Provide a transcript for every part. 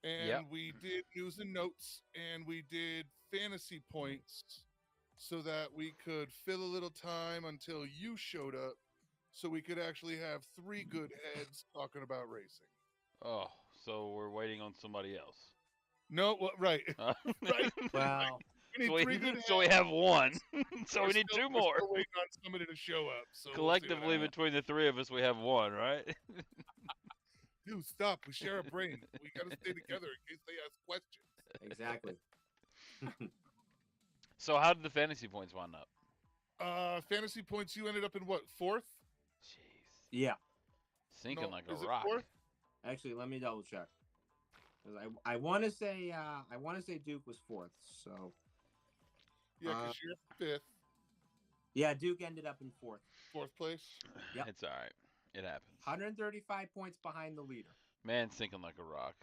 and Yep. we did news and notes, and we did fantasy points so that we could fill a little time until you showed up so we could actually have three good heads talking about racing. Oh, so we're waiting on somebody else. No, well, right, Uh, right. Well, We need three good so we heads. have one. So we need two We're more. still waiting on somebody to show up, so we'll see what Collectively, happens. between the three of us, we have one, right? Dude, stop. We share a brain. We got to stay together in case they ask questions. exactly. So how did the fantasy points wind up? Fantasy points, you ended up in what, fourth? Jeez, Yeah. sinking No, like a is it rock. fourth? Actually, let me double check. Because I want to say Duke was fourth. So Yeah, because you're fifth, yeah, Duke ended up in fourth place. Yep. It's all right. It happens. 135 points behind the leader. Man, sinking like a rock.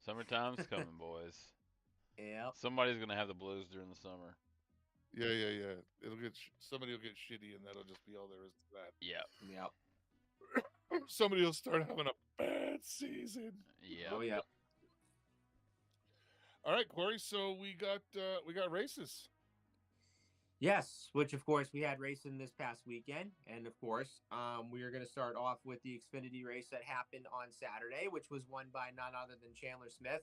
Summertime's coming, boys. Yep. Somebody's gonna have the blues during the summer. Yeah. It'll get somebody will get shitty, and that'll just be all there is to that. Yep. Yep. Somebody will start having a bad season. Yep. Oh yeah. All right, Corey. So we got races. Yes, which of course we had racing this past weekend, and of course we are going to start off with the Xfinity race that happened on Saturday, which was won by none other than Chandler Smith.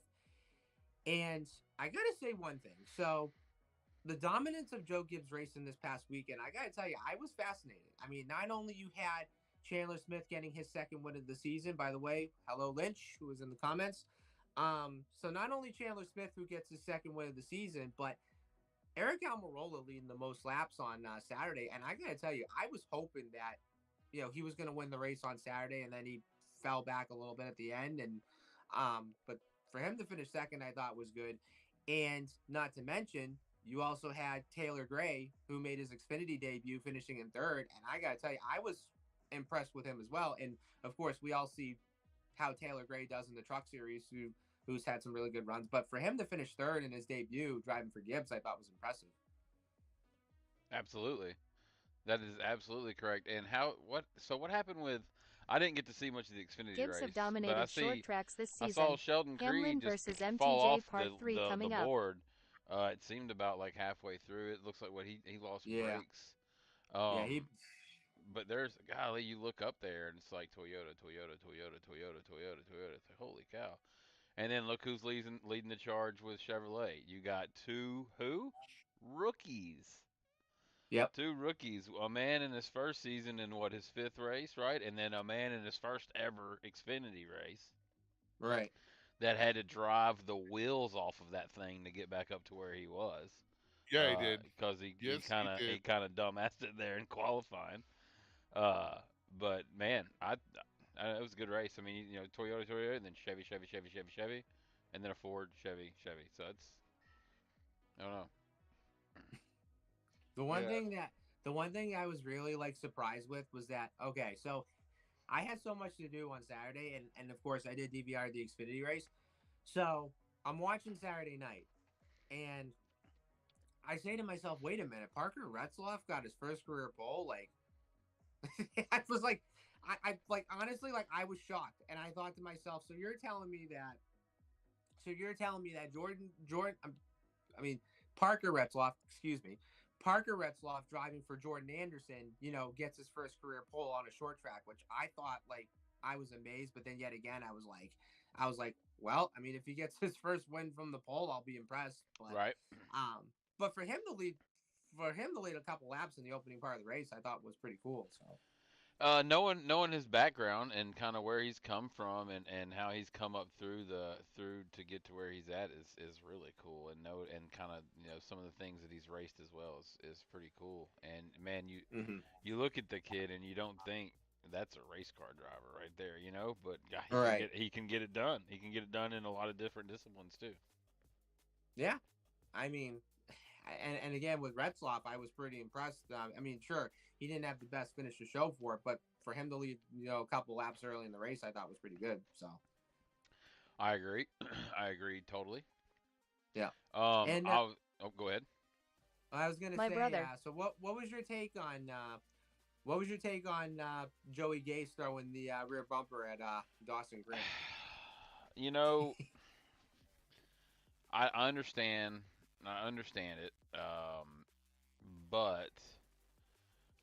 And I got to say one thing. So the dominance of Joe Gibbs racing this past weekend, I got to tell you, I was fascinated. I mean, not only you had Chandler Smith getting his second win of the season, by the way, hello Lynch, who was in the comments. So not only Chandler Smith who gets his second win of the season, but Eric Almirola leading the most laps on Saturday. And I got to tell you, I was hoping that, he was going to win the race on Saturday, and then he fell back a little bit at the end. And but for him to finish second, I thought was good. And not to mention, you also had Taylor Gray, who made his Xfinity debut, finishing in third. And I got to tell you, I was impressed with him as well. And of course, we all see how Taylor Gray does in the Truck Series, who's had some really good runs. But for him to finish third in his debut, driving for Gibbs, I thought was impressive. Absolutely. That is absolutely correct. And what happened with I didn't get to see much of the Xfinity Gibbs have race, but dominated short tracks this I saw season. Sheldon Hamlin Creed just versus fall MTJ off Part 3 the coming up. board. It seemed about like halfway through. It looks like what he lost Yeah. brakes. Yeah, he. But there's golly, you look up there and it's like Toyota, Toyota, Toyota, Toyota, Toyota, Toyota. It's like holy cow. And then look who's leading the charge with Chevrolet. You got two who? Rookies. Yep. Two rookies. A man in his first season in what his fifth race, right? And then a man in his first ever Xfinity race Right. that had to drive the wheels off of that thing to get back up to where he was. Yeah, he did. Because he Yes, he kind of did. he kind of dumbassed it there in qualifying. But man, it was a good race. I mean, Toyota, Toyota, and then Chevy, Chevy, Chevy, Chevy, Chevy, and then a Ford, Chevy, Chevy. So it's I don't know. The Yeah. one thing I was really like surprised with was that, okay, so I had so much to do on Saturday, and of course I did DVR the Xfinity race. So I'm watching Saturday night, and I say to myself, wait a minute, Parker Retzloff got his first career pole. Like, I was like, I like honestly, like I was shocked, and I thought to myself, so you're telling me that I mean, Parker Retzloff, excuse me, Parker Retzloff driving for Jordan Anderson, gets his first career pole on a short track, which I thought, like, I was amazed. But then yet again, I was like, well, I mean, if he gets his first win from the pole, I'll be impressed. Right. But for him to lead a couple laps in the opening part of the race, I thought was pretty cool. So Knowing his background and kind of where he's come from and how he's come up through to get to where he's at is really cool. And kind of some of the things that he's raced as well is pretty cool. And man, you look at the kid and you don't think that's a race car driver right there, but yeah, all right, he can get it done. He can get it done in a lot of different disciplines too. yeah, I mean, and again with Retzloff, I was pretty impressed. I mean, sure, he didn't have the best finish to show for it, but for him to lead, a couple laps early in the race, I thought was pretty good. So I agree. I agree totally. yeah, Um, and I'll oh, go ahead. I was gonna My say, brother. so what was your take on What was your take on Joey Gase throwing the rear bumper at Dawson Green? You know, I understand. I understand it. But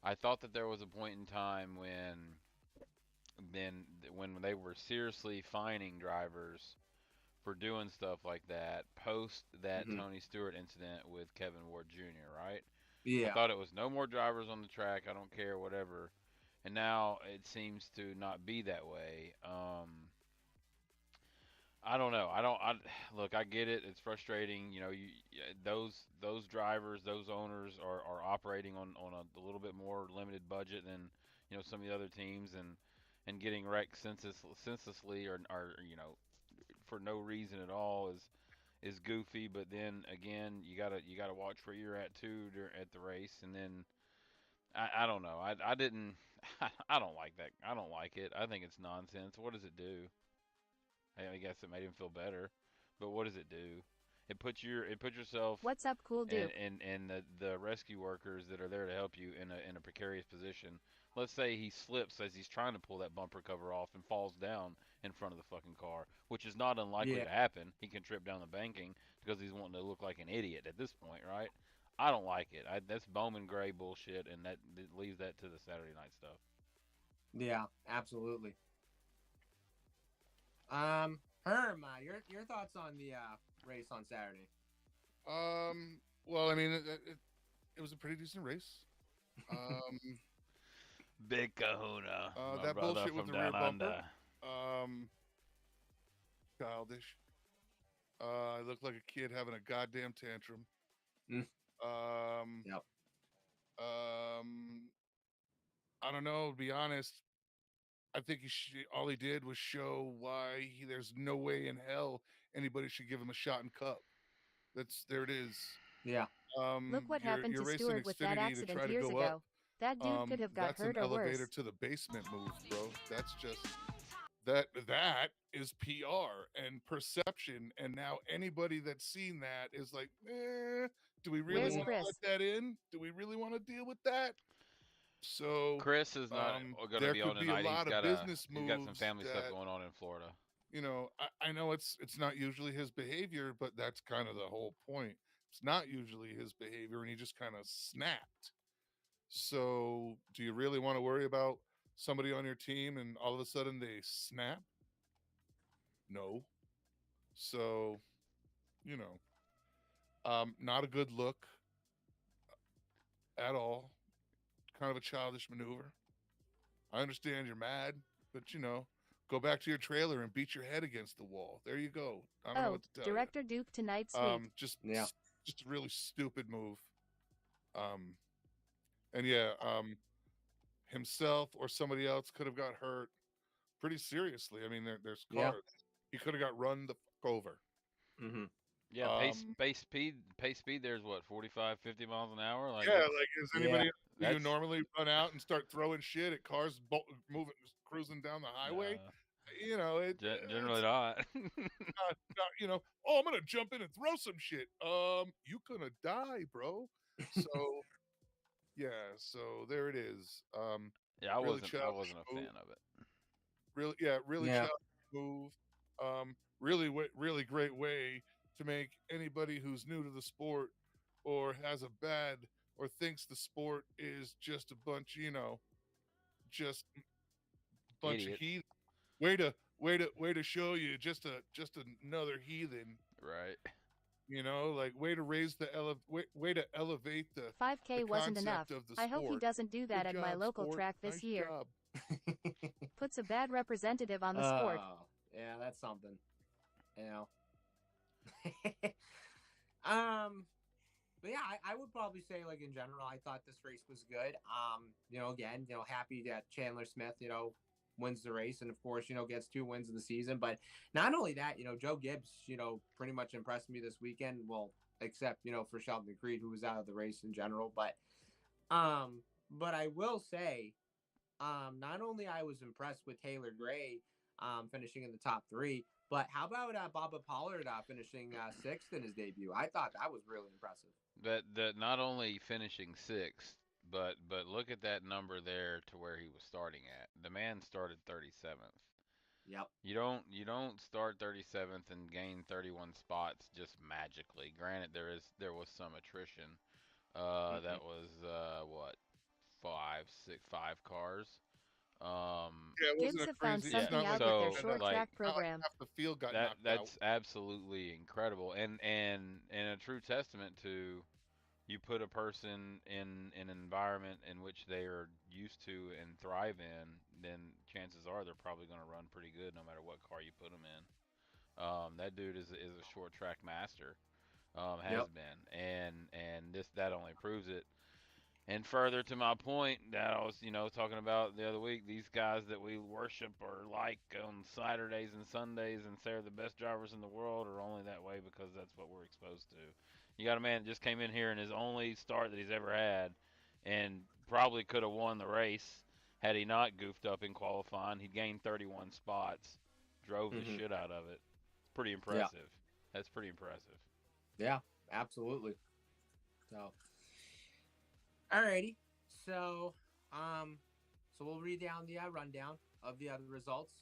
I thought that there was a point in time when they were seriously fining drivers for doing stuff like that post that Hmm. Tony Stewart incident with Kevin Ward Jr., right? I Yeah, thought it was no more drivers on the track, I don't care, whatever. And now it seems to not be that way. I don't know. Look. I get it. It's frustrating. You know, those drivers, those owners are operating on a little bit more limited budget than some of the other teams, and getting wrecked senselessly or for no reason at all is goofy. But then again, you gotta watch where you're at too at the race, and then I don't know. I didn't. I don't like that. I don't like it. I think it's nonsense. What does it do? I guess it made him feel better, but what does it do? It puts yourself What's up, cool dude? and the rescue workers that are there to help you in a precarious position. Let's say he slips as he's trying to pull that bumper cover off and falls down in front of the fucking car, which is not unlikely yeah, to happen. He can trip down the banking because he's wanting to look like an idiot at this point, right? I don't like it. That's Bowman Gray bullshit, and that leaves that to the Saturday night stuff. yeah, absolutely. Herm, your thoughts on the race on Saturday? Well, I mean, it was a pretty decent race. Um, Big Kahuna, my that brother bullshit with from the rear down bumper, under. um, childish. I looked like a kid having a goddamn tantrum. Mm. Um, Yep. um, I don't know. To be honest, I think all he did was show why there's no way in hell anybody should give him a shot in Cup. There it is. Yeah. Look what happened You're to racing Stewart with that Xfinity to accident try to years go up. ago. That dude could have got That's an hurt or elevator worse. to the basement move, bro. That's just that is PR and perception. And now anybody that's seen that is like, do we really Where's want to Chris? let that in? Do we really want to deal with that? So Chris is not going to there be on could be a tonight. lot of business He's got some moves family stuff that, going on in Florida. I know it's not usually his behavior, but that's kind of the whole point. It's not usually his behavior, and he just kind of snapped. So, do you really want to worry about somebody on your team and all of a sudden they snap? No. So, you know, not a good look at all. Kind of a childish maneuver. I understand you're mad, but go back to your trailer and beat your head against the wall. There you go. I don't know Oh, what to tell Director Duke tonight, you. sweet. Yeah. Just a really stupid move. Um, and yeah, himself or somebody else could have got hurt pretty seriously. I mean, there's Yeah. cars. He could have got run the fuck over. Mm-hmm. Yeah, Um, pace speed. There's what 45, 50 miles an hour. Like yeah, that's, like is Yeah. anybody do you that's normally run out and start throwing shit at cars moving, cruising down the highway? generally It's not. not. Oh, I'm gonna jump in and throw some shit. You gonna die, bro. So yeah, so there it is. Yeah, I Really wasn't childish a move. fan of it. Really Yeah. challenging move. Really great way to make anybody who's new to the sport or has a bad or thinks the sport is just a bunch, just a bunch of Idiots, heathen. Way to show you just another heathen. right? Like way to raise way to elevate the 5K wasn't enough. concept of the I hope he sport. doesn't do that Good at my job, local sport. track this Nice year. job. Puts a bad representative on the sport. Yeah, that's something. But yeah, I would probably say, like, in general, I thought this race was good. Again, happy that Chandler Smith, wins the race, and of course, gets 2 wins in the season. But not only that, Joe Gibbs, pretty much impressed me this weekend. Well, except for Sheldon Creed, who was out of the race in general. But I will say, not only I was impressed with Taylor Gray, finishing in the top 3, but how about Bubba Pollard finishing 6th in his debut? I thought that was really impressive. That not only finishing sixth, but look at that number there to where he was starting at. The man started 37th. Yep. You don't start 37th and gain 31 spots just magically. Granted, there was some attrition. That was what, five cars. Yeah, it Kids wasn't a have found crazy. It's something not like out with their so short like track not like program. half the field got that knocked out. that's absolutely incredible, and a true testament to, you put a person in an environment in which they are used to and thrive in, then chances are they're probably going to run pretty good no matter what car you put them in. That dude is a short track master, has Yep. been, and that only proves it. And further to my point that I was, talking about the other week, these guys that we worship or like on Saturdays and Sundays and say are the best drivers in the world are only that way because that's what we're exposed to. You got a man that just came in here in his only start that he's ever had and probably could have won the race had he not goofed up in qualifying. He gained 31 spots, drove the Hmm. shit out of it. It's pretty Yeah. impressive. That's pretty impressive. Yeah. Absolutely. So, alrighty. So, so we'll read down the rundown of the other results.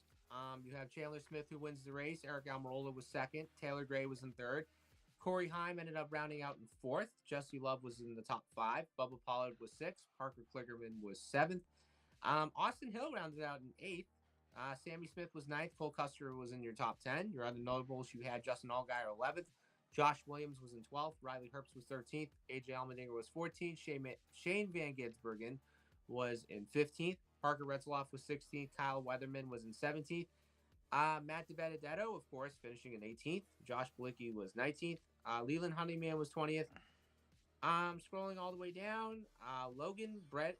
You have Chandler Smith who wins the race. Eric Almirola was second. Taylor Gray was in third. Corey Heim ended up rounding out in fourth. Jesse Love was in the top five. Bubba Pollard was sixth. Parker Klickerman was seventh. Austin Hill rounded out in eighth. Sammy Smith was ninth. Cole Custer was in your top 10. Your other notables, you had Justin Allgaier 11th. Josh Williams was in 12th. Riley Herbst was 13th. AJ Allmendinger was 14th. Shane Van Ginsbergen was in 15th. Parker Retzloff was 16th. Kyle Weatherman was in 17th. Matt DiBenedetto, of course, finishing in 18th. Josh Bilicki was 19th. Leland Honeyman was 20th. Scrolling all the way down, Logan Bearden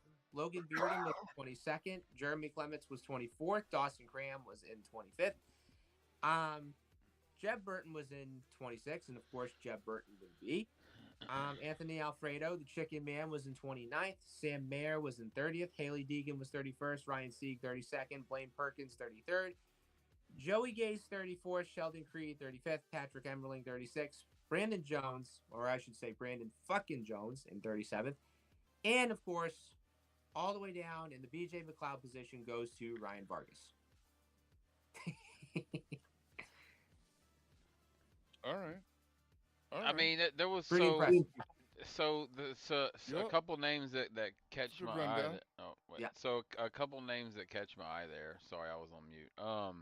was 22nd. Jeremy Clements was 24th. Dawson Cram was in 25th. Jeb Burton was in 26th, and of course, Jeb Burton would be. Anthony Alfredo, the Chicken Man, was in 29th. Sam Mayer was in 30th. Haley Deegan was 31st. Ryan Sieg, 32nd. Blaine Perkins, 33rd. Joey Gase, 34th. Sheldon Creed, 35th. Patrick Emmerling, 36th. Brandon Jones, or I should say Brandon fucking Jones, in 37th. And, of course, all the way down in the BJ McLeod position goes to Ryan Vargas. All right. All I right. mean, there was Pretty so impressive. so a Yep. couple names that catch Good my eye. rundown. Oh wait, Yeah. so a couple names that catch my eye there. Sorry, I was on mute. All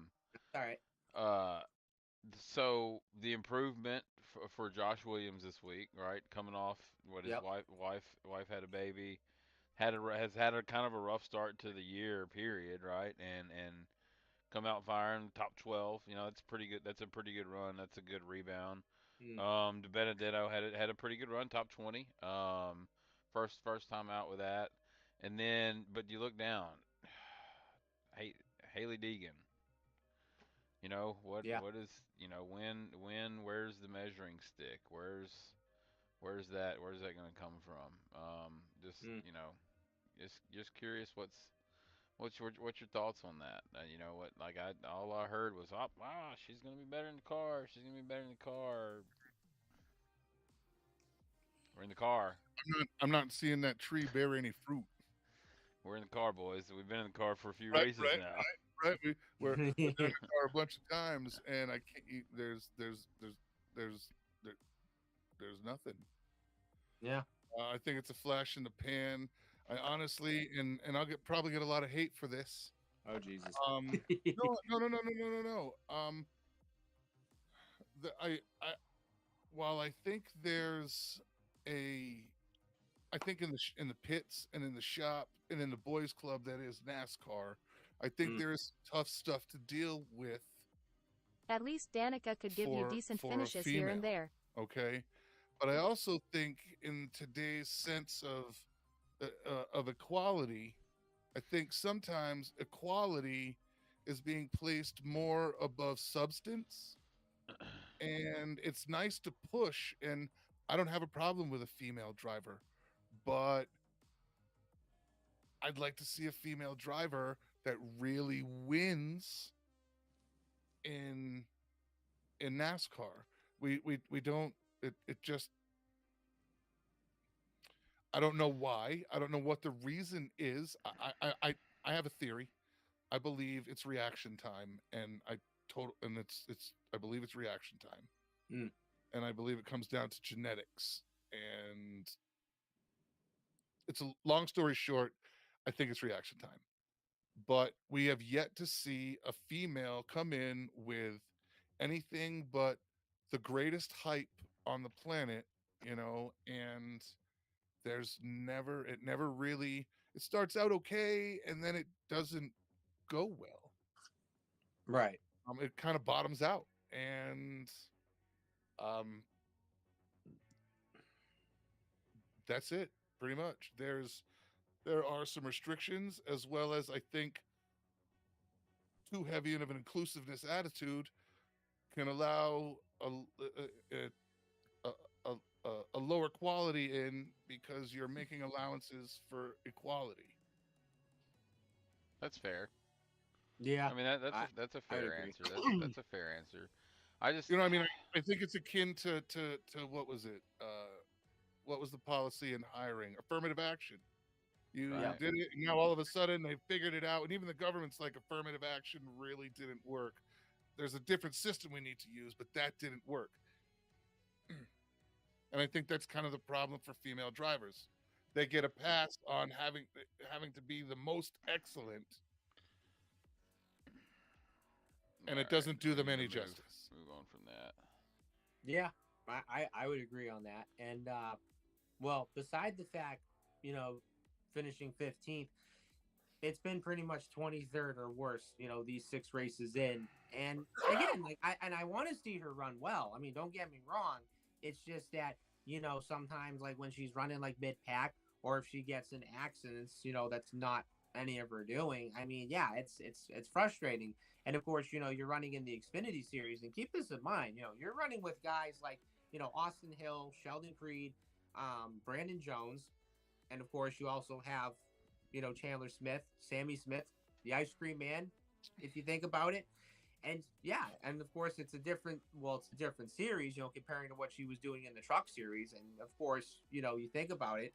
right. Uh, so the improvement for Josh Williams this week, right? Coming off what his Yep. wife had a baby, has had a kind of a rough start to the year period, right? And come out firing top 12. That's pretty good. That's a pretty good run. That's a good rebound. De Benedetto had a pretty good run, top 20. First time out with that, and then but you look down, hey, Haley Deegan. What Yeah. what is when where's the measuring stick? Where's that gonna come from? Just Mm. just curious what's your thoughts on that? What, like, all I heard was, oh wow, she's gonna be better in the car. She's gonna be better in the car. We're in the car. I'm not seeing that tree bear any fruit. We're in the car, boys. We've been in the car for a few Right, races right, now. right. We're in the car a bunch of times, and I can't. There's there, there's nothing. Yeah. I think it's a flash in the pan. I honestly, and probably get a lot of hate for this. Oh, Jesus. No, no, no, no, no, no, no, no. While I think there's I think in the pits and in the shop and in the boys club that is NASCAR, I think Mm. there is tough stuff to deal with. At least Danica could give you decent for a finishes here and female. there. Okay, but I also think in today's sense of equality, I think sometimes equality is being placed more above substance, and it's nice to push. And I don't have a problem with a female driver, but I'd like to see a female driver that really wins in NASCAR. We don't. It just. I don't know why. I don't know what the reason is. I have a theory. I believe it's reaction time, and it's I believe it's reaction time, Mm. and I believe it comes down to genetics. And it's a long story short. I think it's reaction time, but we have yet to see a female come in with anything but the greatest hype on the planet, and it never really, it starts out okay and then it doesn't go well. Right. It kind of bottoms out, and um that's it pretty much. There are some restrictions, as well as I think too heavy of an inclusiveness attitude can allow a, a lower quality in, because you're making allowances for equality. That's fair. Yeah. I mean, I that's a I would fair agree. answer. That's a fair answer. I just You know what I mean? I think it's akin to what was it? What was the policy in hiring? Affirmative action. You Yeah. right. did it, and now all of a sudden they figured it out, and even the government's like, affirmative action really didn't work. There's a different system we need to use, but that didn't work. And I think that's kind of the problem for female drivers. They get a pass on having to be the most excellent, and it All right. doesn't do We them need to any justice. move on from that. Yeah. I would agree on that. And well, beside the fact, finishing 15th, it's been pretty much 23rd or worse, these 6 races in. And again, like I want to see her run well. I mean, don't get me wrong. It's just that, sometimes like when she's running like mid pack, or if she gets in accidents, that's not any of her doing. I mean, yeah, it's frustrating. And of course, you're running in the Xfinity series, and keep this in mind, you're running with guys like, Austin Hill, Sheldon Creed, Brandon Jones, and of course you also have, Chandler Smith, Sammy Smith, the Ice Cream Man, if you think about it. And yeah, and of course it's a different series, comparing to what she was doing in the truck series. And of course, you think about it,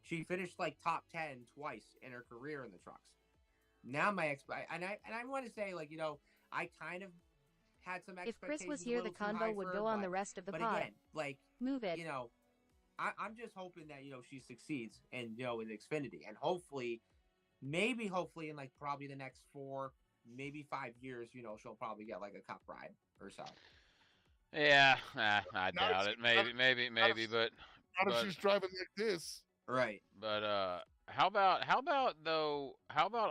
she finished like top 10 twice in her career in the trucks. Now I want to say, like, I kind of had some If Chris was expectations a here, the little too high convo would for go her, on the rest of the but pod. again, like, Move it. I'm just hoping that, she succeeds and, in Xfinity, and hopefully in like probably the next 4, maybe 5 years, she'll probably get like a cup ride or so. Yeah, I Not doubt if it. Maybe, not if but not if she's driving like this. Right. but how about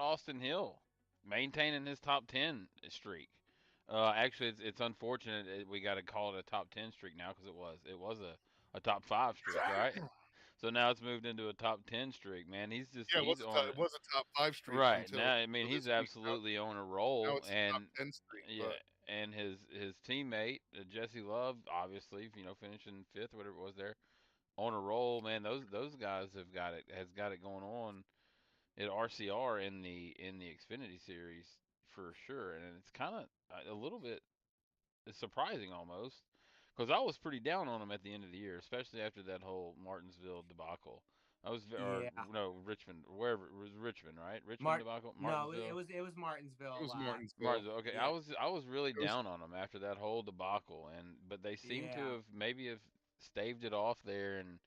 Austin Hill maintaining his top 10 streak? Actually, it's unfortunate we got to call it a top 10 streak now, because it was a top 5 streak, right? So now it's moved into a top 10 streak. Man, he's Yeah, he's on it was a top 5 streak right until now. I mean, this he's week. absolutely on a Now roll, it's a and top 10 streak. yeah, But and his teammate Jesse Love, obviously, finishing 5th, whatever it was there, on a roll. Man, those guys has got it going on at RCR in the Xfinity series for sure, and it's kind of a little bit surprising almost, because I was pretty down on him at the end of the year, especially after that whole Martinsville debacle. I was, or Yeah. no, Richmond, wherever it was, Richmond, right? Richmond Mar- debacle, no, Martinsville. it was Martinsville. it was Martinsville. Martinsville. Okay, Yeah. I was really It was- down on them after that whole debacle, but they seem to Yeah. have maybe have staved it off there, and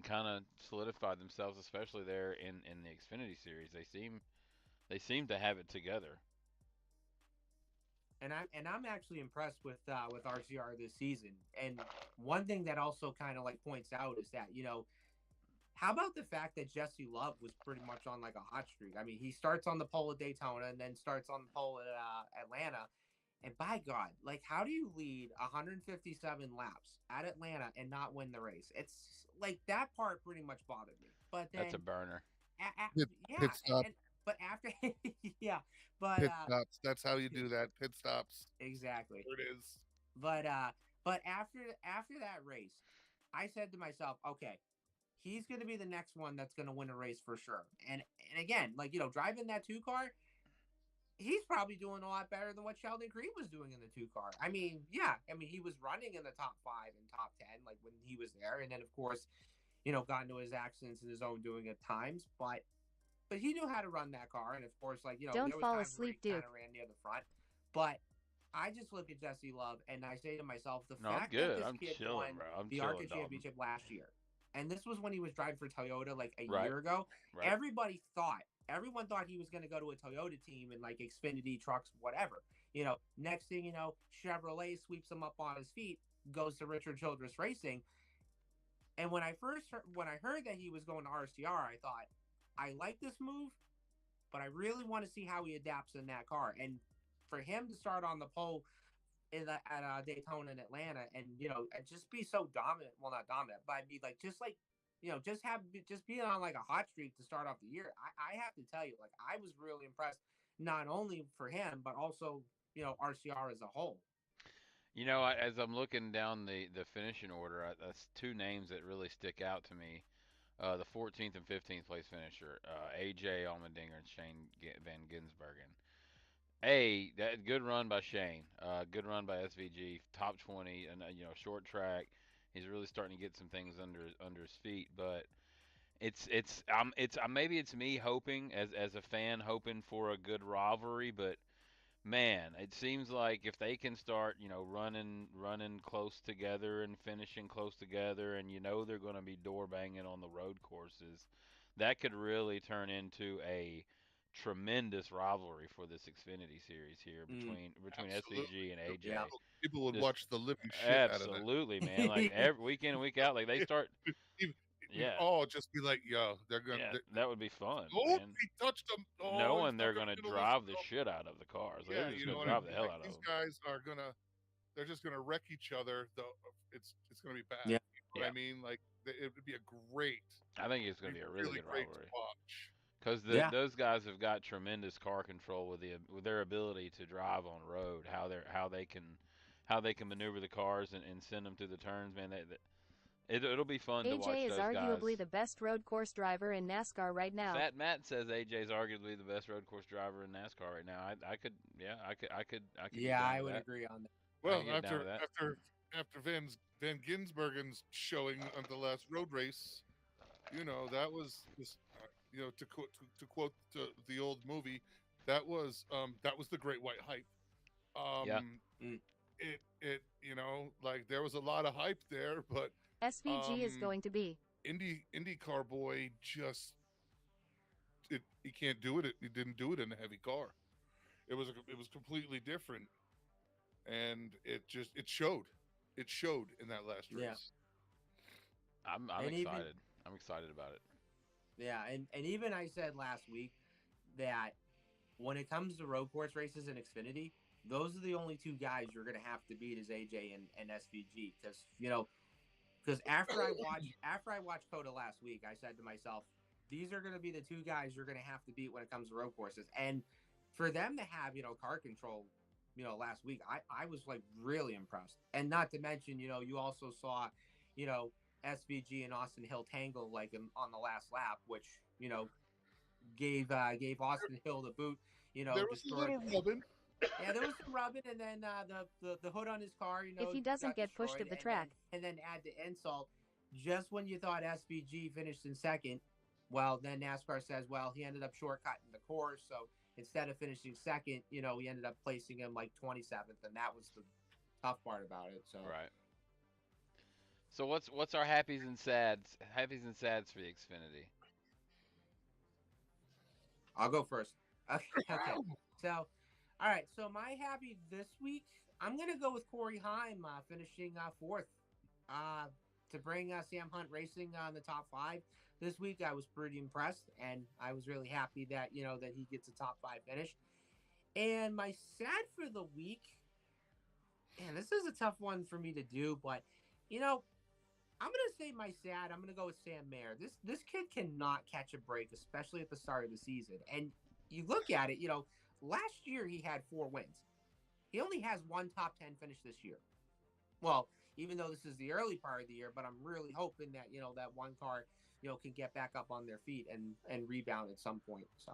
kind of solidified themselves, especially there in the Xfinity series. They seem to have it together. And I'm actually impressed with RCR this season. And one thing that also kind of like points out is that, how about the fact that Jesse Love was pretty much on like a hot streak? I mean, he starts on the pole at Daytona and then starts on the pole at Atlanta. And by God, like, how do you lead 157 laps at Atlanta and not win the race? It's like that part pretty much bothered me. But then That's a burner. Pit stop. but after yeah, but Pit stops. That's how you do that. Pit stops. exactly. There it is. But after that race, I said to myself, okay, he's going to be the next one that's going to win a race for sure. And again, like, driving that 2 car, he's probably doing a lot better than what Sheldon Creed was doing in the 2 car. I mean, yeah, he was running in the top 5 and top 10 like when he was there, and then of course got into his accidents in his own doing at times, but he knew how to run that car, and of course, like Don't there was fall times where asleep, he kind Duke. of ran near the front, but I just look at Jesse Love and I say to myself, the No, I'm fact that good. this I'm kid chilling, won bro. I'm the chilling, ARCA Dalton. championship last year, and this was when he was driving for Toyota like a Right. year ago. Right. Everyone thought he was going to go to a Toyota team and like Xfinity trucks, whatever. Next thing you know, Chevrolet sweeps him up on his feet, goes to Richard Childress Racing. And when I heard that he was going to RCR, I thought, I like this move, but I really want to see how he adapts in that car. And for him to start on the pole at Daytona and Atlanta, and and just be so dominant. Well, not dominant, but be like just being on like a hot streak to start off the year. I have to tell you, like I was really impressed, not only for him but also RCR as a whole. As I'm looking down the finishing order, that's two names that really stick out to me. The 14th and 15th place finisher, AJ Allmendinger and Shane Van Gisbergen. That good run by Shane. Good run by SVG. Top 20, and short track. He's really starting to get some things under his feet. But maybe it's me hoping as a fan hoping for a good rivalry. But man, it seems like if they can start running close together and finishing close together, and they're going to be door banging on the road courses, that could really turn into a tremendous rivalry for this Xfinity series here between SVG and AJ. Yeah. People would Just watch the living shit out of that. absolutely, man. Like every week in and week out, like they start. We'd Yeah, all just be like, "Yo, they're gonna." yeah, that would be fun, Oh, man. he touched them. Oh, Knowing he's they're not gonna gonna drive the listen. shit out of the cars, like, Yeah, they're just you know gonna what I drive mean. the hell Like out of these them. guys are gonna, they're just gonna wreck each other. Though it's gonna be bad. Yeah. You know what Yeah. I mean? Like it would be a great, I think it's gonna be a really good great rivalry. to watch. Because Yeah. those guys have got tremendous car control with their ability to drive on road. How they can maneuver the cars and send them through the turns, man. It'll be fun to watch AJ is those guys. arguably the best road course driver in NASCAR right now. Fat Matt says AJ's arguably the best road course driver in NASCAR right now. I could get Yeah, down I with would that. agree on that. Well, get down with that. after Van Ginsbergen's showing on the last road race, that was just, to quote the old movie, that was the Great White Hype. Yeah. It like there was a lot of hype there, but SVG is going to be. IndyCar boy just he can't do it. He didn't do it in a heavy car. It was completely different, and it showed. It showed in that last race. Yeah. I'm And excited. I'm excited about it. Yeah, and even I said last week that when it comes to road course races in Xfinity, those are the only two guys you're going to have to beat is AJ and SVG because after I watched Coda last week, I said to myself, these are going to be the two guys you're going to have to beat when it comes to road courses. And for them to have car control last week, I was like really impressed. And not to mention you also saw SVG and Austin Hill tangle like on the last lap, which gave Austin Hill the boot. There was a little rubbing. Yeah, there was some rubbing, and then the hood on his car. If he doesn't get pushed to the track, and then add the insult, just when you thought SVG finished in second, well, then NASCAR says, well, he ended up shortcutting the course, so instead of finishing second, he ended up placing him like 27th, and that was the tough part about it. So Right. So what's our happies and sads for the Xfinity? I'll go first. Okay. So, all right. So my happy this week, I'm gonna go with Corey Heim finishing fourth to bring Sam Hunt Racing on the top 5 this week. I was pretty impressed, and I was really happy that that he gets a top 5 finish. And my sad for the week, man, this is a tough one for me to do, but I'm gonna say my sad. I'm gonna go with Sam Mayer. This kid cannot catch a break, especially at the start of the season. And you look at it, last year he had 4 wins. He only has 1 top 10 finish this year. Well, even though this is the early part of the year, but I'm really hoping that that one car can get back up on their feet and rebound at some point. So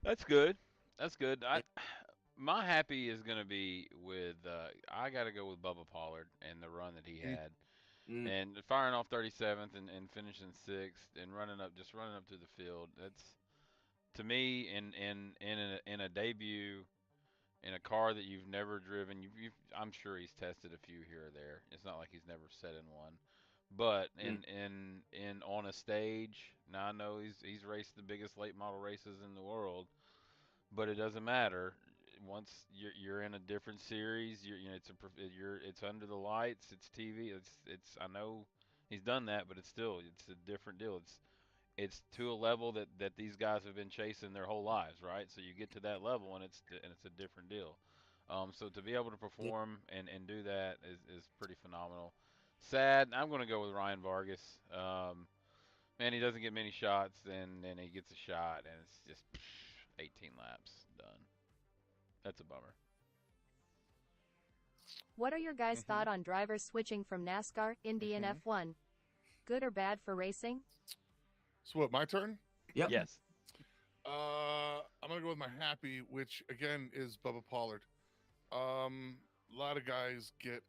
That's good. That's good. My happy is gonna be with I gotta go with Bubba Pollard and the run that he had. Mm. and firing off 37th and finishing sixth and running up to the field. That's to me in a debut in a car that you've never driven. I'm sure he's tested a few here or there. It's not like he's never sat in one. But in on a stage, now I know he's raced the biggest late model races in the world, but it doesn't matter. Once you're in a different series, you know it's under the lights, it's TV, it's I know he's done that, but it's a different deal. It's to a level that these guys have been chasing their whole lives, right? So you get to that level and it's a different deal. So to be able to Yeah. perform and do that is pretty phenomenal. Sad, I'm going to go with Ryan Vargas. Man, he doesn't get many shots, and then he gets a shot, and it's just 18 laps done. That's a bummer. What are your guys' Mhm. thought on drivers switching from NASCAR, Indy, and Mhm. F1? Good or bad for racing? So what? My turn. Yep. Yes. I'm gonna go with my happy, which again is Bubba Pollard. A lot of guys get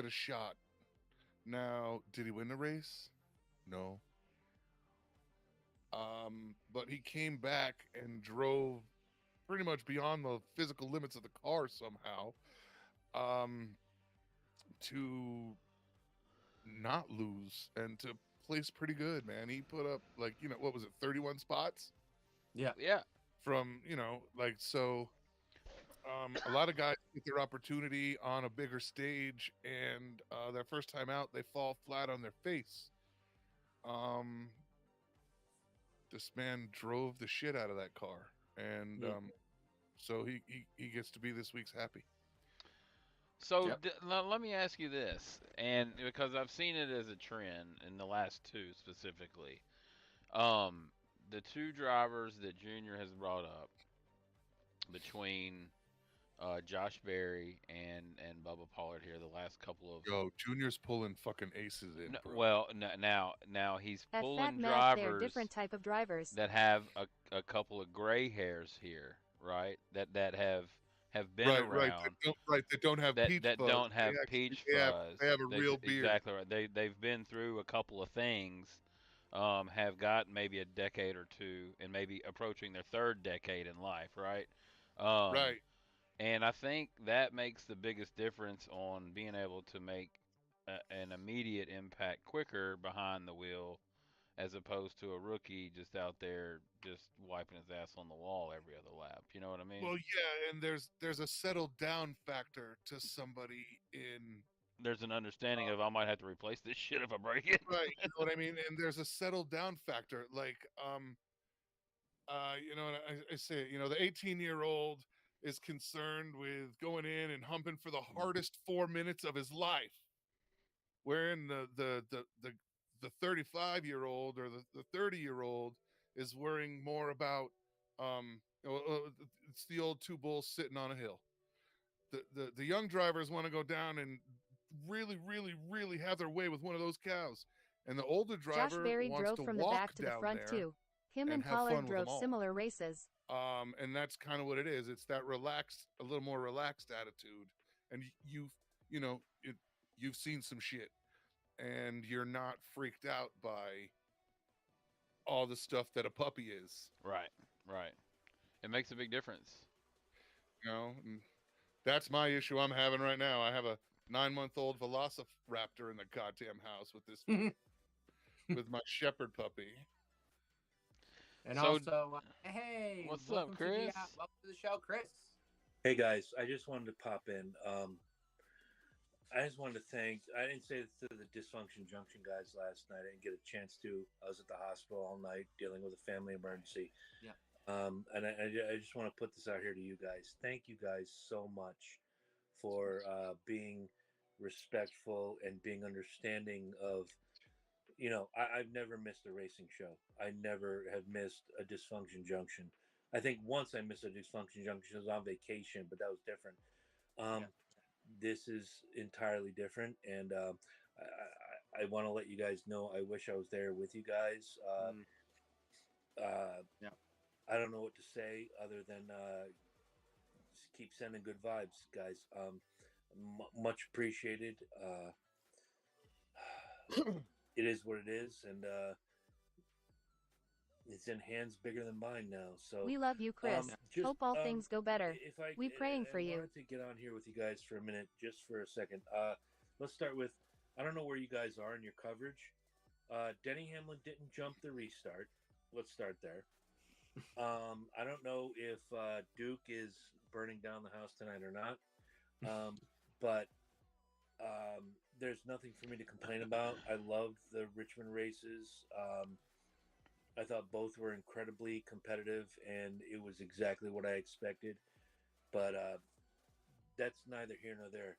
a shot. Now, did he win the race? No. But he came back and drove pretty much beyond the physical limits of the car somehow. To not lose and to place pretty good, man. He put up like, what was it, 31 spots Yeah. Yeah. from, like so a lot of guys get their opportunity on a bigger stage and their first time out they fall flat on their face. Um this man drove the shit out of that car and Mm. so he gets to be this week's happy. So Yep. let me ask you this, and because I've seen it as a trend in the last two specifically, um, the two drivers that Junior has brought up between Josh Berry and Bubba Pollard here, the last couple of Yo, Junior's pulling fucking aces in, bro. well, now he's At Fat pulling Matt, they're drivers different type of drivers. that have a couple of gray hairs here, right? That have been Right. around They don't have peach that fuzz. don't have peach fuzz. They have a real beard. Exactly right. They've been through a couple of things, have got maybe a decade or two, and maybe approaching their third decade in life, right? Um, Right. and I think that makes the biggest difference on being able to make an immediate impact quicker behind the wheel as opposed to a rookie just out there just wiping his ass on the wall every other lap. You know what I mean? Well, yeah, and there's a settled down factor to somebody in There's an understanding of I might have to replace this shit if I break it. right, you know what I mean? And there's a settled down factor. Like and I say it, the 18-year-old is concerned with going in and humping for the hardest 4 minutes of his life. Wherein the 35-year-old or the 30-year-old is worrying more about it's the old two bulls sitting on a hill. The young drivers want to go down and really, really, really have their way with one of those cows. And the older Josh driver Berry wants drove to from the walk back to the down front there too. Him and and have fun Pollard with them drove all. similar races. And that's kind of what it is. It's that relaxed, a little more relaxed attitude. And you've seen some shit, and you're not freaked out by all the stuff that a puppy is. Right, right. It makes a big difference. And that's my issue I'm having right now. I have a 9-month-old Velociraptor in the goddamn house with this with my shepherd puppy. And So, also, hey, what's up, welcome Chris? welcome to the show, Chris. Hey guys, I just wanted to pop in. I just wanted to thank. I didn't say this to the Dysfunction Junction guys last night. I didn't get a chance to. I was at the hospital all night dealing with a family emergency. Yeah. And I just want to put this out here to you guys. Thank you guys so much for being respectful and being understanding of. I've never missed a racing show. I never have missed a Dysfunction Junction. I think once I missed a Dysfunction Junction, I was on vacation, but that was different. This is entirely different, and I want to let you guys know I wish I was there with you guys. Yeah. I don't know what to say other than just keep sending good vibes, guys. Much appreciated. It is what it is, and it's in hands bigger than mine now. So We love you, Chris. just, Hope all things go better. If I We praying for you. wanted to get on here with you guys for a minute, just for a second. Let's start with, I don't know where you guys are in your coverage. Denny Hamlin didn't jump the restart. Let's start there. I don't know if Duke is burning down the house tonight or not, but there's nothing for me to complain about. I loved the Richmond races. I thought both were incredibly competitive, and it was exactly what I expected. But that's neither here nor there.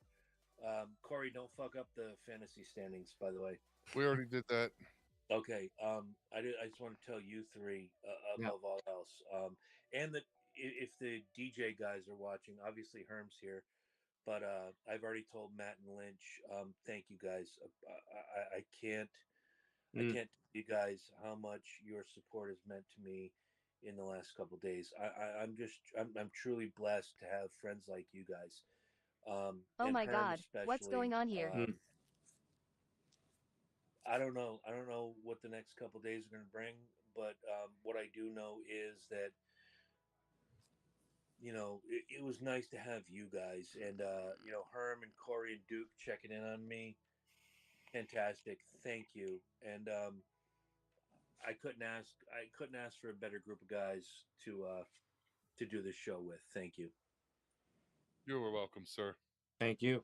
Corey, don't fuck up the fantasy standings, by the way. We already did that. Okay. I just want to tell you three above all else. And that if the DJ guys are watching, obviously Herm's here, but I've already told Matt and Lynch. Thank you guys. I can't tell you guys how much your support has meant to me in the last couple of days. I'm truly blessed to have friends like you guys. Oh and my Herm God, what's especially. going on here? I don't know. I don't know what the next couple of days are going to bring, but what I do know is that it was nice to have you guys, and Herm and Corey and Duke checking in on me. Fantastic, thank you. And I couldn't ask for a better group of guys to do this show with. Thank you. You were welcome, sir. Thank you.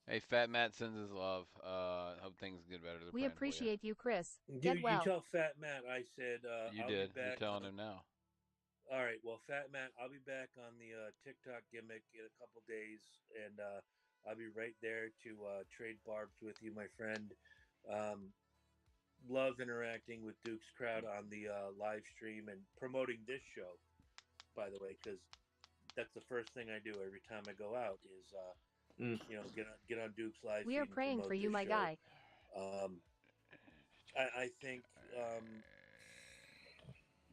Hey, Fat Matt sends his love. Hope things get better. They're We praying for you. appreciate you, Chris. You Get well. tell Fat Matt I said You I'll did. be You're back. telling him now. All right. Well, Fat Matt, I'll be back on the TikTok gimmick in a couple days, and I'll be right there to trade barbs with you, my friend. Love interacting with Duke's crowd on the live stream and promoting this show, by the way, because that's the first thing I do every time I go out is get on Duke's live. We are feed and praying promote for you, this my show. guy. I think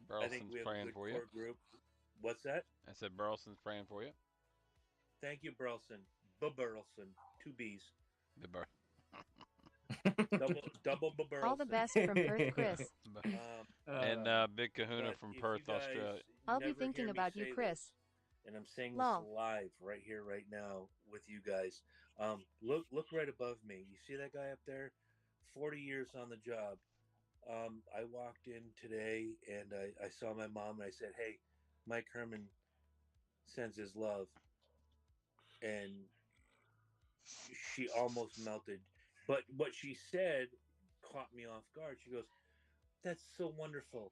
Burleson's we have a praying good for you. core group. What's that? I said Burleson's praying for you. Thank you, Burleson. Burleson. 2 B's. Good Bur- Double Burleson. All the best from Perth, Chris. and Big Kahuna But from if Perth, you guys Australia. I'll be never thinking hear me about you, say Chris. this, and I'm saying Lol. this live right here, right now, with you guys. Look right above me. You see that guy up there? 40 years on the job. I walked in today and I saw my mom and I said, "Hey, Mike Herman sends his love," and she almost melted. But what she said caught me off guard. She goes, "That's so wonderful.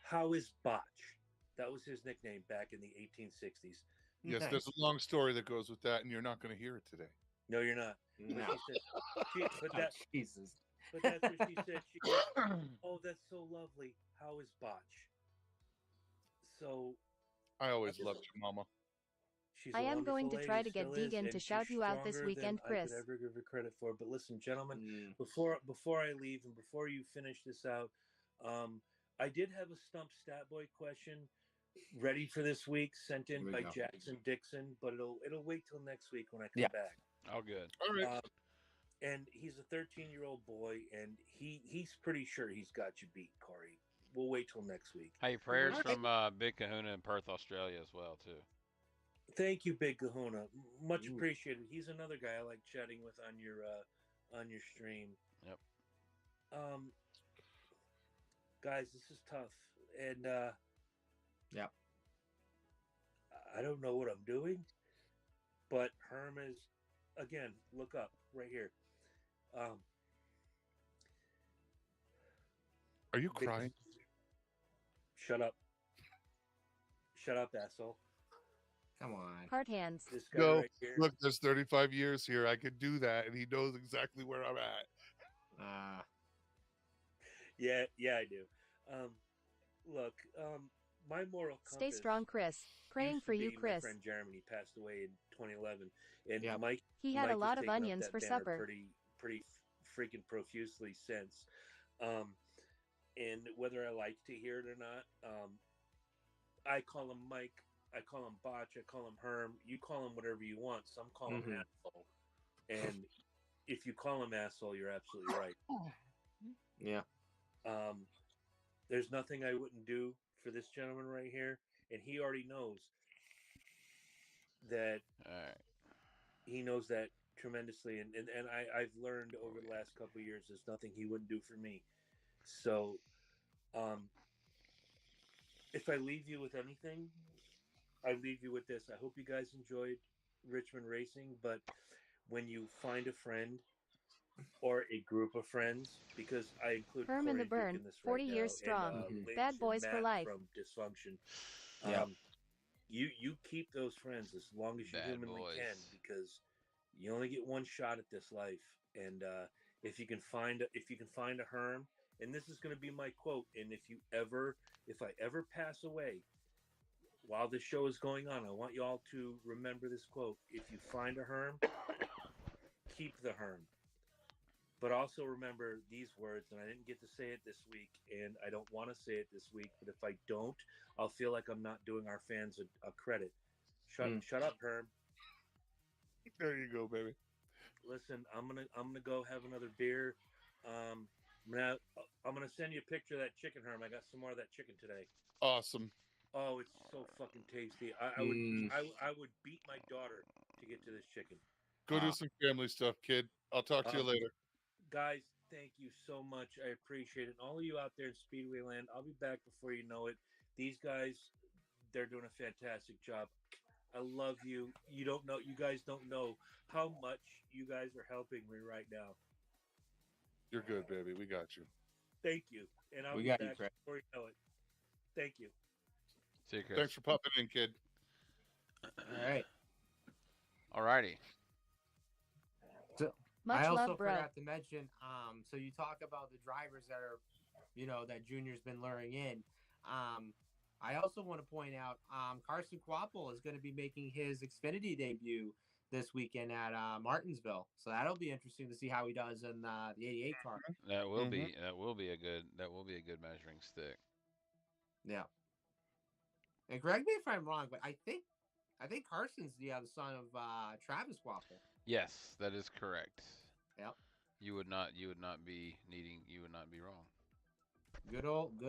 How is Botch?" That was his nickname back in the 1860s. Yes, Nice. there's a long story that goes with that, and you're not going to hear it today. No, you're not. No. But she said, Jesus. but that's what she said. She goes, "Oh, that's so lovely. How is Botch?" So I always loved your mama. she's. I a am going wonderful to try lady, to get still is, Deegan and to she's shout you out this stronger weekend, than Chris. I could ever give her credit for. But listen, gentlemen, Mm. before I leave and before you finish this out, I did have a Stump Stat Boy question ready for this week, sent in Here we by go. Jackson Dixon, but it'll wait till next week when I come Yeah. back. All good. All right. And he's a 13-year-old boy, and he's pretty sure he's got you beat, Corey. We'll wait till next week. Hey, prayers Alright. from Big Kahuna in Perth, Australia, as well too. Thank you, Big Kahuna. Much Ooh. appreciated. He's another guy I like chatting with on your stream. Yep. Guys, this is tough, and Yep. I don't know what I'm doing, but Herm is, again, look up right here. Are you Big- crying? Shut up. Shut up, asshole. Come on. Heart hands. This guy No, right here. look, there's 35 years here. I could do that, and he knows exactly where I'm at. Yeah, I do. Look, my moral compass. Stay strong, Chris. Praying used to for you, be Chris. My friend Jeremy passed away in 2011, and Yeah. Mike. He had Mike a lot has of taken up onions that for banner supper. Pretty freaking profusely since. And whether I like to hear it or not, I call him Mike. I call him Botch. I call him Herm. You call him whatever you want. Some call him Mhm. asshole. And if you call him asshole, you're absolutely right. Yeah. There's nothing I wouldn't do for this gentleman right here, and he already knows that. All right. He knows that tremendously, and I've learned over the last couple of years there's nothing he wouldn't do for me. So, if I leave you with anything, I leave you with this. I hope you guys enjoyed Richmond Racing, but when you find a friend or a group of friends, because I include Herm in Corey the and Duke burn, in this 40 right years now, strong. and Mhm. Lynch Bad and boys for Matt life. from Dysfunction. Yeah. You keep those friends as long as you Bad humanly boys. can, because you only get one shot at this life. And if you can find a Herm, and this is going to be my quote, and if I ever pass away while this show is going on, I want you all to remember this quote: if you find a Herm, keep the Herm. But also remember these words, and I didn't get to say it this week, and I don't want to say it this week, but if I don't, I'll feel like I'm not doing our fans a credit. Shut up, Herm. There you go, baby. Listen, I'm gonna go have another beer. Um, I'm gonna send you a picture of that chicken, Herm. I got some more of that chicken today. Awesome. Oh, it's so fucking tasty. I would beat my daughter to get to this chicken. Go do some family stuff, kid. I'll talk to you later. Guys, thank you so much. I appreciate it. And all of you out there in Speedway Land, I'll be back before you know it. These guys, they're doing a fantastic job. I love you. You guys don't know how much you guys are helping me right now. You're good, baby. We got you. Thank you. And I'll We be got you, back Craig. before you know it. Thank you. See you, Chris. Thanks for popping in, kid. All right. Alrighty. Much I also love, bro. forgot to mention, so you talk about the drivers that are, that Junior's been luring in. I also want to point out, Carson Quapple is going to be making his Xfinity debut this weekend at Martinsville. So that'll be interesting to see how he does in the 88 car. That will Mhm. be a good measuring stick. Yeah. And correct me if I'm wrong, but I think Carson's the son of Travis Quapple. Yes, that is correct. Yep. You would not be wrong. Good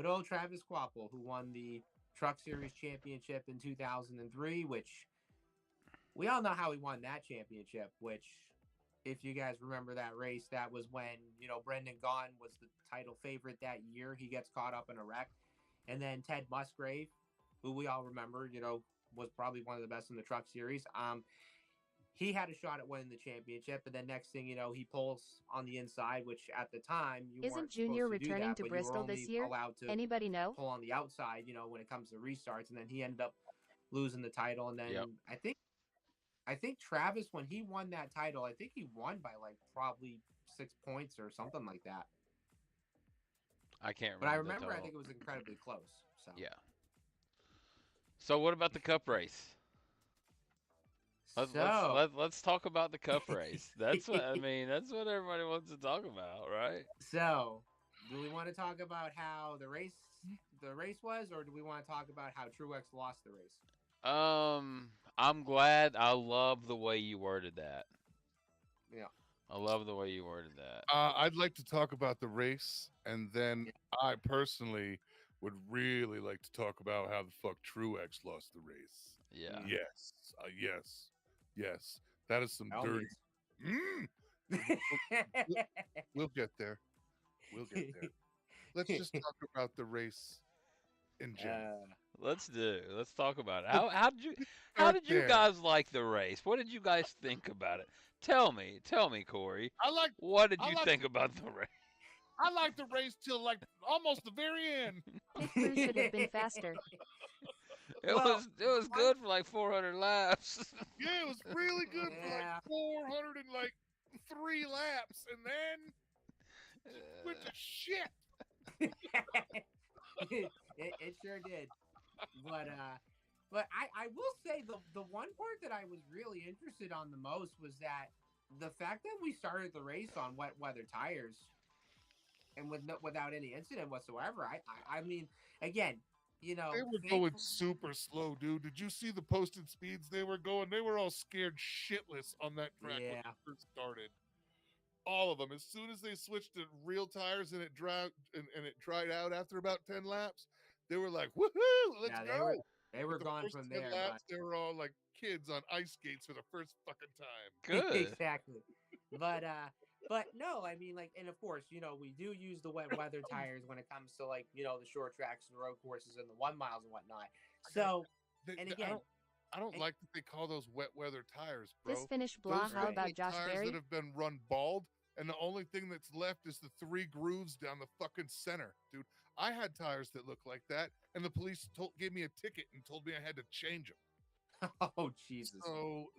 old Travis Quapple, who won the Truck Series championship in 2003, which we all know how he won that championship, which if you guys remember that race, that was when, Brendan Gaughan was the title favorite that year. He gets caught up in a wreck. And then Ted Musgrave, who we all remember, was probably one of the best in the Truck Series. He had a shot at winning the championship, but then next thing you know, he pulls on the inside, which at the time you Isn't weren't Junior supposed to do returning that, to but you were Bristol this only year? allowed to Anybody know? pull on the outside, when it comes to restarts, and then he ended up losing the title. And then Yep. I think Travis, when he won that title, I think he won by like probably 6 points or something like that. I can't remember. But I the remember, I total. think it was incredibly close. So Yeah. So what about the Cup race? Let's talk about the Cup race. That's what That's what everybody wants to talk about, right? So, do we want to talk about how the race was, or do we want to talk about how Truex lost the race? I'm glad. I love the way you worded that. Yeah. I love the way you worded that. I'd like to talk about the race, and then I personally would really like to talk about how the fuck Truex lost the race. Yeah. Yes. Yes. That is some dirty. We'll get there. Let's just talk about the race in general. Let's talk about it. How did you guys like the race? What did you guys think about it? Tell me, Corey. What did you think about the race? I liked the race till like almost the very end. Pit crew should have been faster. It was good for like 400 laps. Yeah, it was really good for like 403 laps, and then went to shit. it sure did. But I will say the one part that I was really interested on the most was that the fact that we started the race on wet weather tires and without any incident whatsoever. I mean, again, you know, They were going thankfully, super slow, dude. Did you see the posted speeds they were going? They were all scared shitless on that track when yeah, it first started. All of them. As soon as they switched to real tires and it dried out after about 10 laps, they were like, "Woohoo, let's yeah, go!" they were But the gone first from 10 there, but laps, they were all like kids on ice skates for the first fucking time. Good. exactly. But no, I mean, like, and of course, you know, we do use the wet weather tires when it comes to, like, you know, the short tracks and road courses and the 1 miles and whatnot. I gotta, So, they, and they- again, I don't and, like that they call those wet weather tires, This bro. finished Those blah. How look Right. about like Josh tires Berry? that have been run bald, and the only thing that's left is the 3 grooves down the fucking center, dude. I had tires that look like that, and the police gave me a ticket and told me I had to change them. oh Jesus, So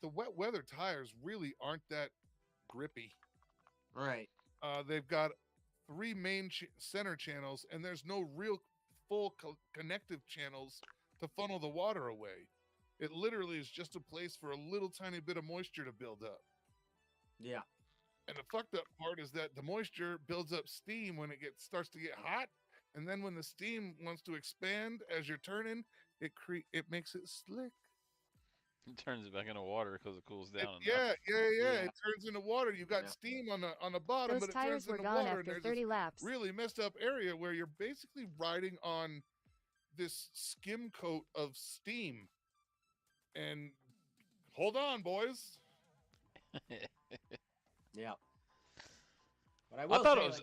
the wet weather tires really aren't that grippy. right? They've got 3 main center channels, and there's no real full connective channels to funnel the water away. It literally is just a place for a little tiny bit of moisture to build up. Yeah, And the fucked up part is that the moisture builds up steam when it starts to get hot, and then when the steam wants to expand as you're turning, it makes it slick. It turns it back into water because it cools It- down enough. yeah, yeah, yeah. Yeah. It turns into water. You got Yeah. steam on the bottom, Those but it tires turns were into gone water, and after there's 30 this laps. really messed up area where you're basically riding on this skim coat of steam. And hold on, boys. yeah. But I will thought say, it was-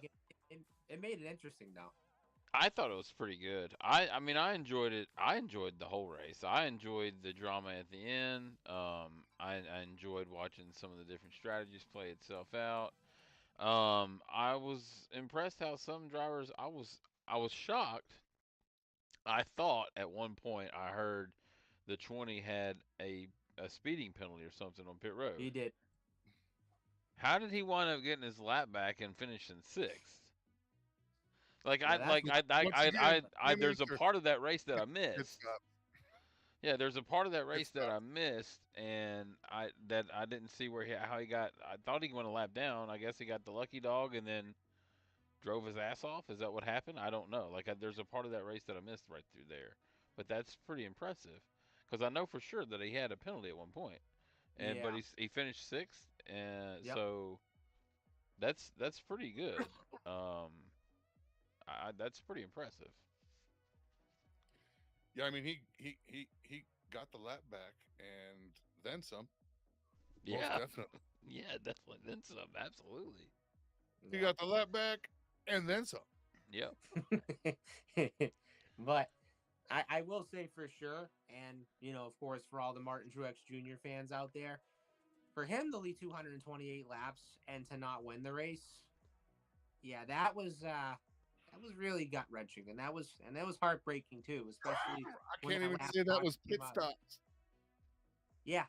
like, it made it interesting though. I thought it was pretty good. I mean, I enjoyed it. I enjoyed the whole race. I enjoyed the drama at the end. I enjoyed watching some of the different strategies play itself out. I was impressed how some drivers. I was shocked. I thought at one point I heard the 20 had a speeding penalty or something on pit road. He did. How did he wind up getting his lap back and finishing sixth? Like Yeah, that's Once again, there's a same part of that race that I Pit missed. stop. Yeah, there's a part of that race that stop. I missed, and I didn't see how he got. I thought he went a lap down. I guess he got the lucky dog and then drove his ass off. Is that what happened? I don't know. There's a part of that race that I missed right through there, but that's pretty impressive because I know for sure that he had a penalty at one point, but Yeah. he finished sixth, and Yep. so that's pretty good. That's pretty impressive. Yeah, I mean he got the lap back and then some. Most Yeah, definitely. yeah, definitely. Then some, absolutely. He got the lap back and then some. Yep. But I will say for sure, and you know, of course, for all the Martin Truex Jr. fans out there, for him to lead 228 laps and to not win the race, yeah, that was really gut wrenching, and that was heartbreaking too, especially I when can't that even last say that box was came pit out. stops. Yeah.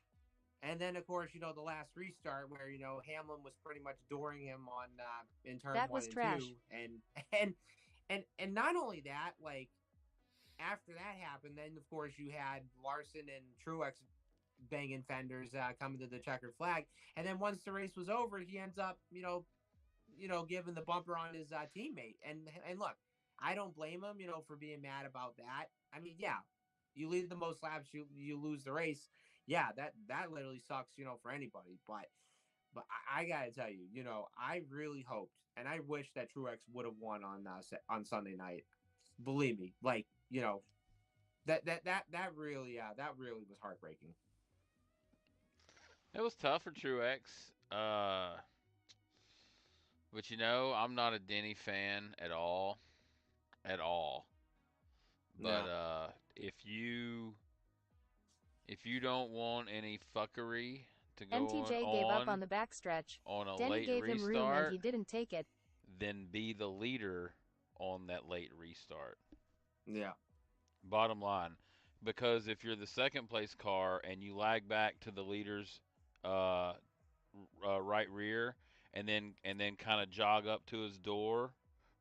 And then, of course, you know, the last restart where, you know, Hamlin was pretty much dooring him on in turn That 1 was and trash. 2. And not only that, like, after that happened, then, of course, you had Larson and Truex banging fenders coming to the checkered flag. And then once the race was over, he ends up, you know, giving the bumper on his teammate. And look, I don't blame him, you know, for being mad about that. I mean, yeah, you lead the most laps, you lose the race. Yeah, that literally sucks, you know, for anybody. But I gotta tell you, you know, I really hoped and I wish that Truex would have won on Sunday night. Believe me, like, you know, that really was heartbreaking. It was tough for Truex. But you know, I'm not a Denny fan at all. At all. But No. if you don't want any fuckery to go MTJ gave up on the backstretch. on a Denny late gave him room and restart, he didn't take it. then be the leader on that late restart. Yeah. Bottom line, because if you're the second place car and you lag back to the leader's right rear, and then kind of jog up to his door,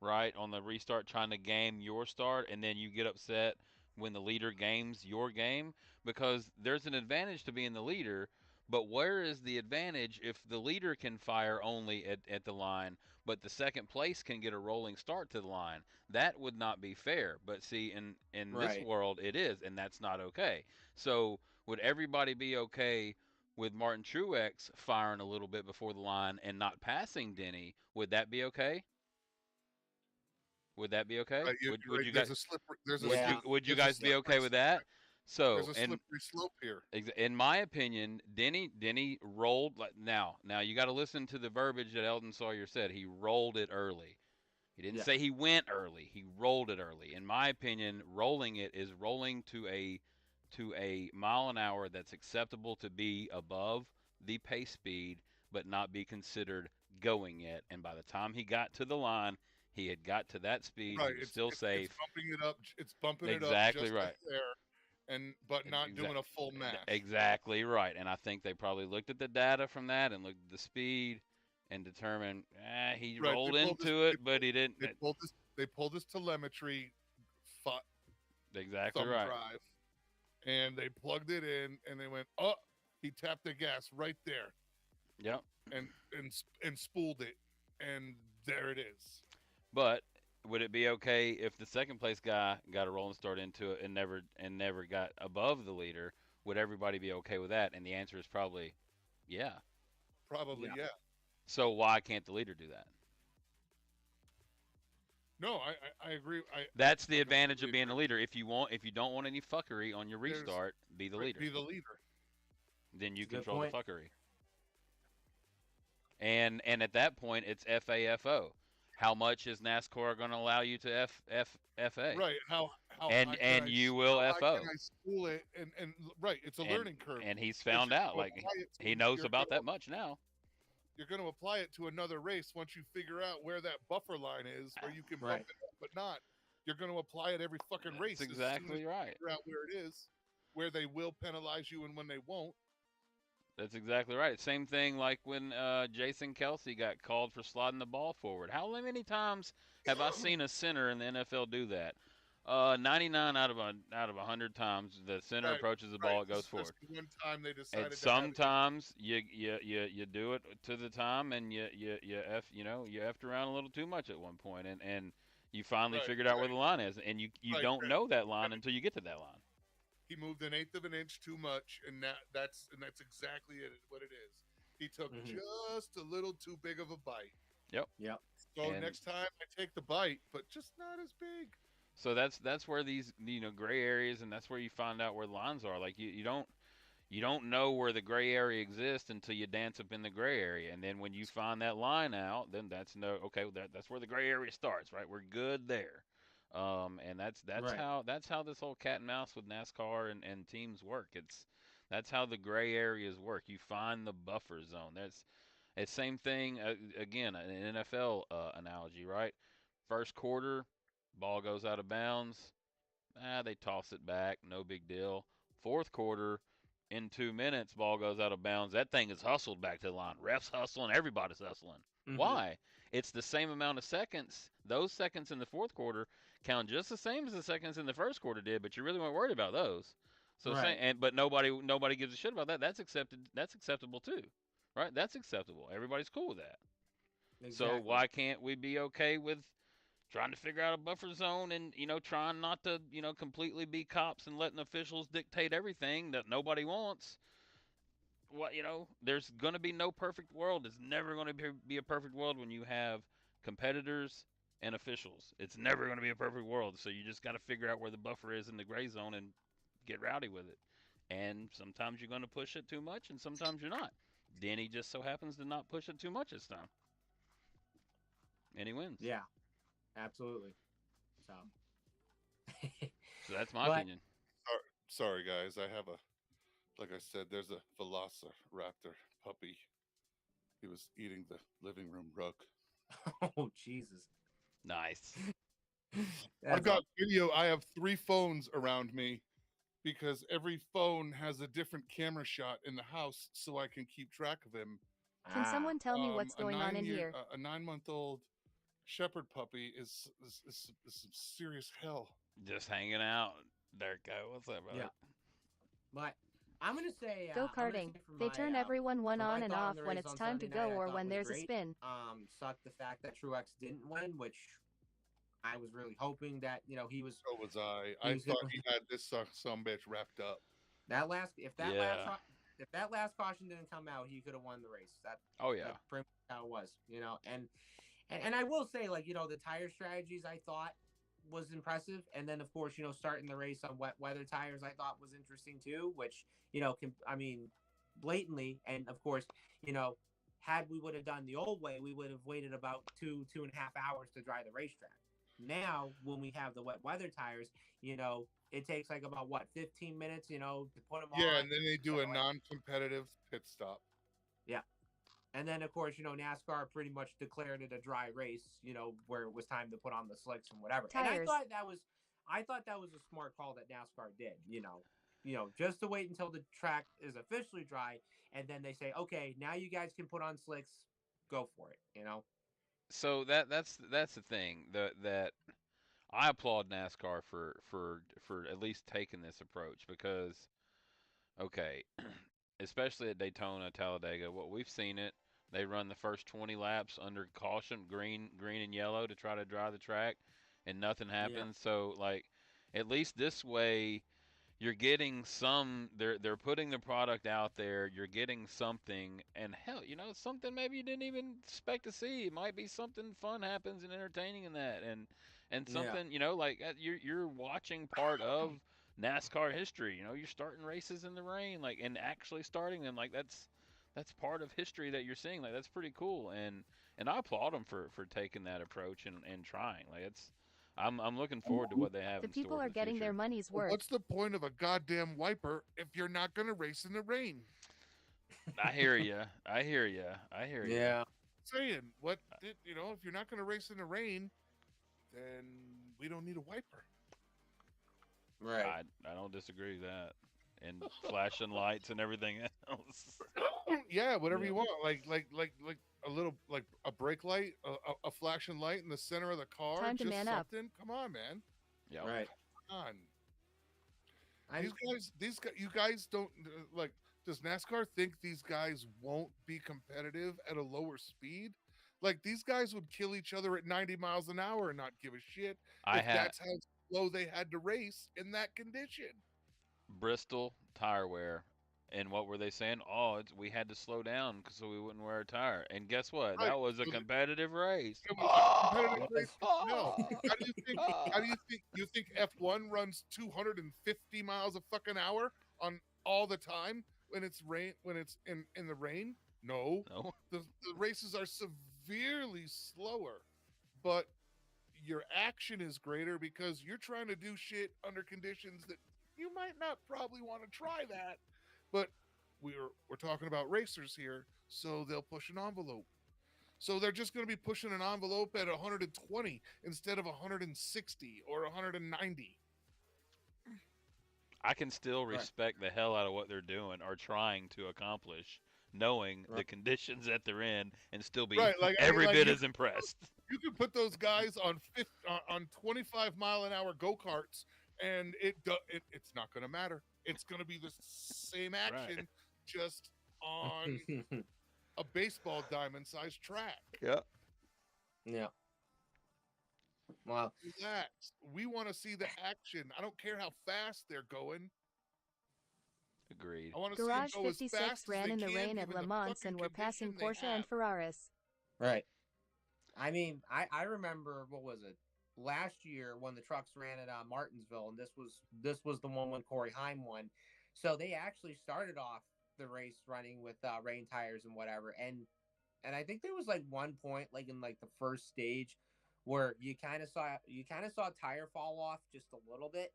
right on the restart, trying to game your start, and then you get upset when the leader games your game, because there's an advantage to being the leader, But where is the advantage if the leader can fire only at the line, but the second place can get a rolling start to the line? That would not be fair. But see, in this Right. world, it is, and that's not okay. So would everybody be okay with Martin Truex firing a little bit before the line and not passing Denny? Would that be okay? Would that be okay? Right, Would right. you guys Yeah. would you there's a guys be slippery okay with that? there's So, a and slippery slope here. in my opinion, Denny rolled like now you got to listen to the verbiage that Eldon Sawyer said. He rolled it early. He didn't Yeah. say he went early. He rolled it early. In my opinion, rolling it is rolling to a mile an hour that's acceptable to be above the pace speed, but not be considered going it. And by the time he got to the line, he had got to that speed. Right, He was still safe. It's bumping it up. It's bumping it up Exactly just right. there, but not doing a full mash. Exactly right. And I think they probably looked at the data from that and looked at the speed and determined, he Right, they rolled pulled this- into they it, but he didn't. They pulled this telemetry Exactly thumb right. drive, and they plugged it in, and they went, oh, he tapped the gas right there, Yep. and spooled it, and there it is. But would it be okay if the second place guy got a rolling start into it and never got above the leader? Would everybody be okay with that? And the answer is probably yeah. Probably, Yeah. yeah. So why can't the leader do that? No, I agree. That's the I advantage of completely being a leader. If you don't want any fuckery on your There's- restart, be the leader. Be the leader. Then you Good control the point. fuckery. And at that point, it's FAFO. How much is NASCAR going to allow you to FA? Right. How And high can I- you will how high FO. can I spool it? And right, it's a learning curve. And he's But found you're out, gonna like apply it to- he knows you're about gonna- that much now. You're going to apply it to another race once you figure out where that buffer line is, where you can Right. bump it up, but not. You're going to apply it every fucking race. That's as soon as exactly you right. Figure out where it is, where they will penalize you and when they won't. That's exactly right. Same thing like when Jason Kelsey got called for sliding the ball forward. How many times have I seen a center in the NFL do that? 99 out of 100 times the center Right, approaches the Right, ball, it this goes is forward. just the one time they decided And to have it. sometimes you do it to the time, and you effed around a little too much at one point, and you finally Right, figured out where right. the line is, and you Right, don't right. know that line until you get to that line. He moved an eighth of an inch too much, and that's exactly what it is. He took Mhm. just a little too big of a bite. Yep. Yep. So And- next time I take the bite, but just not as big. So that's where these gray areas, and that's where you find out where the lines are. Like you don't know where the gray area exists until you dance up in the gray area, and then when you find that line out, then that's that's where the gray area starts. Right, we're good there. And that's Right. how this whole cat and mouse with NASCAR and teams work. That's how the gray areas work. You find the buffer zone. It's same thing again, an NFL analogy, right? First quarter, ball goes out of bounds. They toss it back, no big deal. Fourth quarter, in 2 minutes, ball goes out of bounds. That thing is hustled back to the line. Refs hustling, everybody's hustling. Mhm. Why? It's the same amount of seconds. Those seconds in the fourth quarter count just the same as the seconds in the first quarter did, but you really weren't worried about those. So Right. but nobody gives a shit about that. That's accepted. That's acceptable too, right? That's acceptable. Everybody's cool with that. So Exactly. why can't we be okay with trying to figure out a buffer zone and trying not to completely be cops and letting officials dictate everything that nobody wants? There's going to be no perfect world. It's never going to be a perfect world when you have competitors and officials. It's never going to be a perfect world. So you just got to figure out where the buffer is in the gray zone and get rowdy with it. And sometimes you're going to push it too much, and sometimes you're not. Denny just so happens to not push it too much this time, and he wins. Yeah. Absolutely. So. So that's my But- opinion. Sorry, guys. I have like I said, there's a Velociraptor puppy. He was eating the living room rug. Oh Jesus. Nice. I've got video. I have 3 phones around me because every phone has a different camera shot in the house, so I can keep track of him. Can someone tell me what's A going on in 9-year here? A 9-month-old shepherd puppy is some serious hell. Just hanging out. There, go. What's up, brother? Yeah. But I'm gonna say Go I'm gonna karting. say for They my, turn everyone one for my on and thought off on the when race it's on time to Sunday go night, I or thought when was there's a great. spin. Sucked the fact that Truex didn't win, which I was really hoping that he was So was I. he I was thought gonna he had this some bitch wrapped up. that last if that last Yeah. if that last caution didn't come out, he could have won the race. Oh yeah. That's pretty much how it was, and I will say, like, the tire strategies I thought was impressive, and then of course, starting the race on wet weather tires I thought was interesting too, which blatantly, and of course, had we would have done the old way, we would have waited about 2.5 hours to dry the racetrack. Now, when we have the wet weather tires, it takes like about 15 minutes, to put them on. Yeah, and then they do a So, non-competitive pit stop. yeah. And then, of course, NASCAR pretty much declared it a dry race, where it was time to put on the slicks and whatever. And Tires. I thought that was a smart call that NASCAR did, just to wait until the track is officially dry, and then they say, okay, now you guys can put on slicks, go for it, So that's the thing that I applaud NASCAR for at least taking this approach because okay, especially at Daytona, Talladega, what we've seen it. They run the first 20 laps under caution, green and yellow to try to dry the track, and nothing happens. So like, at least this way, you're getting some. They're putting the product out there. You're getting something, and hell, something maybe you didn't even expect to see. It might be something fun happens and entertaining in that, and something like you're watching part of NASCAR history. You're starting races in the rain, like, and actually starting them, like that's part of history that you're seeing. Like that's pretty cool, and I applaud them for taking that approach and trying. Like I'm looking forward to what they have The in store people for are the getting future. their money's Well, worth. what's the point of a goddamn wiper if you're not going to race in the rain? I hear you. I hear you. I hear you. Yeah. Saying if you're not going to race in the rain, then we don't need a wiper. Right. I don't disagree with that. And flashing lights and everything else. Yeah, whatever Yeah. you want, like a little, like a brake light, a flashing light in the center of the car. Time to just man up. something. Come on, man. Yeah. Right. Come on. I, These guys, you guys don't like. Does NASCAR think these guys won't be competitive at a lower speed? Like these guys would kill each other at 90 miles an hour and not give a shit if that's how slow they had to race in that condition. Bristol tire wear. And what were they saying? Oh, we had to slow down so we wouldn't wear a tire. And guess what? Right. That was a So competitive race. It was a competitive race. No. Oh! How do you think? How do you think F1 runs 250 miles a fucking hour on all the time when it's rain? When it's in the rain? No. No. The races are severely slower, but your action is greater because you're trying to do shit under conditions that you might not probably want to try that. But we're talking about racers here, so they'll push an envelope. So they're just going to be pushing an envelope at 120 instead of 160 or 190. I can still respect the hell out of what they're doing or trying to accomplish, knowing the conditions that they're in, and still be every bit as impressed. You can put those guys on 25-mile-an-hour go-karts, and it's not going to matter. It's going to be the same action, just on a baseball diamond-sized track. Yeah. Yeah. Well, Relax. We want to see the action. I don't care how fast they're going. Agreed. I want to Garage see them go as 56 fast ran as in they the can, rain at given Le the Mans fucking and were passing condition they Porsche and have. Ferraris. right. I mean, I remember, what was it, last year when the trucks ran at Martinsville, and this was the one when Corey Heim won. So they actually started off the race running with rain tires and whatever, and I think there was like one point, like in like the first stage, where you kind of saw tire fall off just a little bit,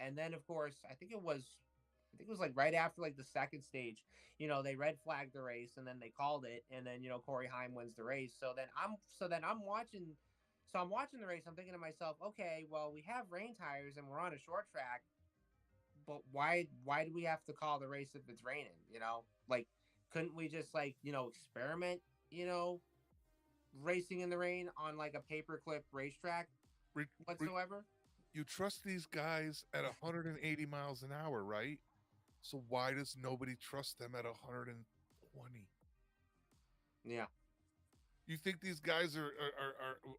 and then of course I think it was like right after like the second stage, they red flagged the race, and then they called it, and then Corey Heim wins the race. So then I'm watching the race. I'm thinking to myself, okay, well, we have rain tires and we're on a short track, but why do we have to call the race if it's raining? Like, couldn't we just experiment, racing in the rain on like a paperclip racetrack whatsoever? You trust these guys at 180 miles an hour, right? So why does nobody trust them at 120? Yeah. You think these guys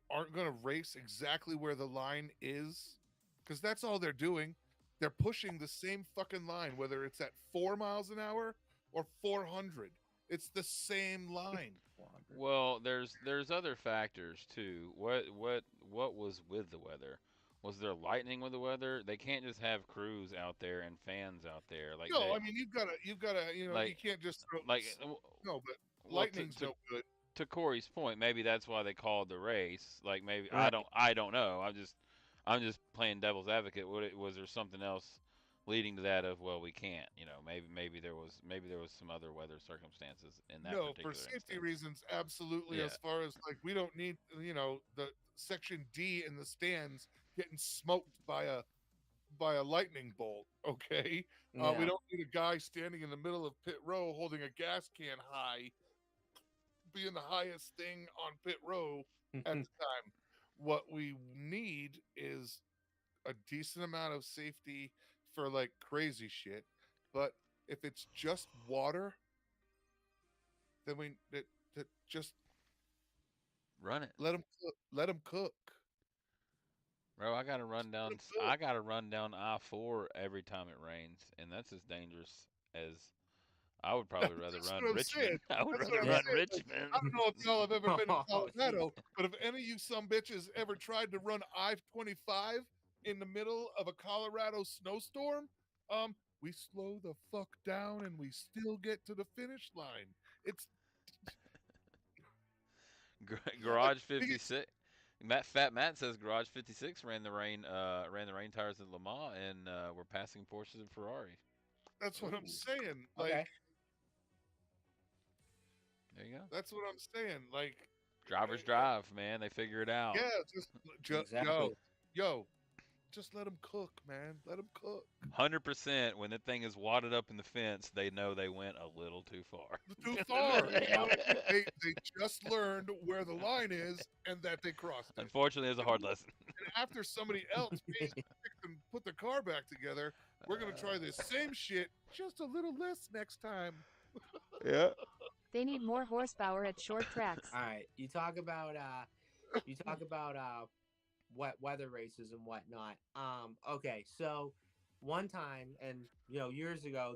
aren't going to race exactly where the line is? Because that's all they're doing. They're pushing the same fucking line, whether it's at 4 miles an hour or 400. It's the same line. Well, there's other factors too. What was with the weather? Was there lightning with the weather? They can't just have crews out there and fans out there like No, they I mean you've got to you like can't just throw. like No, but well lightning's no good. to Corey's point, maybe that's why they called the race. Like maybe Right. I don't know. I'm just playing devil's advocate. Was there something else leading to that of well we can't, maybe there was some other weather circumstances in that No, for particular safety instance. reasons, absolutely. Yeah. As far as like, we don't need the section D in the stands getting smoked by a lightning bolt. Okay, Yeah. we don't need a guy standing in the middle of pit row holding a gas can high, being the highest thing on pit row at the time. What we need is a decent amount of safety for like crazy shit. But if it's just water, then that just Run it. let them cook. Let them cook. Bro, I gotta run Let down. 'em cook. I gotta run down I-4 every time it rains, and that's as dangerous as I would probably rather That's run what I'm Richmond. saying. I would That's rather what I'm run saying. Like, Richmond. I don't know if y'all have ever been to Oh, Colorado, but if any of you some bitches ever tried to run I-25 in the middle of a Colorado snowstorm, we slow the fuck down and we still get to the finish line. It's like Garage 56. Fat Matt says Garage 56 ran the rain tires at Le Mans and were passing Porsches and Ferraris. that's what I'm Ooh. saying. Like Okay. There you go. that's what I'm saying. Like Drivers drive, man. They figure it out. yeah, Exactly. yo, just let them cook, man. Let them cook. 100% when the thing is wadded up in the fence, they know they went a little too far. Too far. Yeah. They just learned where the line is and that they crossed it. Unfortunately, it's a hard lesson. And after somebody else pays and put the car back together, we're gonna try this same shit, just a little less next time. Yeah. They need more horsepower at short tracks. All right. You talk about wet weather races and whatnot. Okay, so one time, and years ago,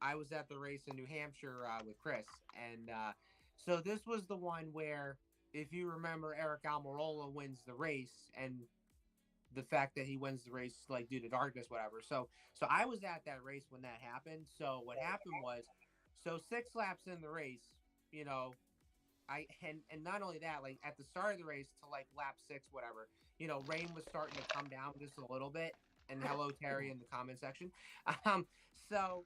I was at the race in New Hampshire with Chris, and so this was the one where, if you remember, Eric Almirola wins the race, and the fact that he wins the race like due to darkness, whatever. So I was at that race when that happened. So what happened was, so 6 laps in the race, and not only that, like at the start of the race to like lap 6, whatever, rain was starting to come down just a little bit. And hello, Terry, in the comment section. So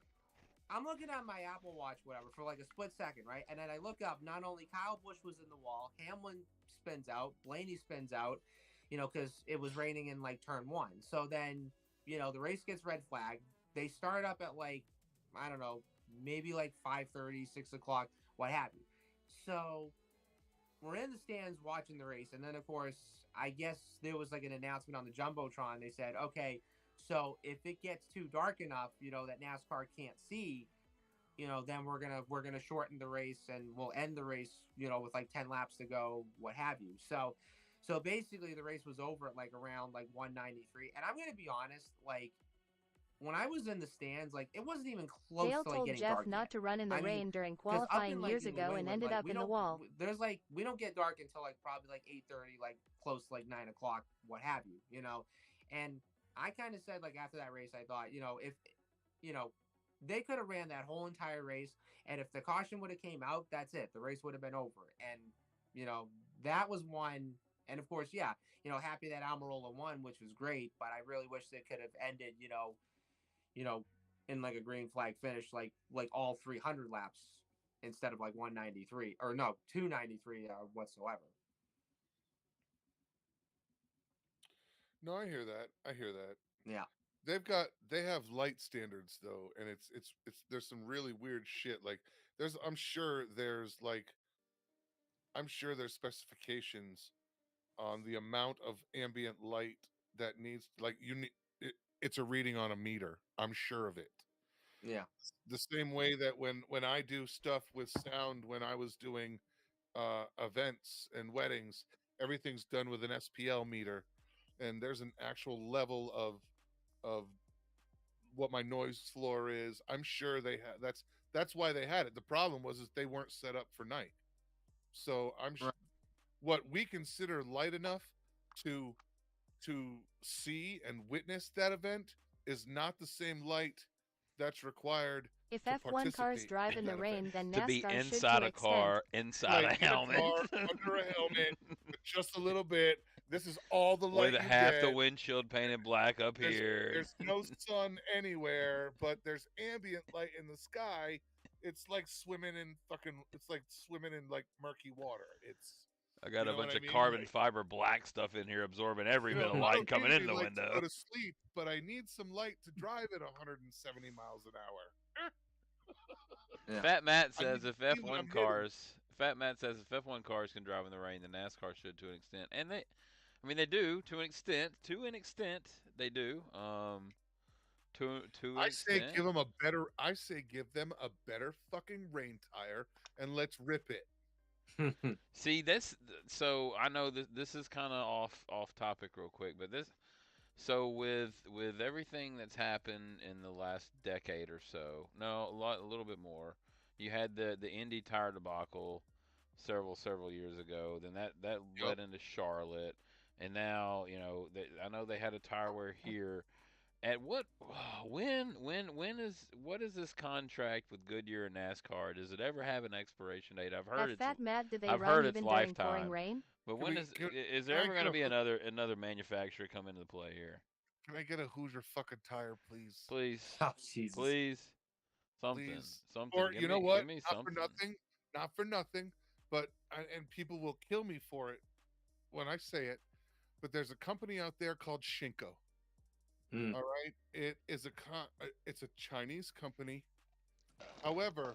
I'm looking at my Apple Watch, whatever, for like a split second, right? And then I look up. Not only Kyle Busch was in the wall, Hamlin spins out, Blaney spins out, because it was raining in like turn 1. So then, the race gets red flag. They start up at like, I don't know, maybe like 5:30, 6 o'clock, what have you. So we're in the stands watching the race, and then of course, I guess there was like an announcement on the Jumbotron. They said, okay, so if it gets too dark enough, that NASCAR can't see, then we're gonna shorten the race and we'll end the race, with like 10 laps to go, what have you. So basically the race was over at like around like 193. And I'm gonna be honest, like when I was in the stands, like it wasn't even close Dale to like told getting Jeff dark not yet. to run in the I mean, rain during 'Cause up qualifying in, like, years New ago and England, ended like, up we in the don't- wall. There's like we don't get dark until like probably like 8:30, like close to like 9 o'clock, what have you, And I kind of said like after that race, I thought, if they could have ran that whole entire race, and if the caution would have came out, that's it. The race would have been over. And that was one. And of course, yeah, happy that Almirola won, which was great. But I really wish they could have ended, in like a green flag finish, like all 300 laps instead of like 193 or no 293 whatsoever. No, I hear that. I hear that. Yeah. They have light standards though, and it's there's some really weird shit. Like I'm sure there's specifications on the amount of ambient light that needs, like, you need it's a reading on a meter. I'm sure of it. Yeah. The same way that when I do stuff with sound, when I was doing events and weddings, everything's done with an SPL meter, and there's an actual level of what my noise floor is. I'm sure they had that's why they had it. The problem was is they weren't set up for night. So Right. what we consider light enough to see and witness that event is not the same light that's required If to F1 cars participate drive in in the that rain, event. then To be NASCAR should inside to a extent. car, inside Right, a in a helmet, car, under a helmet, with just a little bit. This is all the light with you half the get. windshield painted black up There's here. there's no sun anywhere, but there's ambient light in the sky. It's like swimming in it's like swimming in like murky water. It's I got you a know what bunch I of mean? carbon fiber black stuff in here absorbing every bit of I light don't coming in usually the like to window. go to sleep, but I need some light to drive at 170 miles an hour. Yeah. Fat Matt I need says to if see what F1 I'm hitting. cars, Fat Matt says if F1 cars can drive in the rain, then NASCAR should to an extent, and I mean they do to an extent. To an extent, they do. To an I say extent. give them a better. I say give them a better fucking rain tire and let's rip it. See this. So I know this is kind of off topic real quick, but this. So with everything that's happened in the last decade or so, no, a little bit more. You had the Indy tire debacle several years ago. Then that Yep. led into Charlotte, and now I know they had a tire wear here. At what when is what is this contract with Goodyear and NASCAR? Does it ever have an expiration date? At Fat Matt, do they I've run heard it's even during pouring lifetime. rain? But Can when we? is there Can I ever get going to a be another manufacturer come into play here? Can I get a Hoosier fucking tire, please? Please, Oh, Jesus. please, something, Please. something. Or Give you me, know what? Give me Not something. for nothing. Not for nothing. But and people will kill me for it when I say it. But there's a company out there called Shinko. Mm. All right, it is it's a Chinese company. However,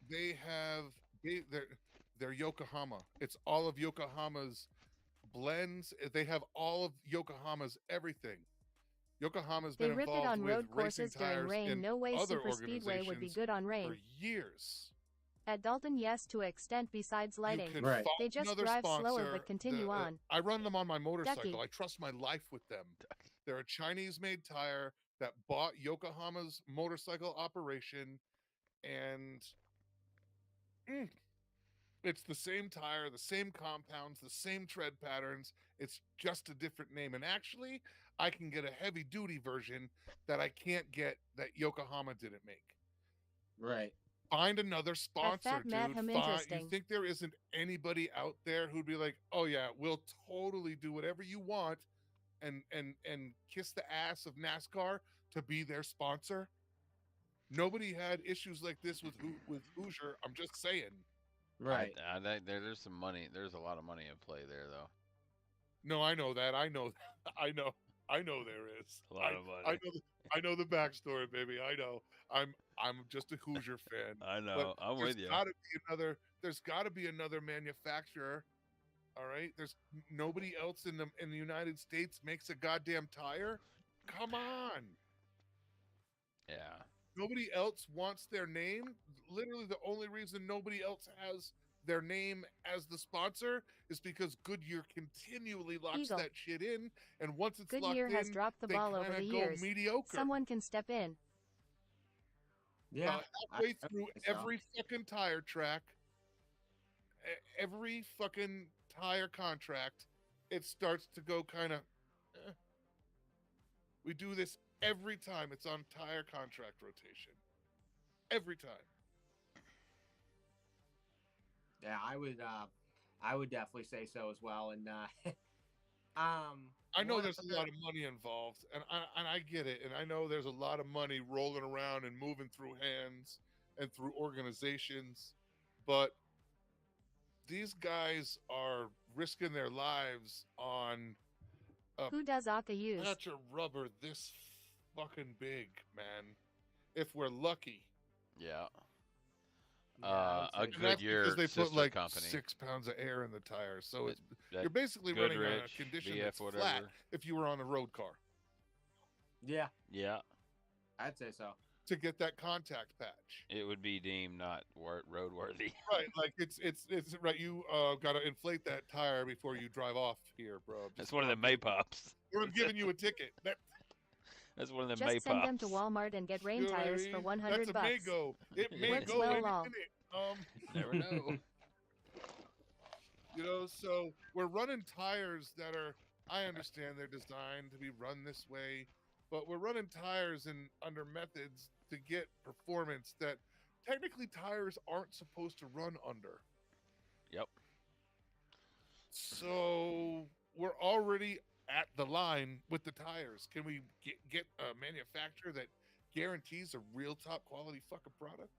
they're Yokohama. It's all of Yokohama's blends. They have all of Yokohama's everything. Yokohama's They been rip it involved on with road racing courses during tires rain. in No way other super speedway would be organizations good on for rain. years. At Dalton, yes, to extent besides You lighting. could Right. find They just another drive slower sponsor. but continue on. I run them on my motorcycle. Ducky. I trust my life with them. They're a Chinese-made tire that bought Yokohama's motorcycle operation, and it's the same tire, the same compounds, the same tread patterns. It's just a different name. And actually, I can get a heavy-duty version that I can't get that Yokohama didn't make. Right. Find another sponsor, Fat Matt, dude. him You interesting. think there isn't anybody out there who'd be like, "Oh yeah, we'll totally do whatever you want," and kiss the ass of NASCAR to be their sponsor? Nobody had issues like this with Hoosier. I'm just saying. Right. I think there's some money. There's a lot of money in play there, though. No, I know that. I know. I know there is. A lot of money. I know the backstory, baby. I know. I'm just a Hoosier fan. I know. I'm with you. There's got to be another manufacturer. All right. There's nobody else in the United States makes a goddamn tire. Come on. Yeah. Nobody else wants their name. Literally, the only reason nobody else has their name as the sponsor is because Goodyear continually locks Eagle. that shit in, and once it's Goodyear locked has in, dropped the they ball over kinda the go years. mediocre. Someone can step in. Yeah. Halfway I through think so. every fucking tire track, every fucking tire contract, it starts to go kind of. We do this every time it's on tire contract rotation. Every time. Yeah, I would definitely say so as well. And I know one there's of a the- lot of money involved, and I get it, and I know there's a lot of money rolling around and moving through hands and through organizations, but these guys are risking their lives on Who does Aka use? patch of rubber this fucking big, man. If we're lucky. Yeah. Yeah, I A would say And that's Goodyear because they put sister like company. 6 pounds of air in the tire, so That- it's that you're basically running on a Goodrich, condition BF, that's flat whatever. if you were on a road car. Yeah, Yeah. I'd say so. to get that contact patch. It would be deemed not roadworthy. Right, like it's right. You got to inflate that tire before you drive off here, bro. That's one of the Maypops. I'm giving you a ticket. That's one of the Just Maypops. send them to Walmart and get rain You know what I tires for mean? 100 That's a bucks. Maygo. It may Works go well any long. minute. Never know. You know, so we're running tires that are. I understand they're designed to be run this way, but we're running tires under methods to get performance that technically tires aren't supposed to run under. Yep. So we're already at the line with the tires. Can we get a manufacturer that guarantees a real top quality fucking product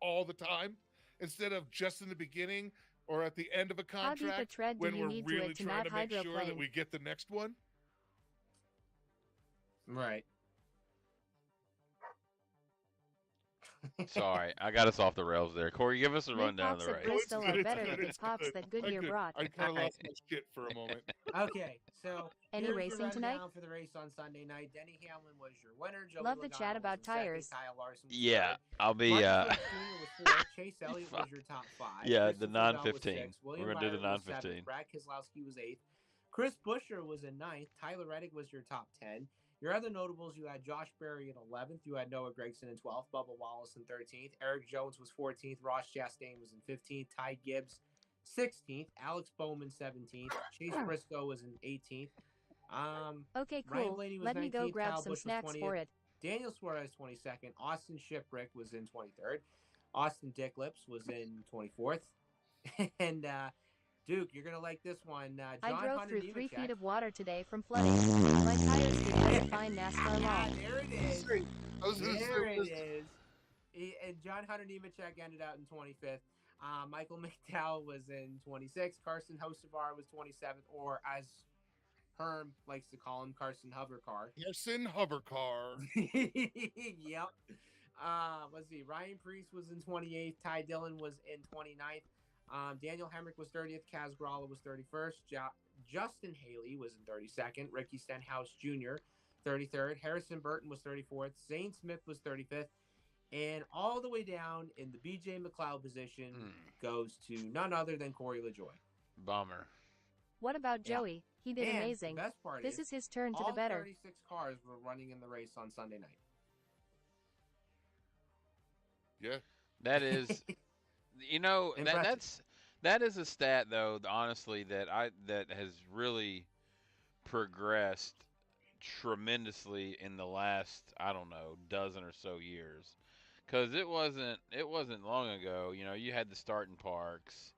all the time instead of just in the beginning or at the end of a How deep a contract tread do when you we're need to really it to trying not to make sure that hydroplane? we get the next one? Right. Sorry, I got us off the rails there. Corey, give us a rundown of Maypops the at race. Bristol It's are good, better it's than good, the it's pops good. that Goodyear brought. I kind of lost my shit for a moment. Okay, so Any here's racing your tonight? rundown for the race on Sunday night. Denny Hamlin was your winner. Joey Love the Logano chat was about in second, tires. Kyle Larson was Yeah, third. I'll be. Marcus Jr. was fourth. Chase Elliott was your top five. Yeah, the Christopher Bell was 915. sixth. William We're gonna do the Byron was 915. seventh. Brad Keselowski was eighth. Chris Buescher was in ninth. Tyler Reddick was your top 10. Your other notables, you had Josh Berry in 11th. You had Noah Gragson in 12th. Bubba Wallace in 13th. Eric Jones was 14th. Ross Chastain was in 15th. Ty Gibbs 16th. Alex Bowman 17th. Chase Briscoe was in 18th. Okay, Ryan cool. Blaney was Let me go 19th, grab Kyle some Busch was snacks 20th. for it. Daniel Suarez 22nd. Austin Shipwreck was in 23rd. Austin Dicklips was in 24th. And Duke, you're gonna like this one. I John drove Hunter through 3 Nemechek. feet of water today from flooding. My tires did not find NASCAR Ah, long. there it is. I was gonna There say, it is. And John Hunter Nemechek ended out in 25th. Michael McDowell was in 26th. Carson Hocevar was 27th, or as Herm likes to call him, Carson Hovercar. Carson Hovercar. Yep. Let's see. Ryan Preece was in 28th. Ty Dillon was in 29th. Daniel Hemrick was 30th. Kaz Gralla was 31st. Justin Haley was in 32nd. Ricky Stenhouse Jr. 33rd. Harrison Burton was 34th. Zane Smith was 35th. And all the way down in the BJ McLeod position goes to none other than Corey LaJoy. Bummer. What about Yeah. Joey? He did And amazing. The best part This is his turn to all the better. 36 cars were running in the race on Sunday night. Yeah. That is, you know, Impressive. that is a stat though, honestly, that has really progressed tremendously in the last, I don't know, dozen or so years. Cuz it wasn't long ago, you know, you had the starting parks.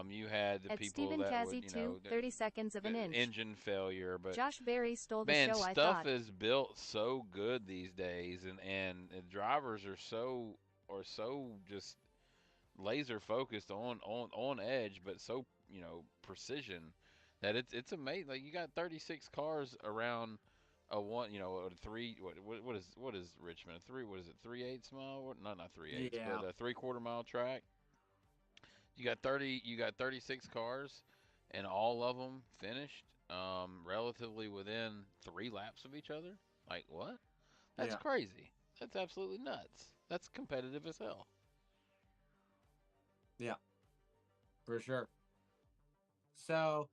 You had the At people Stephen that Kazzy would, you know, 30 seconds of an inch. engine failure, but Josh Berry stole the man, show, I stuff thought. is built so good these days, and the drivers are so just laser focused on edge, but so, you know, precision that it's amazing. Like, you got 36 cars around a one, you know, a three. What is Richmond? A three? What is it? 3/8 mile? No, not 3/8, Yeah. but a 3/4 mile track. You got 36 cars, and all of them finished relatively within 3 laps of each other. Like, what? That's Yeah. crazy. That's absolutely nuts. That's competitive as hell. For sure. So,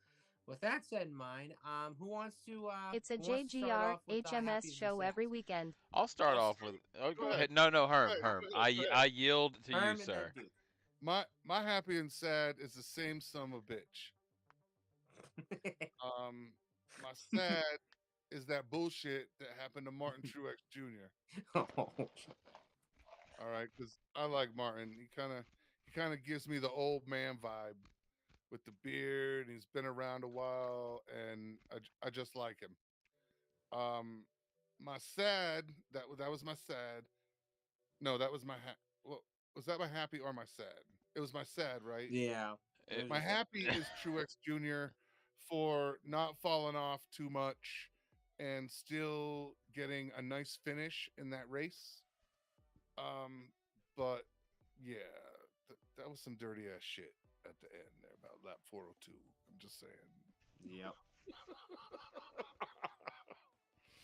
with that said in mind, who wants to? It's a who wants to start JGR off with, HMS happies and show sads? every weekend. I'll start Yes. off with. Oh, go Go ahead. ahead. No, Herm. Go ahead, Herm. go ahead, go I yield to Herm you, and then sir. Duke. My happy and sad is the same son of a bitch. My sad is that bullshit that happened to Martin Truex Jr. All right, because I like Martin. He kind of gives me the old man vibe with the beard. He's been around a while, and I just like him. My sad that was my sad. No, that was my well, was that my happy or my sad? It was my sad, right? Yeah. It- My happy is Truex Jr. for not falling off too much and still getting a nice finish in that race. But yeah, that was some dirty ass shit at the end there about lap 402. I'm just saying. Yep.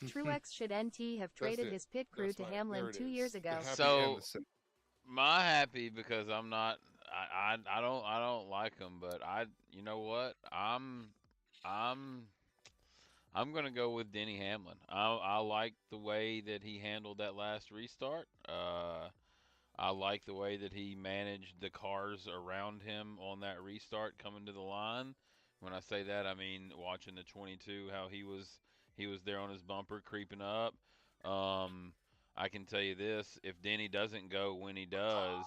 Truex should NT have traded it. his pit crew That's to there Hamlin it 2 is. years The ago. happy So- and the sad. My happy because I'm not. I don't like him, but you know what? I'm gonna go with Denny Hamlin. I like the way that he handled that last restart. I like the way that he managed the cars around him on that restart coming to the line. When I say that, I mean watching the 22, how he was there on his bumper creeping up. I can tell you this: if Denny doesn't go when he does,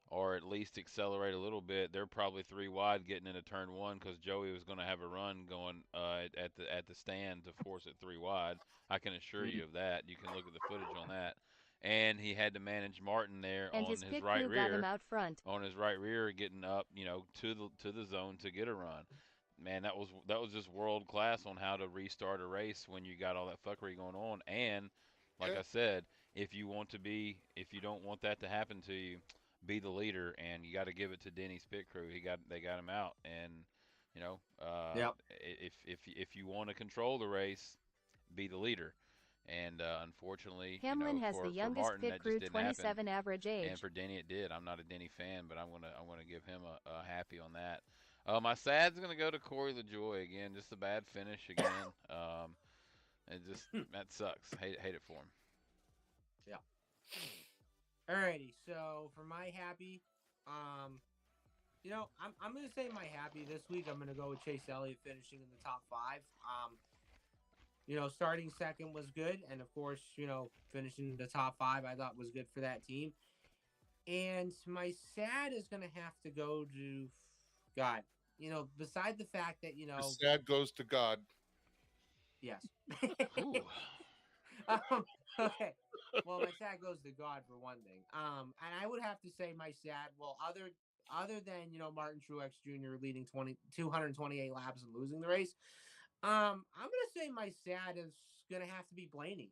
or at least accelerate a little bit, they're probably 3 wide getting into turn one because Joey was going to have a run going at the stand to force it 3 wide. I can assure you of that. You can look at the footage on that. And he had to manage Martin there And on his his pit right crew got him rear, out front. getting up, to the zone to get a run. Man, that was just world class on how to restart a race when you got all that fuckery going on. And like Yeah. I said, if you don't want that to happen to you, be the leader, and you got to give it to Denny's pit crew. They got him out, and Yep. if you want to control the race, be the leader. And unfortunately, Hamlin has for the youngest Martin, pit that crew, just didn't happen. 27 average age. And for Denny, it did. I'm not a Denny fan, but I'm gonna give him a happy on that. My sad's gonna go to Corey LaJoy again. Just a bad finish again. It just that sucks. Hate it for him. Alrighty, so for my happy, I'm gonna say my happy this week. I'm gonna go with Chase Elliott finishing in the top 5. Starting second was good, and of course, finishing in the top 5 I thought was good for that team. And my sad is gonna have to go to God. Beside the fact that The sad goes to God. yes. Ooh. Okay. Well, my sad goes to God for one thing. And I would have to say my sad. Well, other than Martin Truex Jr. leading 228 laps and losing the race, I'm gonna say my sad is gonna have to be Blaney.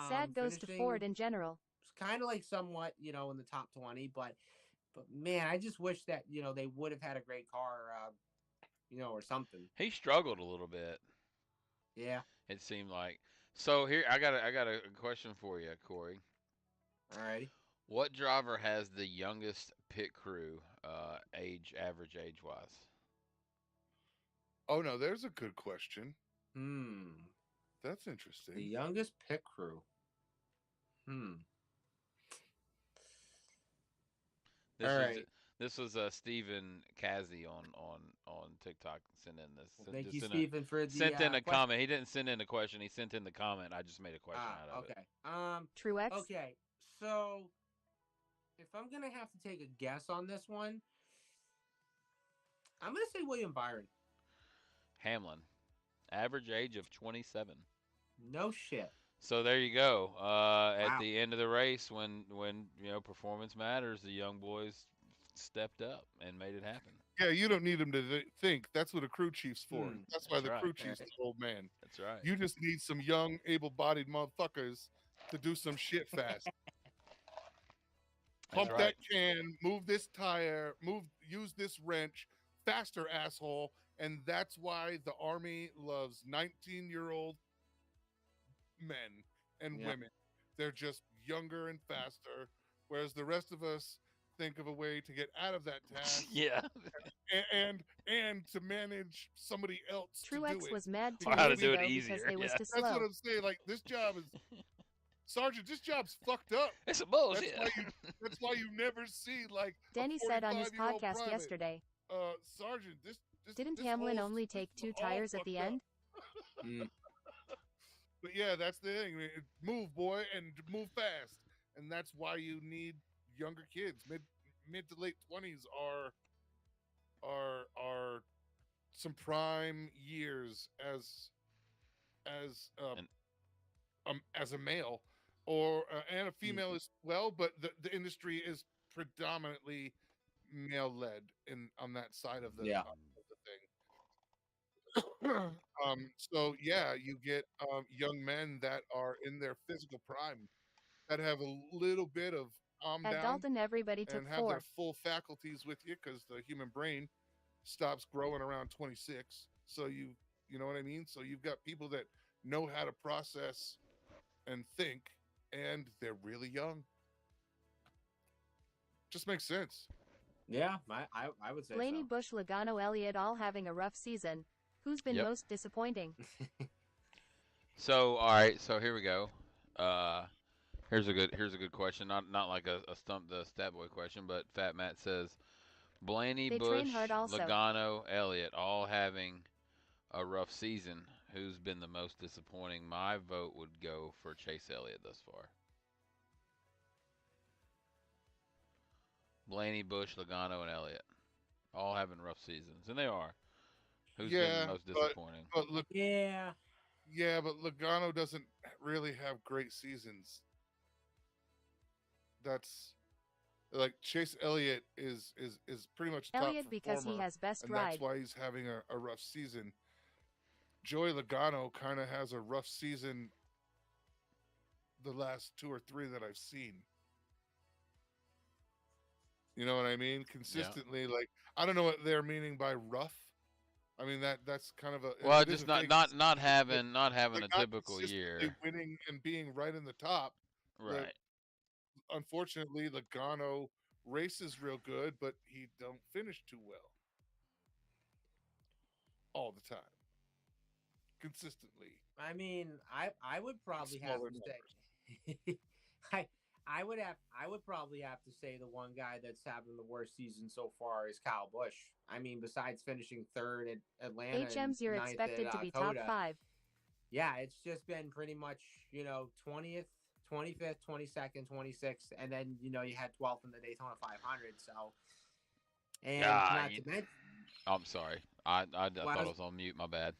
Sad goes to Ford in general. It's kind of like somewhat in the top 20, but man, I just wish that they would have had a great car, or something. He struggled a little bit. Yeah. It seemed like. So here, I got a question for you, Corey. Alrighty. What driver has the youngest pit crew, average age wise? Oh no, there's a good question. That's The interesting. youngest pit crew. This All was right. this was Stephen Kazi on TikTok sent in this. Well, thank just you, in a- Stephen, for the Sent in a question. comment. He didn't send in a question. He sent in the comment. I just made a question out of Okay. it. Truex. Okay. So, if I'm gonna have to take a guess on this one, I'm gonna say William Byron. Hamlin, average age of 27. No shit. So there you go. At Wow. the end of the race, when performance matters, the young boys stepped up and made it happen. Yeah, you don't need him to think. That's what a crew chief's for. That's why That's the right. crew chief's the old man. That's right. You just need some young, able-bodied motherfuckers to do some shit fast. Pump right. that can, move this tire, use this wrench, faster, asshole. And that's why the Army loves 19-year-old men and Yeah. women. They're just younger and faster, whereas the rest of us think of a way to get out of that task Yeah. and to manage somebody else to Truex do it. was mad 2 Or how to years do it ago because easier, they was yeah. too That's what slow. I'm saying. Like, this job is Sergeant, this job's fucked up. It's a That's bullshit. why you never see like a Denny said on his 45-year-old podcast private, yesterday, Sergeant, this didn't this Hamlin whole only take system's 2 all tires at the fucked up. end? But yeah, that's the thing. Move, boy, and move fast. And that's why you need younger kids. Mid to late 20s are some prime years as a male or and a female as well, but the industry is predominantly male led on that side of the Yeah. of the thing. So yeah, you get young men that are in their physical prime that have a little bit of calm At down Dalton, everybody took and have 4. their full faculties with you because the human brain stops growing around 26. So you know what I mean? So you've got people that know how to process and think, and they're really young. Just makes sense. Yeah, I would say Blaney, Bush, Logano, Elliott all having a rough season. Who's been Yep. most disappointing? So all right, so here we go. Uh, here's a good question. Not like a stump the stat boy question, but Fat Matt says Blaney, They train Bush, hard also. Logano, Elliott all having a rough season. Who's been the most disappointing? My vote would go for Chase Elliott thus far. Blaney, Bush, Logano, and Elliott all having rough seasons, and they are. Who's been the Yeah, most disappointing? but look, yeah. yeah, but Logano doesn't really have great seasons. That's like Chase Elliott is pretty much top Elliott because he performer, has best and ride. that's why he's having a rough season. Joey Logano kind of has a rough season the last 2 or 3 that I've seen. You know what I mean? Consistently, like I don't know what they're meaning by rough. I mean that's kind of a Well, it is just a thing. not But having like a not typical consistently year, winning and being right in the top. The right? unfortunately Logano races real good, but he don't finish too well all the time, consistently. I mean, I would probably have Smaller to numbers. say, I would probably have to say the one guy that's having the worst season so far is Kyle Busch. I mean, besides finishing third at Atlanta and HMs, you're ninth expected at to be top Coda, 5. yeah, it's just been pretty much 20th, 25th, 22nd, 26th, and then you had 12th in the Daytona 500. So, and Ah, not to mention, I'm sorry. I well, thought I was on mute. My bad.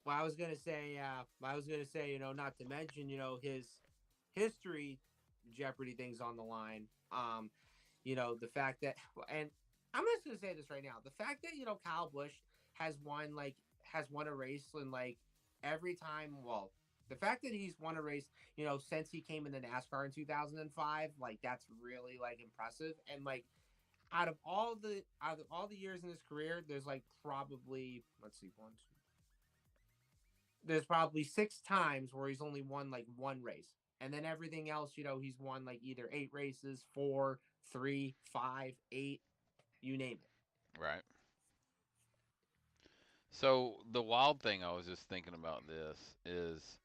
well, I was gonna say, not to mention, his history Jeopardy things on the line. The fact that, and I'm just gonna say this right now, the fact that Kyle Busch has won a race in like every time. Well, the fact that he's won a race, since he came into NASCAR in 2005, like that's really like impressive. And like out of all the years in his career, there's like probably let's see, there's probably 6 times where he's only won like one race. And then everything else, he's won like either 8 races, 4, 3, 5, 8, you name it. Right. So the wild thing I was just thinking about this is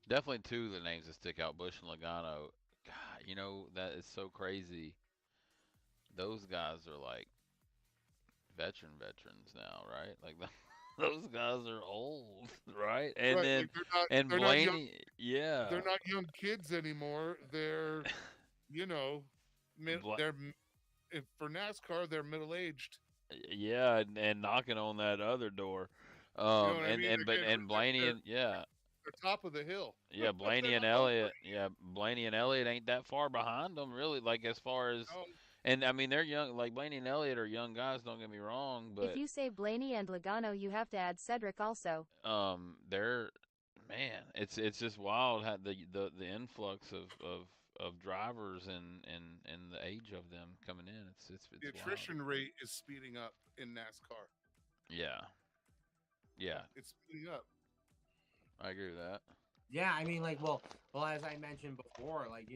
definitely two of the names that stick out, Bush and Logano. God, that is so crazy. Those guys are like veterans now, right? Like those guys are old, right? And Right, then like they're not and they're not young Blaney, yeah, they're not young kids anymore. They're you know Bla- they're for NASCAR they're middle aged. yeah, and knocking on that other door. You know what I mean? And Blaney and yeah, They're top of the hill. yeah, Blaney They're and not Elliott, over. yeah, Blaney and Elliott ain't that far behind them, really. Like as far as, No, and I mean they're young. Like Blaney and Elliott are young guys. Don't get me wrong, If but you say Blaney and Logano, you have to add Cedric also. they're man, it's just wild how the influx of drivers and the age of them coming in. It's the wild. attrition rate is speeding up in NASCAR. Yeah, yeah, It's speeding up. I agree with that. Yeah, I mean, like, well, as I mentioned before, like,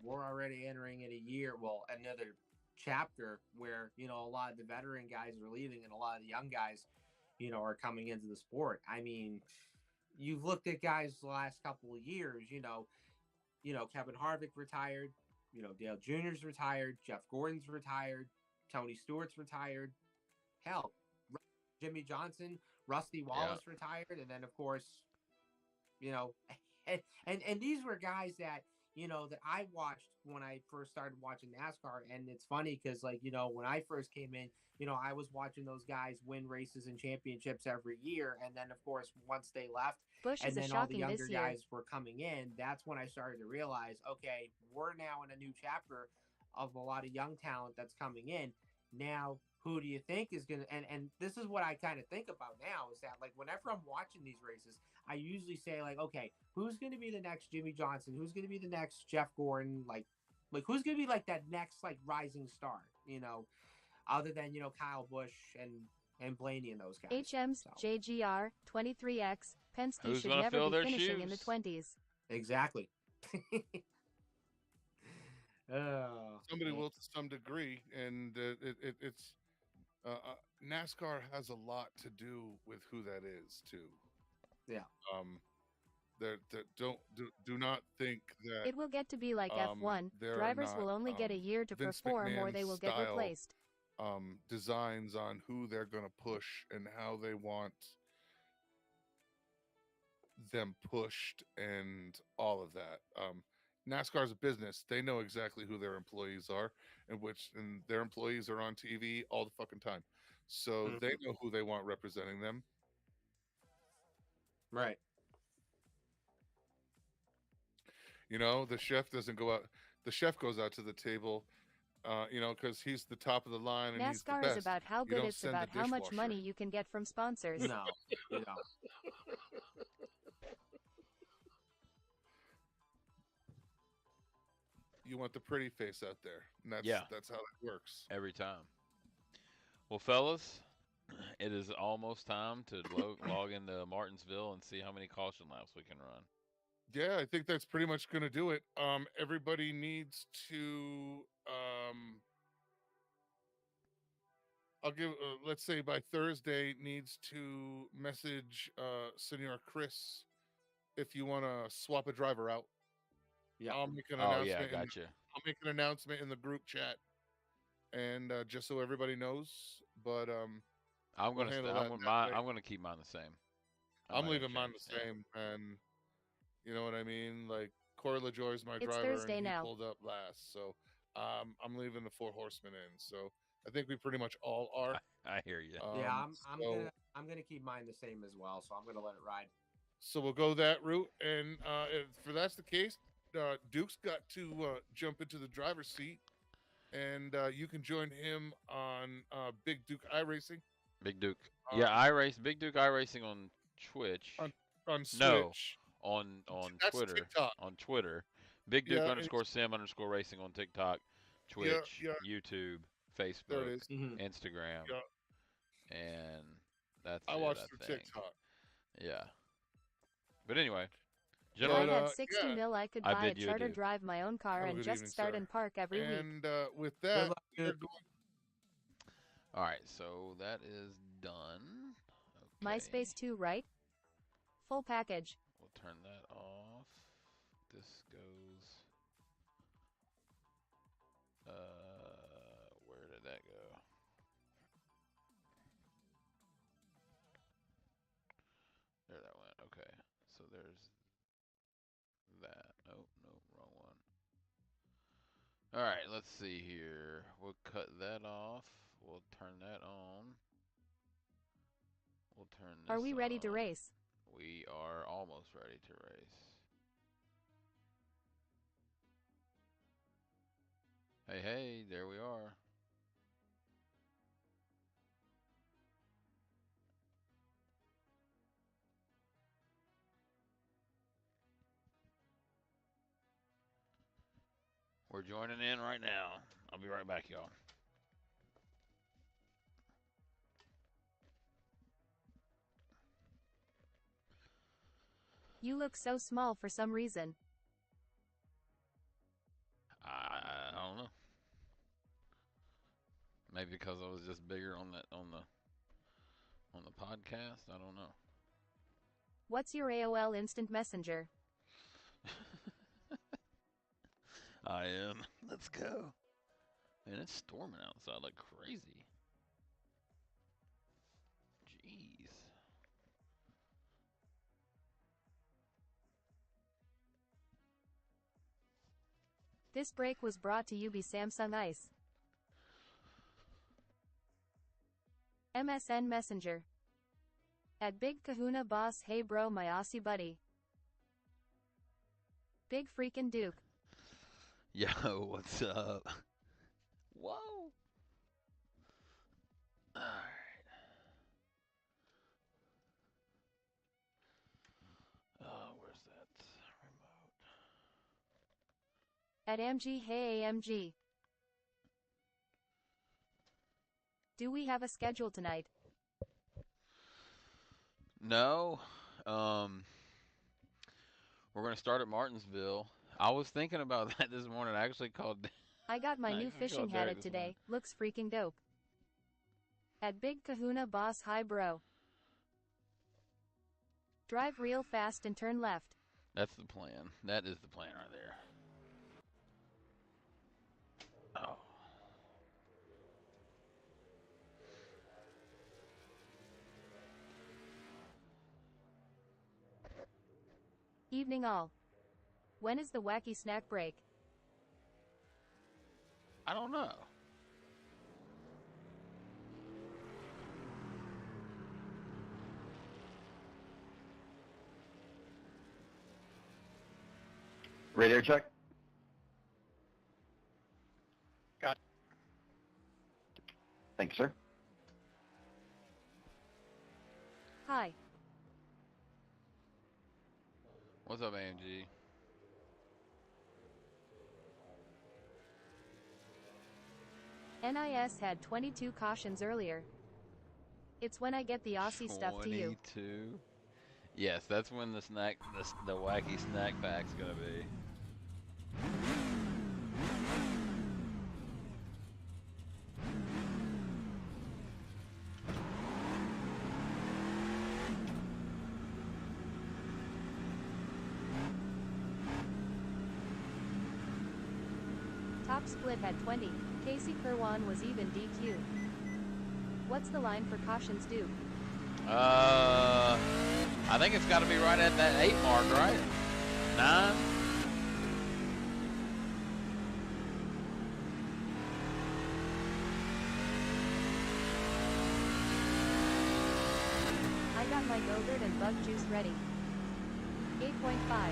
we're already entering in a year, well, another chapter where a lot of the veteran guys are leaving and a lot of the young guys, are coming into the sport. I mean, you've looked at guys the last couple of years, Kevin Harvick retired, Dale Jr.'s retired, Jeff Gordon's retired, Tony Stewart's retired, hell, Jimmy Johnson, Rusty Yeah, Wallace retired, and then of course, you know, and these were guys that that I watched when I first started watching NASCAR, and it's funny because like when I first came in, I was watching those guys win races and championships every year, and then of course once they left, Bush and is a then all the shocking younger this year. guys were coming in, that's when I started to realize, okay, we're now in a new chapter of a lot of young talent that's coming in. Now, who do you think is going to, and this is what I kind of think about now is that like whenever I'm watching these races, I usually say like, okay, who's going to be the next Jimmy Johnson? Who's going to be the next Jeff Gordon? Like who's going to be like that next like rising star, other than, Kyle Busch and Blaney and those guys. HMs, So. JGR, 23X, Penske Who's should gonna never fill be their finishing in the shoes? 20s. Exactly. Oh, Somebody man. will to some degree, and it's NASCAR has a lot to do with who that is too. Yeah. That do not think that It will get to be like F1. there are Drivers not will only get a year to Vince perform or they McMahon will get style replaced. designs on who they're going to push and how they want them pushed and all of that. NASCAR's a business. They know exactly who their employees are, and their employees are on TV all the fucking time. So they Mhm. know who they want representing them. Right. You know, the chef doesn't go out. The chef goes out to the table, because he's the top of the line and he's the NASCAR best. is about how You good don't it's send the about how much dishwasher. money you can get from sponsors. No. You know. You want the pretty face out there, and Yeah. that's how it works. Every time. Well, fellas, it is almost time to log into Martinsville and see how many caution laps we can run. Yeah, I think that's pretty much going to do it. Everybody needs to. I'll give. Let's say by Thursday, needs to message Senor Chris if you want to swap a driver out. Yeah. I'll make an Oh announcement. yeah, gotcha. I'll make an announcement in the group chat, and just so everybody knows. But I'm we'll gonna handle st- that I'm, that mine, way. I'm gonna keep mine the same. I'm not gonna leaving mine change. the same, and you know what I mean. Like Corey LaJoy's my It's driver, Thursday and he now. pulled up last, so I'm leaving the Four Horsemen in. So I think we pretty mumuch all are. I hear you. Yeah, I'm so, gonna keep mine the same as well, so I'm gonna let it ride. So we'll go that route, and if that's the case, Duke's got to jump into the driver's seat, and you can join him on Big Duke iRacing Big Duke. um, Yeah, Big Duke iRacing on Twitch. on Switch. No, on That's Twitter. TikTok. On Twitter. Big Duke Yeah, and _sim_ racing on TikTok, Twitch, yeah. YouTube, There it Facebook, is. Instagram, Yeah. and that's I it, watched I through think. TikTok. Yeah. But anyway, If gentlemen, I But, had 60 yeah. mil, I could I buy a bid you charter, adieu. drive my own car, Have a and good just evening, start sir. and park every week. And with that, luck, we're Duke. going. all right, so that is done. Okay. MySpace 2, right? Full package. We'll turn that off. This goes. Where did that go? There that went. Okay, so there's that. Oh, no, wrong one. All right, let's see here. We'll cut that off. We'll turn that on. We'll turn this Are we ready to on. race? We are almost ready to race. Hey, hey, there we are. We're joining in right now. I'll be right back, y'all. You look so small for some reason. I don't know. Maybe because I was just bigger on the podcast. I don't know. What's your AOL Instant Messenger? I am. Let's go. Man, it's storming outside like crazy. Jeez. This break was brought to you by Samsung Ice. MSN Messenger. At Big Kahuna Boss, hey bro, my Aussie buddy. Big freaking Duke. Yo, what's up? Whoa. Alright. Where's that remote? At MG, hey AMG. Do we have a schedule tonight? No. Um, we're gonna start at Martinsville. I was thinking about that this morning. I actually called. I got my I new actually fishing called hat Derek at this morning. today. Looks freaking dope. At Big Kahuna Boss Hi Bro. Drive real fast and turn left. That's the plan. That is the plan right there. Oh. Evening all. When is the wacky snack break? I don't know. Radio check. Got. Thank you, sir. Hi. What's up, AMG? NIS had 22 cautions earlier. It's when I get the Aussie stuff to you. 22. Yes, that's when the wacky snack pack's gonna be. Top split had 20. Casey Kerwan was even DQ. What's the line for cautions due? I think it's got to be right at that 8 mark, right? 9. I got my Go-Gurt and bug juice ready. 8.5.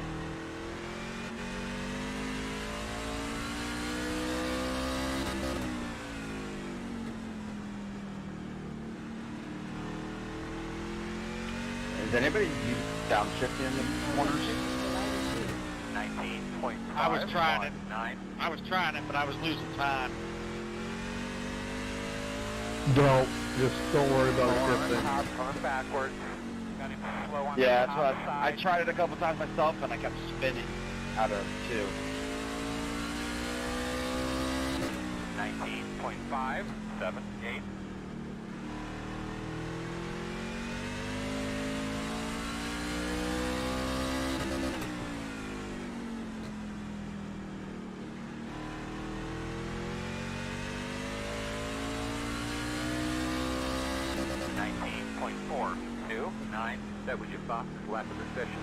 Is anybody using downshifting in the corners? 19.5. I was trying it. 9. I was trying it, but I was losing time. Don't worry about shifting. Going backwards. Got him slow on Yeah, the that's what top I side. tried it a couple times myself, and I kept spinning out of 2. 19.5. 7. 8. .4, 2, 9. That was your fastest lap of the session.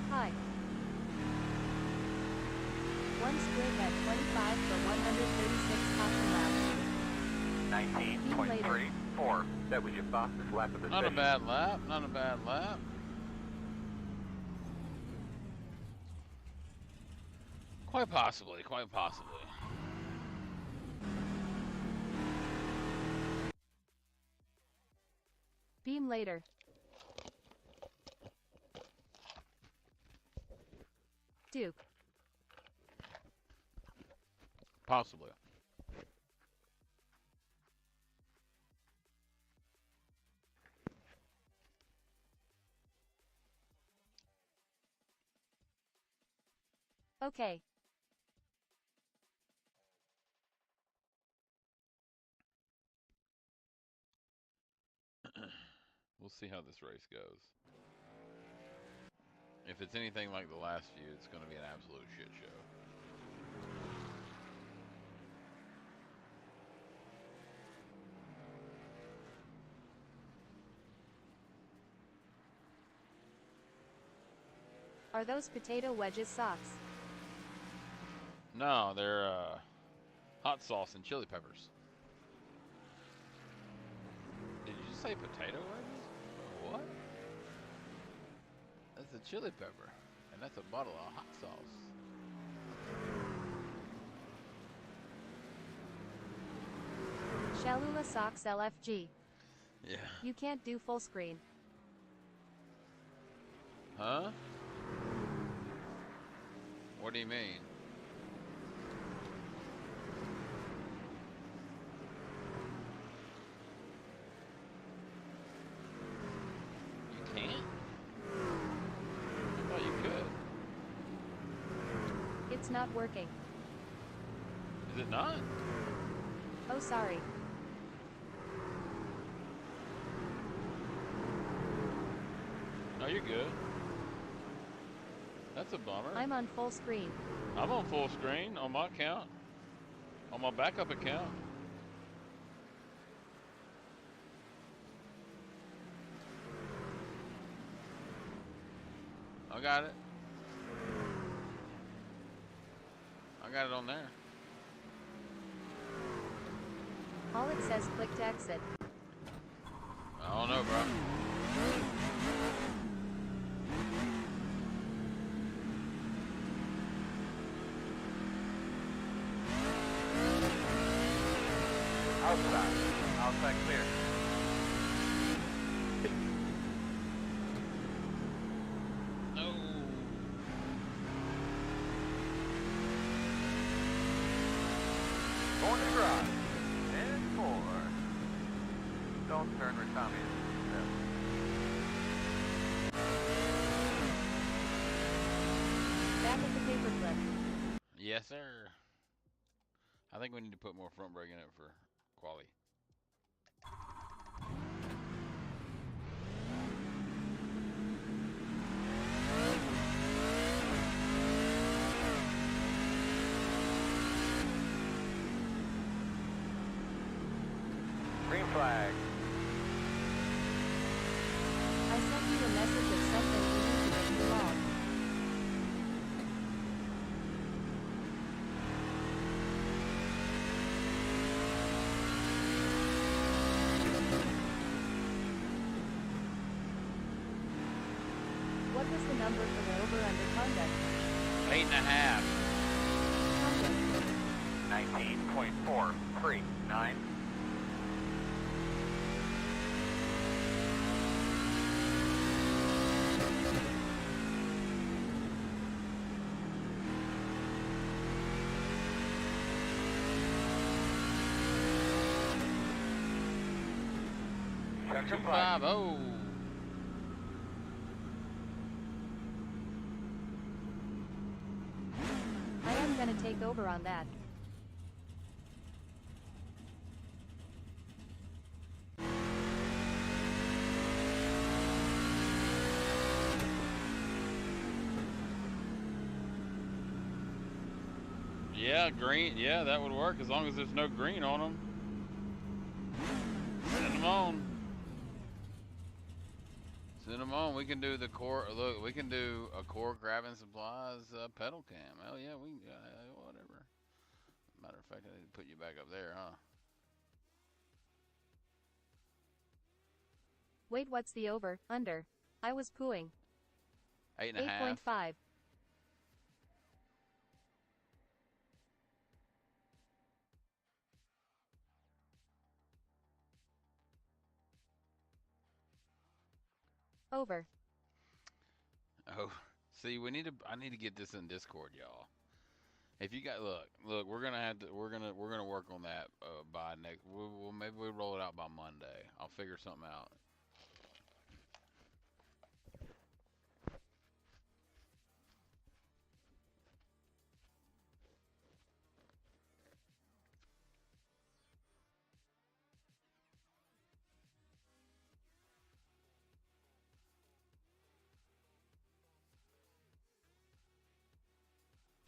Hi. One sprint at 25 for 136 caution laps. 19.34. That was your fastest lap of the Not a session. bad lap. Not a bad lap. Quite possibly. Quite possibly. Beam later. Duke. Possibly. Okay. We'll see how this race goes. If it's anything like the last few, it's going to be an absolute shit show. Are those potato wedges socks? No, they're hot sauce and chili peppers. Did you just say potato wedges? What? That's a chili pepper, and that's a bottle of hot sauce. Shalula socks LFG. Yeah. You can't do full screen. Huh? What do you mean? It's not working. Is it not? Oh, sorry. No, you're good. That's a bummer. I'm on full screen. I'm on full screen on my account. On my backup account. I got it. I got it on there. All it says click to exit. I don't know, bro. Outside. Outside clear. No. Going to the garage. 10-4. Don't turn where Tommy is. Back at the paperclip. Yes, sir. I think we need to put more front brake in it for quality. Green flag. I sent you a message of something you need to make me log. What was the number for the over-under conduct? 8.5. Conduct. 19.439. Section 5. 250. I am gonna take over on that. Yeah, green. Yeah, that would work as long as there's no green on them. Send them on. Send them on. We can do the core. Look, we can do a core grabbing supplies pedal cam. Hell yeah, we whatever. Matter of fact, I need to put you back up there, huh? Wait, what's the over, under? I was pooing. 8.5. 8.5. Over. Oh, see, we need to. I need to get this in Discord, y'all. If you got look, we're gonna have to. We're gonna work on that by next. We'll maybe we roll it out by Monday. I'll figure something out.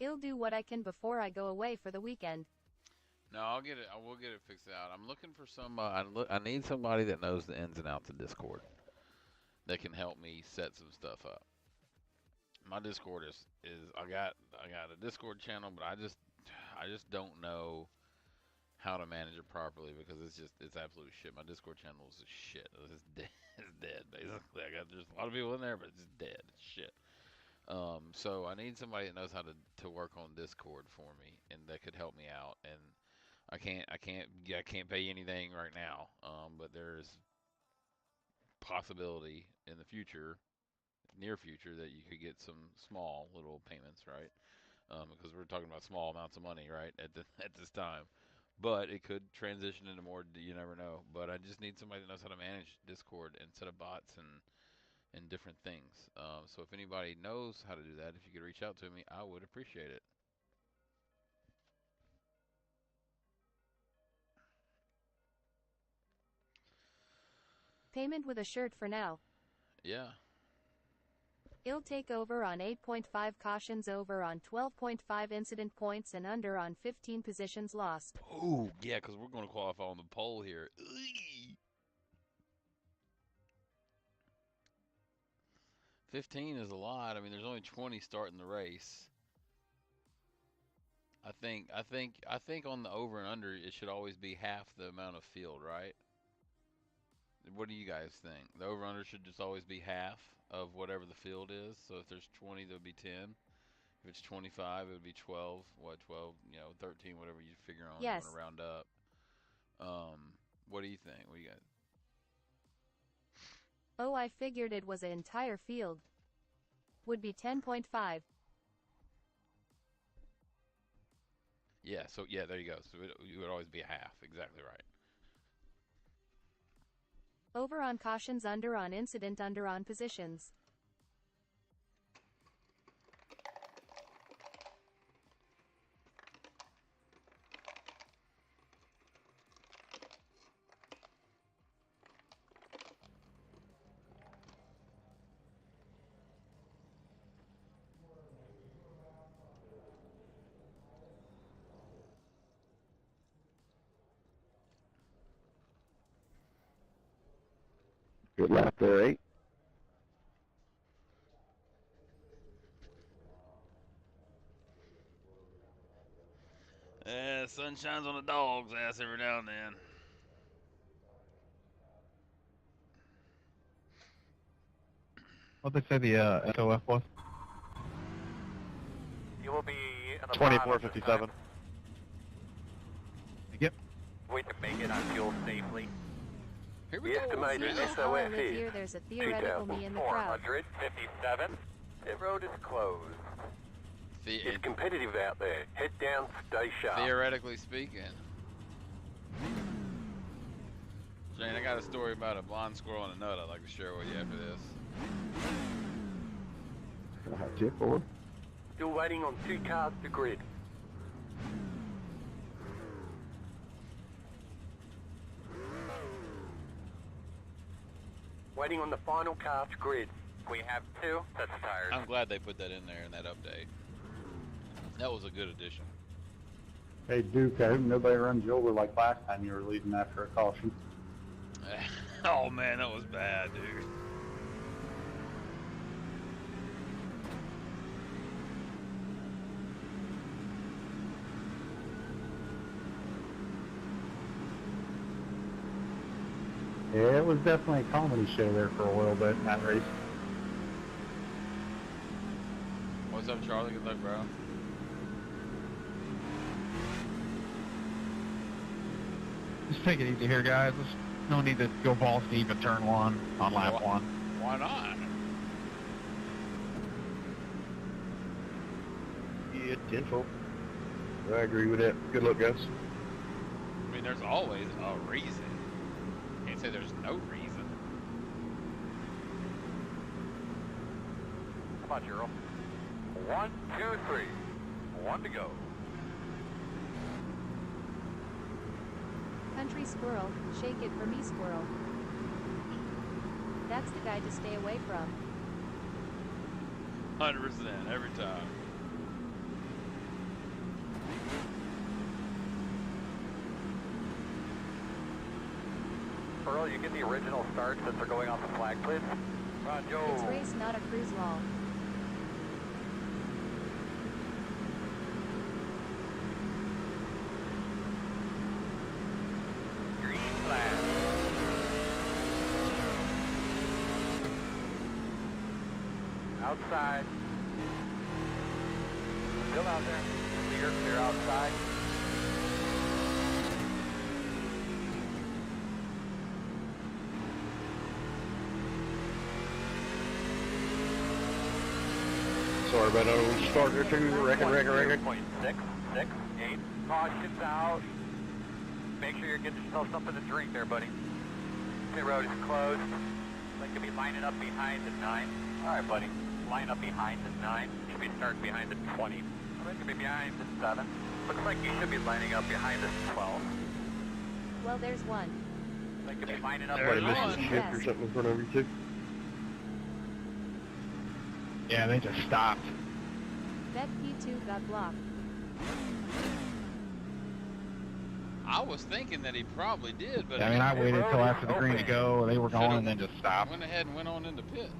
I'll do what I can before I go away for the weekend. No, I'll get it. I will get it fixed out. I'm looking for some. I need somebody that knows the ins and outs of Discord that can help me set some stuff up. My Discord is I got a Discord channel, but I just don't know how to manage it properly because it's absolute shit. My Discord channel is shit. It's dead. It's dead basically. There's a lot of people in there, but it's dead. It's shit. So I need somebody that knows how to work on Discord for me and that could help me out. And I can't pay you anything right now. But there's possibility in the future, near future, that you could get some small little payments, right? Because we're talking about small amounts of money, right? At this time. But it could transition into more. You never know. But I just need somebody that knows how to manage Discord and set up bots and different things. So if anybody knows how to do that, if you could reach out to me, I would appreciate it. Payment with a shirt for now. Yeah. He'll take over on 8.5 cautions, over on 12.5 incident points, and under on 15 positions lost. Oh, yeah, because we're going to qualify on the pole here. Eey. 15 is a lot. I mean, there's only 20 starting the race. I think on the over and under, it should always be half the amount of field, right? What do you guys think? The over under should just always be half of whatever the field is. So if there's 20, there'll be 10. If it's 25, it would be 12. What, 12? 13, whatever you figure on. Yes. You want to round up. What do you think? What do you got? Oh, I figured it was an entire field. Would be 10.5. Yeah, so yeah, there you go. So it would always be a half. Exactly right. Over on cautions, under on incident, under on positions. Good lap there, 8. Sun shines on a dog's ass every now and then. What'd they say the SOF was? You will be in the 24:57. Yep. We can make it on fuel safely. Here we The go. estimated Yeah. While I SOF live here, is there's a theoretical me in the crowd. 2,457. The road is closed. It's competitive out there. Head down, stay sharp. Theoretically speaking. Shane, I got a story about a blonde squirrel and a nut I'd like to share with you after this. Tip 4. Still waiting on 2 cars to grid. Waiting on the final car to grid. We have 2 sets of tires. I'm glad they put that in there in that update. That was a good addition. Hey, Duke, I hope nobody runs you over like last time you were leading after a caution. Oh man, that was bad, dude. Yeah, it was definitely a comedy show there for a little bit in that race. What's up, Charlie? Good luck, bro. Just take it easy here, guys. There's no need to go balls deep in turn 1 on lap 1. Why not? Yeah, 10-4. I agree with that. Good luck, guys. I mean, there's always a reason. Can't say there's no reason. Come on, Gerald. 1, 2, 3. 1 to go. Country squirrel, shake it for me, squirrel. That's the guy to stay away from. 100% every time. Earl, you get the original start since they're going off the flag, please. Roger. It's race, not a cruise law. Green flag. Outside. Still out there. Clear outside. Sorry about that old starter too. Record. 0.668. Caution's out. Make sure you're getting yourself something to drink there, buddy. The road is closed. Like you'll be lining up behind the 9. Alright, buddy. Line up behind the 9. You should be starting behind the 20. I think you'll be behind the 7. Looks like you should be lining up behind the 12. Well, there's one. They could be lining up. There Might it have missed is. a shift or something in front of you too. Yeah, they just stopped. Bet P2 got blocked. I was thinking that he probably did, but I mean, I waited till after the green to go. They were going and then just stopped. went ahead and went on into pits.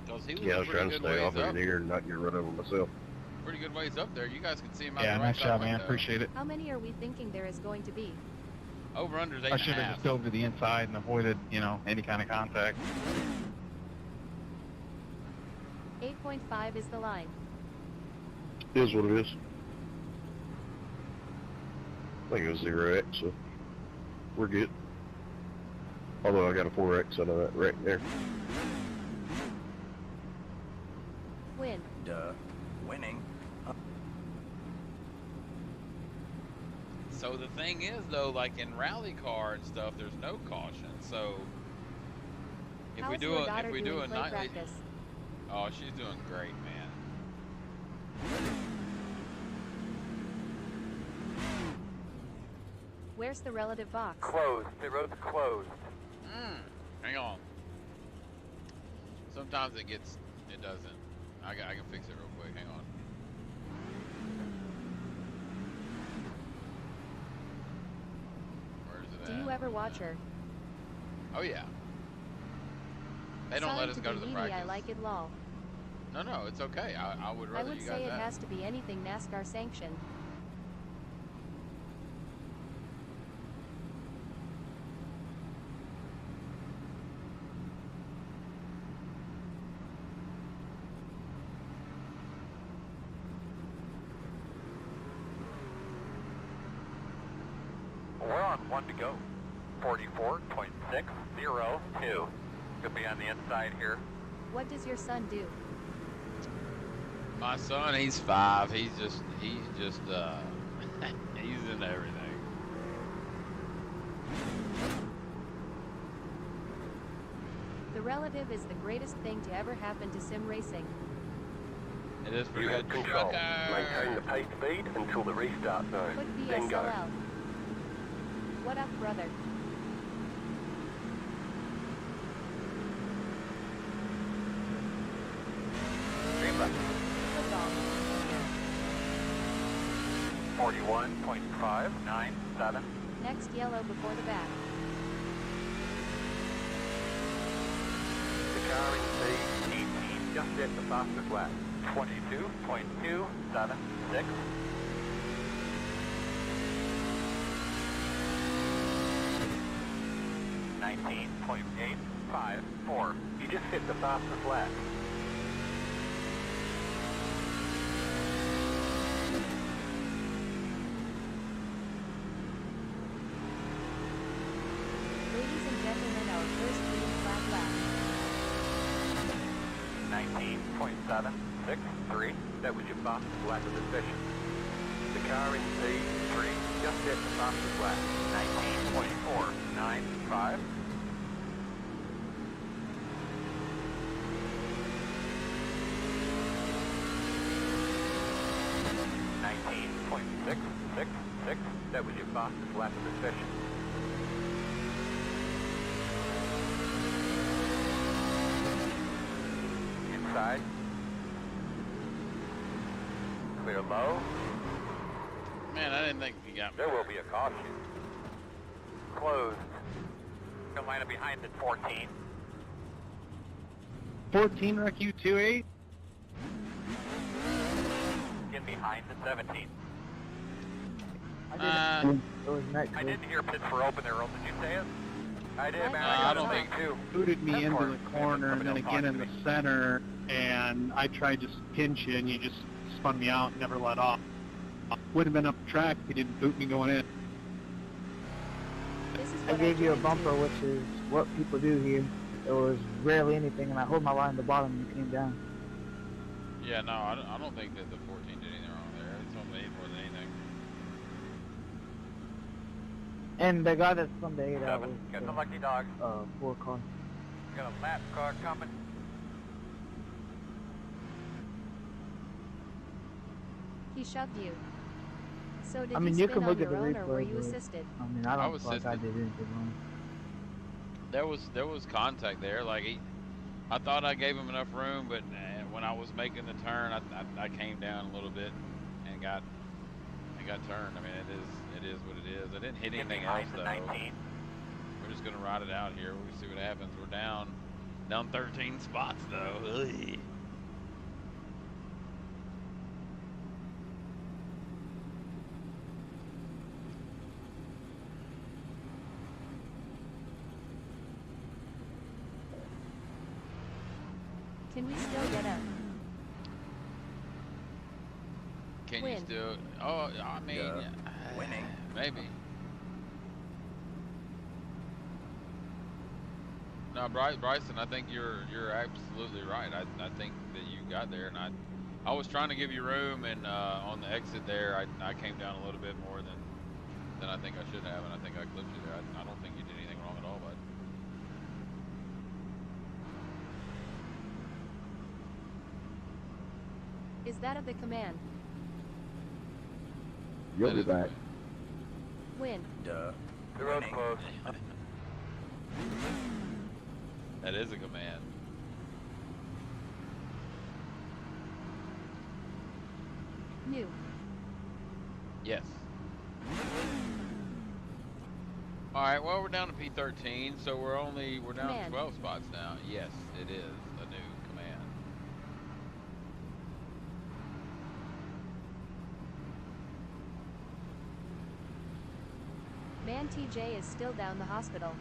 Because he was Yeah, I a was pretty trying to good stay ways off of up. it here and not get run over myself. Pretty good ways up there. You guys can see him out Yeah, the right nice side job, man. window. Appreciate it. How many are we thinking there is going to be? Over under is I should have 8.5. just dove to the inside and avoided, any kind of contact. 8.5 is the line. Is what it is. I think it was 0x, so we're good. Although I got a 4x out of that right there. Win. Duh. Winning. So the thing is, though, like in rally car and stuff, there's no caution. So if How we is do your a daughter if we do doing a play nightly, practice? oh, she's doing great, man. Where's the relative box? Closed. The road's closed. Hang on. Sometimes it doesn't. I can fix it real quick. Hang on. Where's it Do at? you ever watch her? Oh yeah. They don't Sorry let us go be to the needy, practice. I like it lol. No, it's okay. I would I rather would you say guys it ask. has to be anything NASCAR sanctioned. We're on 1 to go. 44.602. Could be on the inside here. What does your son do? My son, he's 5. He's just he's in everything. The relative is the greatest thing to ever happen to sim racing. It is pretty You have good. control. Trucker. Maintain the pace speed until the restart zone. Put Then go. VSLL. What up, brother? Football. 41.597. Next yellow before the back. The car in C18 just hit the fastest lap. 22.276. .854. You just hit the fastest lap. Ladies and gentlemen, our first green flag lap. 19.763. That was your fastest lap of the session. The car in C3 just hit the fastest lap. 19.495. .666. That was your fastest lap of the session. Inside. Clear low. Man, I didn't think you got me. There will be a caution. Closed. Gonna line up behind at 14. 14 wreck you 2-8. Get behind at 17. Uh, I didn't hear pits were open there, Earl. Did you say it? I did, man. I I got don't a think- thing too. Booted me That's into hard. the corner and then Somebody again else in the talked to center, and I tried to pinch you and you just spun me out and never let off. Would have been up the track if you didn't boot me going in. This is I what gave you a tried to bumper, do. which is what people do here. There was rarely anything, and I hold my line at the bottom and you came down. yeah, no, I don't think that the 14 did anything wrong there. It's on the 8 more than anything. And the guy that's from the 8 out was 7. Got the lucky dog. 4 car. Got a lap car coming. He shoved you. So did I mean, you you spin can on look at your the own or were replay, you but, assisted? I mean, I I don't was feel like I assisted. did anything wrong. There was contact there. Like I thought I gave him enough room, but when I was making the turn, I came down a little bit and got turned. I mean, it is what it is. I didn't hit anything else though. We're just gonna ride it out here. We'll see what happens. We're down 13 spots though. Ugh. Can we still get a Can win? you still? Oh, I mean, winning. Maybe. No, Bryson, I think you're absolutely right. I think that you got there, and I was trying to give you room, and on the exit there, I came down a little bit more than I think I should have, and I think I clipped you there. I don't think you did anything wrong at all, bud. Is that of the command? You'll be back. Win. Duh. The road's closed. That is a command. New. Yes. All right. Well, we're down to P13, so we're down Command. to 12 spots now. Yes, it is a new command. Man TJ is still down the hospital.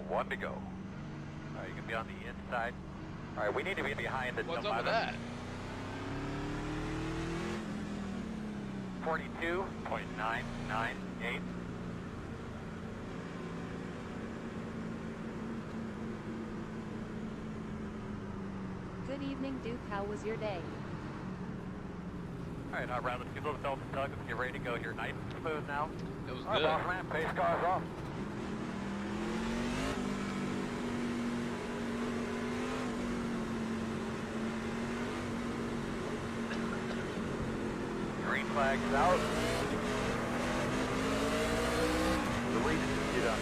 1 to go. All right, you can be on the inside. All right, we need to be behind the What's up with that? 42.998. Good evening, Duke. How was your day? All right, round the people, Delta Tug, let's get ready to go here. Nice and smooth now. It was All right, good. boss man, pace cars off. Green flags out. The lead is on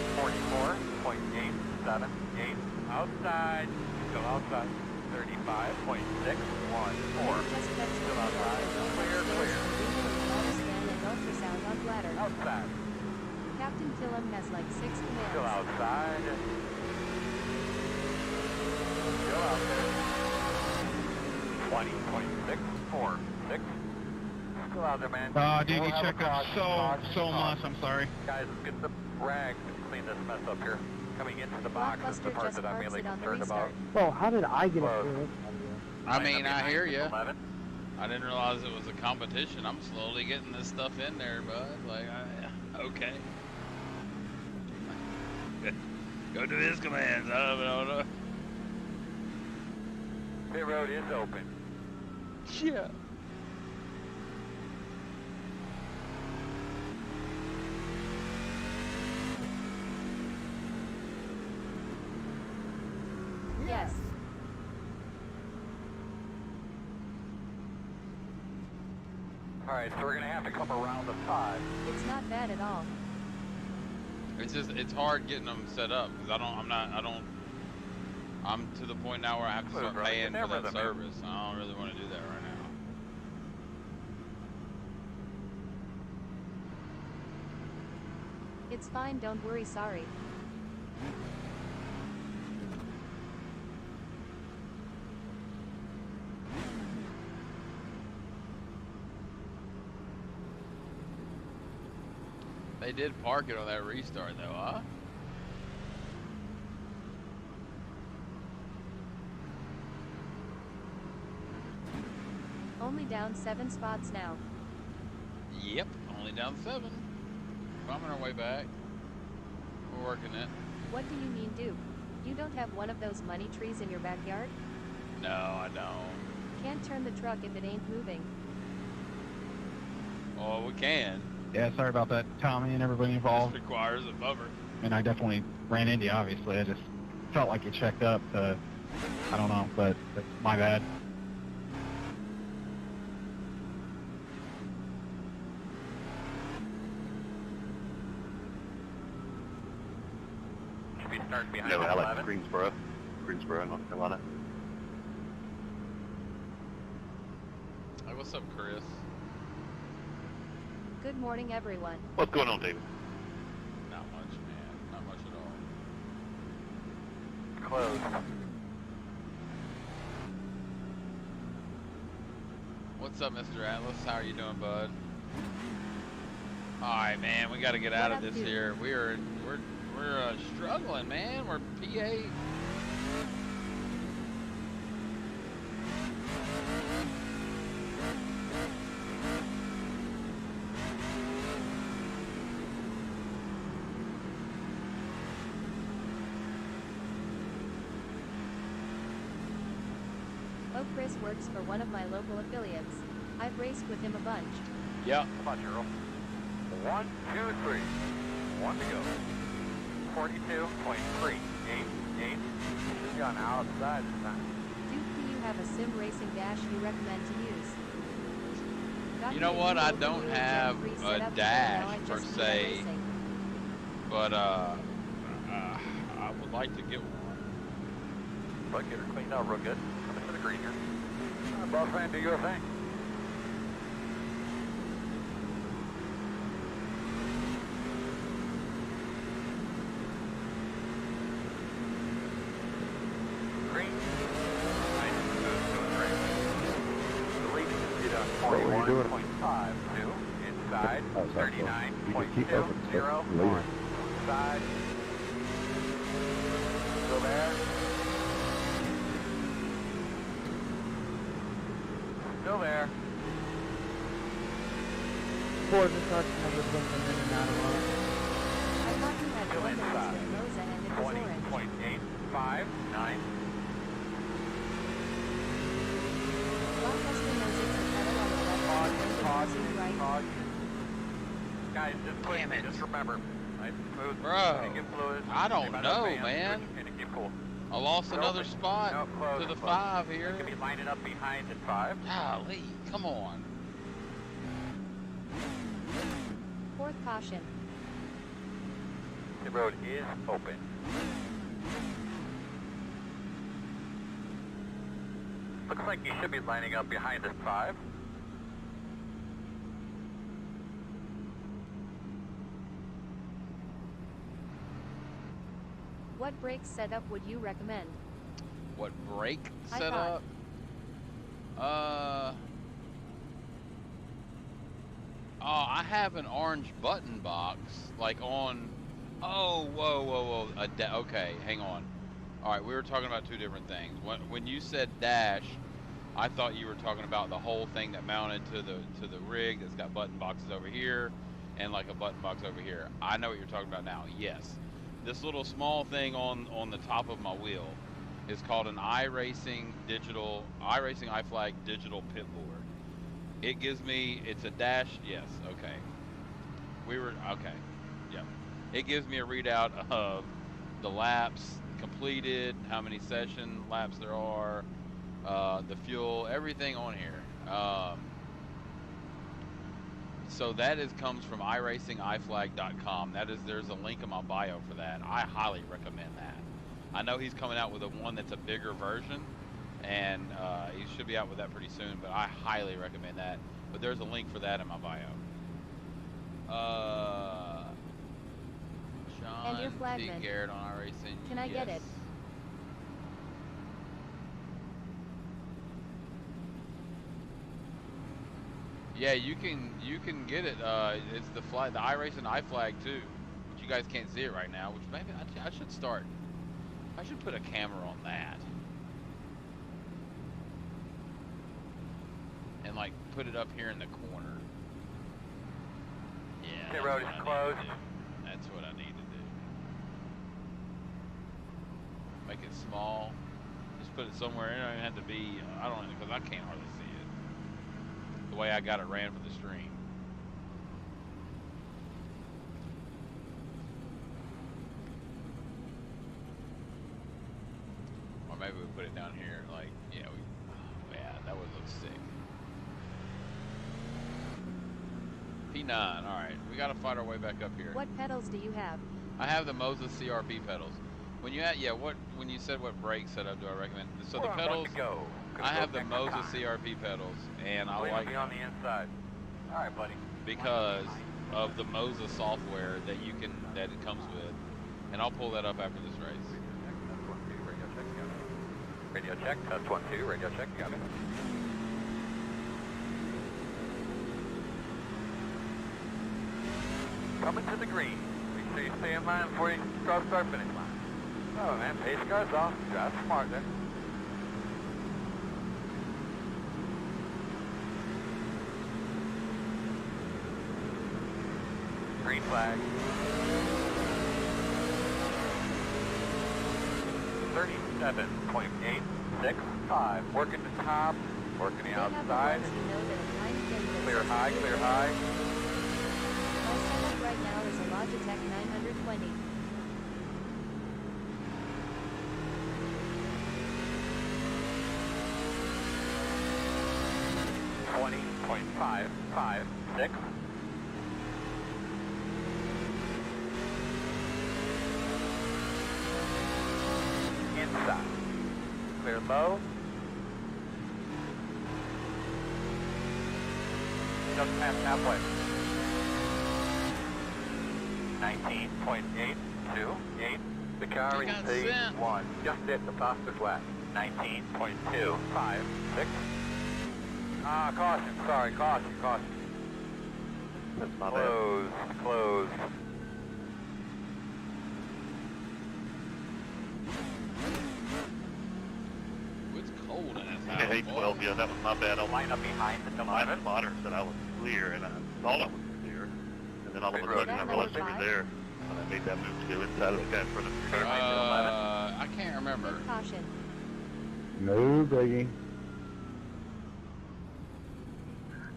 44.878. Outside. Go outside. 35.614. Still outside. Clear, clear. Scan and ultrasound on bladder. Outside. Captain Killam has like 6 commands. Still outside. Still out there. 20.646. Still out there, man. Dude, you checked up so much. I'm sorry. Guys, let's get the rag to clean this mess up here. Coming into the box is the Blockbuster part just that I'm parks mainly it on the concerned about. restart. Well, how did I get Close. up here? I mean, I hear you. 11. I didn't realize it was a competition. I'm slowly getting this stuff in there, bud. Like, okay. Go do his commands. I don't know. Pit road is open. Yeah. Yes. Alright, so we're gonna have to come around the 5. It's not bad at all. It's hard getting them set up because I'm to the point now where I have to start paying for that service. I don't really want to do that right now. It's fine, don't worry, sorry. They did park it on that restart though, huh? Only down 7 spots now. Yep, only down 7. Bumming our way back. We're working it. What do you mean, Duke? You don't have one of those money trees in your backyard? No, I don't. Can't turn the truck if it ain't moving. Oh, we can. Yeah, sorry about that, Tommy and everybody involved. This requires a bumper. And I definitely ran into you, obviously. I just felt like you checked up. I don't know, but that's my bad. should be starting behind No, I like 11. Greensboro, North Carolina. Hey, what's up, Chris? Good morning, everyone. What's going on, David? Not much, man. Not much at all. Closed. What's up, Mr. Atlas? How are you doing, bud? All right, man. We got to get out of this here. We're struggling, man. We're PA. Oh, Chris works for one of my local affiliates. I've raced with him a bunch. Yeah. Come on, Gerald. 1, 2, 3. 1 to go. 42.388. Should be on the outside this time. Duke, do you have a sim racing dash you recommend to use? You know what? I don't have a dash per se, but I would like to get one. But get her cleaned out real good. Coming for the green here. Boss man, do your thing. Green. Nice. Doing great. The lead is on 41.52. Inside. 39.20. Side. Still there. Still there. Ford just starts number something in and out of line. I thought you had Still one that was inside. with Moza and it was orange. 20.859. Blockbuster knows it's a pedal on the left and the nosing right. Guys, just please, just remember. Nice and smooth. Bro, Get fluid. I don't Stay by know, the fans, man. And keep cool. I lost another Open. spot No, close, to the close. 5 here. They could be lining up behind at 5. Golly, come on. Fourth caution. The road is open. Looks like you should be lining up behind at 5. What brake setup would you recommend? What brake I setup? Oh, I have an orange button box, like on. Oh, whoa. Okay, hang on. All right, we were talking about two different things. When you said dash, I thought you were talking about the whole thing that mounted to the rig that's got button boxes over here, and like a button box over here. I know what you're talking about now. Yes, this little small thing on the top of my wheel is called an iRacing iFlag digital pit board. It gives me, it's a dash, yes, okay. Okay, yeah. It gives me a readout of the laps completed, how many session laps there are, the fuel, everything on here. So that comes from iRacingIFlag.com. There's a link in my bio for that. I highly recommend that. I know he's coming out with one that's a bigger version, and he should be out with that pretty soon, but I highly recommend that. But there's a link for that in my bio. Sean And your T. flagman. Garrett on iRacing. Can I get it? Yeah, you can get it. It's the iRacing iFlag too, but you guys can't see it right now. Which maybe I should start. I should put a camera on that and like put it up here in the corner. Yeah. The road is closed. That's what I need to do. Make it small. Just put it somewhere. It don't have to be. I don't know, because I can't hardly see it. The way I got it ran for the stream. Or maybe we put it down here, like, yeah, that would look sick. P9, alright, we gotta fight our way back up here. What pedals do you have? I have the Moza CRB pedals. When you when you said what brake setup do I recommend? So the Well, pedals, go. I have the Moza CRP pedals, and I like be on the inside. All right, buddy. because of the Moza software that it comes with, and I'll pull that up after this race. Radio check, test 1, 2, radio check, got it. Coming to the green. Make sure you stay in line before you cross start finish line. Oh man, pace car's off. Drive smart there. Green flag. 37.865. Working the top, working the They have outside. alerts, you know that a time thing that Clear says high, you clear can high. My setup right now is a Logitech 920. .556. Inside. Clear low. Just past halfway. 19.828. The car You is got sent. P1. Just hit the fastest lap. 19.256. Ah, caution. Sorry, caution. That's not bad. Close. It's cold in this house. Yeah, 812, yeah, that was my bad. I Line up behind the my limit. spotter said I was clear, and I thought I was clear. And then all of a Pit road. sudden I realized they were there. And I made that move to go inside of the guy in front of me. I can't remember. Pit caution. No biggie.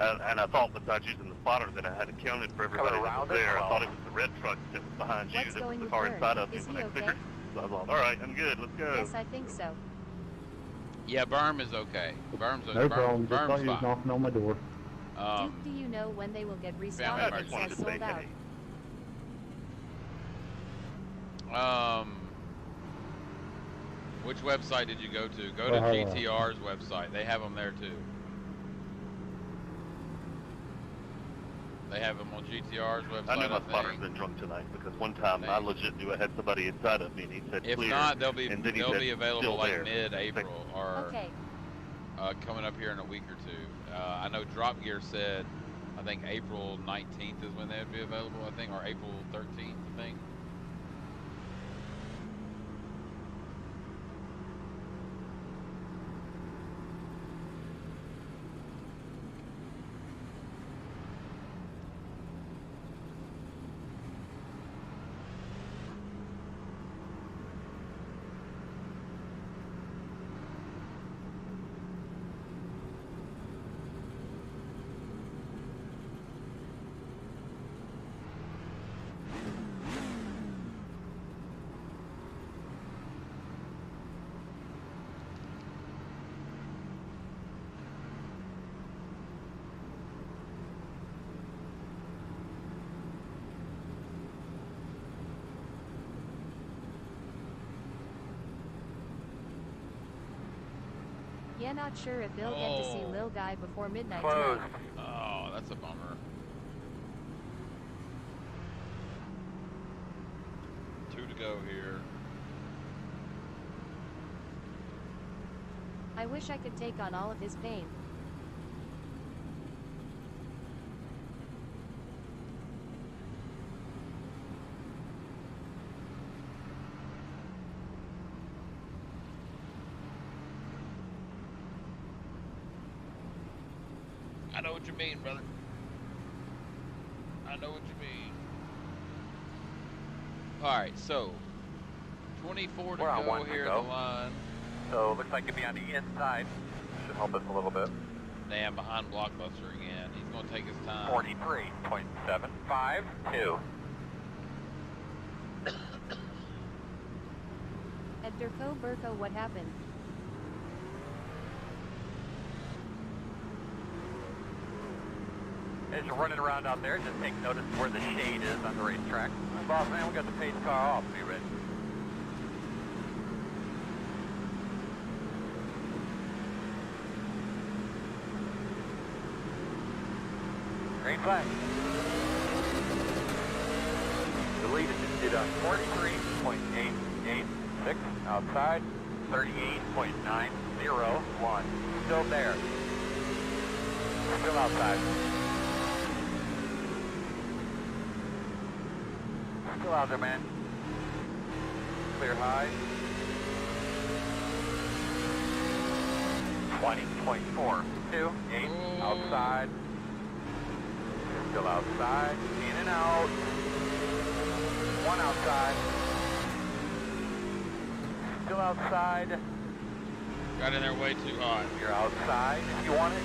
And I thought besides using the spotter that I had accounted for everybody that around was it, there. I well. thought it was the red truck that was behind you What's that was going the with car Vern? inside of me Is when he I okay? figured. So I thought, all right, I'm good, let's go. Yes, I think so. Yeah, Berm is okay. Berm's No problem. Just thought Berm's you was fine. knocking on my door. Um, Do you know when they will get Family restocked? I It just wanted says to say, sold out. hey. Which website did you go to? Go to GTR's website. They have them there too. They have them on GTR's website. I knew my think. spotter's been drunk tonight because one time I legit knew I had somebody inside of me and he said If clear. not, they'll be and then he said, available "Still like there." mid-April or Okay. coming up here in a week or two. I know Drop Gear said, I think April 19th is when they'd be available. I think, or April 13th. I think. Yeah, not sure if they'll get to see Lil Guy before midnight Close. tonight. Oh, that's a bummer. 2 to go here. I wish I could take on all of his pain. I know what you mean, brother. I know what you mean. Alright, so 24 to We're on go 1 to here go. in the line. So it looks like you'll be on the inside. Should help us a little bit. Damn, behind Blockbuster again. He's going to take his time. 43.752. At Durko Burko, what happened? As you're running around out there, just take notice where the shade is on the racetrack. Boss man, we got the pace car off. Be ready. Green flag. Deleted. Did 43.886 outside. 38.901. Still there. Still outside. Still out there, man. Clear high. 20.428 outside. Still outside. In and out. One outside. Still outside. Got in there way too hot. You're outside if you want it.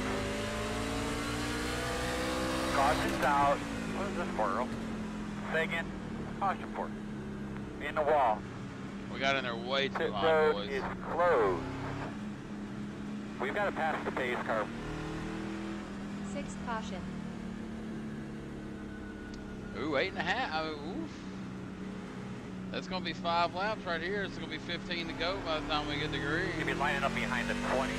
Caution's out. What is this for, Earl? Say again. Caution for. In the wall. We got in there way too Pit hot, road boys. is closed. We've got to pass the pace car. 6th caution. Ooh, 8.5. Oof. That's going to be 5 laps right here. It's going to be 15 to go by the time we get to green. You'll be lining up behind the 20.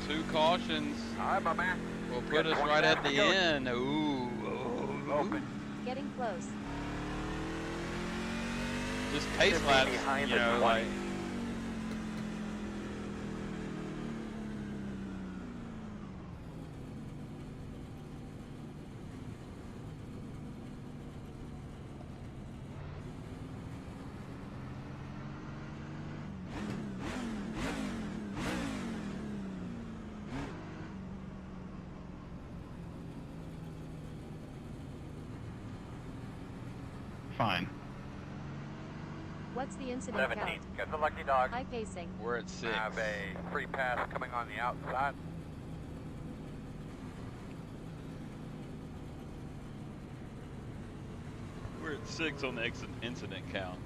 2 cautions. All right, my man. Will put us right at the end. Ooh. Open. Getting close. Just pace laps, behind you the know, 20. like. Fine. What's the incident 17. count? Get the lucky dog. High pacing. We're at 6. Have a free pass coming on the outside. We're at 6 on the incident count.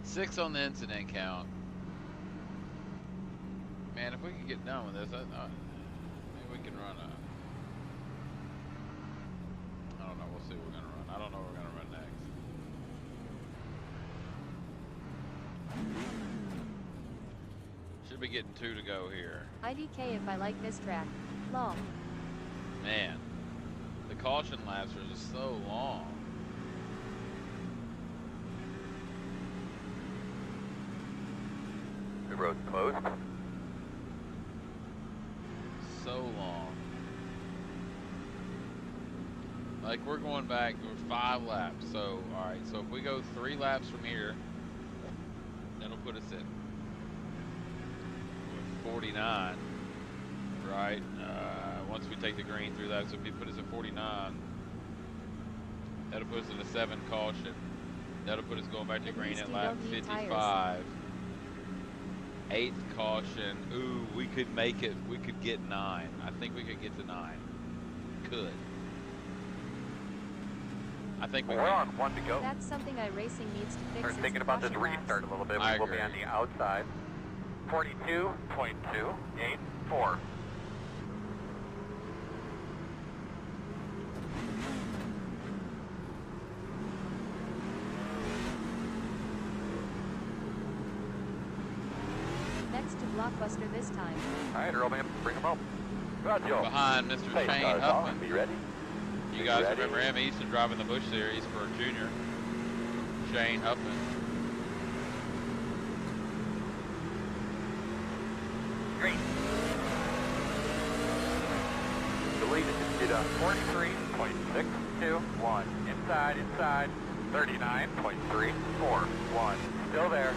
Six on the incident count. Man, if we could get done with this, maybe we can run a. I don't know. We'll see what we're gonna run. I don't know what we're gonna run next. Should be getting 2 to go here. IDK if I like this track. Long. Man, the caution laps are just so long. The road's closed. So long. Like we're going back, we're 5 laps. So, alright, so if we go 3 laps from here, that'll put us at 49, right? Once we take the green through that, so if you put us at 49, that'll put us at a 7 caution. That'll put us going back to green at lap 55. 8th caution. Ooh, we could make it. We could get 9. I think we could get to 9. Could. I think we We're can. on 1 to go. That's something iRacing needs to fix. We're is thinking the about this caution laps. restart a little bit. I We will be agree. on the outside. 42.284. Next to Blockbuster this time. All right, Earl, man, bring him up. Good job. Behind Mr. Pace Shane cars on. Huffman. Be ready. You Be guys ready. remember him? He used to drive in the Busch Series for junior. Shane Huffman. Green. Deleted. Did 43.621. Inside. 39.341. Still there.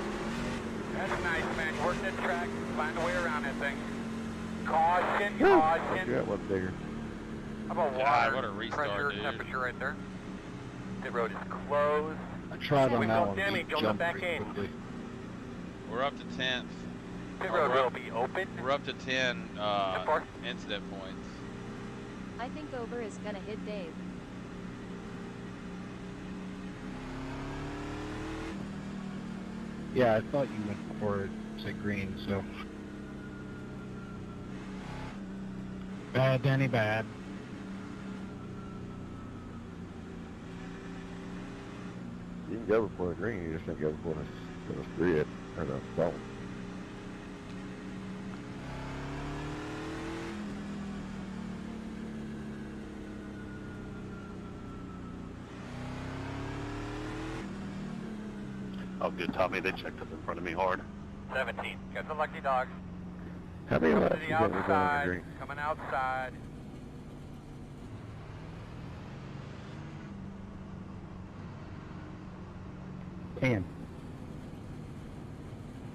That's nice, man. You worked that track. Find a way around that thing. Caution. That was bigger. How about God, water? what a restart, Pressure, dude. temperature right there. The road is closed. I tried on We that felt one. damage He on the jumped back pretty end. quickly. We're up to 10th. Pit Oh, road we're will up- be open. We're up to 10 Ten four. incident points. I think over is gonna hit Dave. Yeah, I thought you went for it, said green, so. Bad, Danny, bad. You can go for a green, you just can't go for a red or the ball. Oh, good, Tommy. They checked up in front of me hard. 17. Got the lucky dogs. How many Coming laps to you the got me going on the outside. green? Coming outside.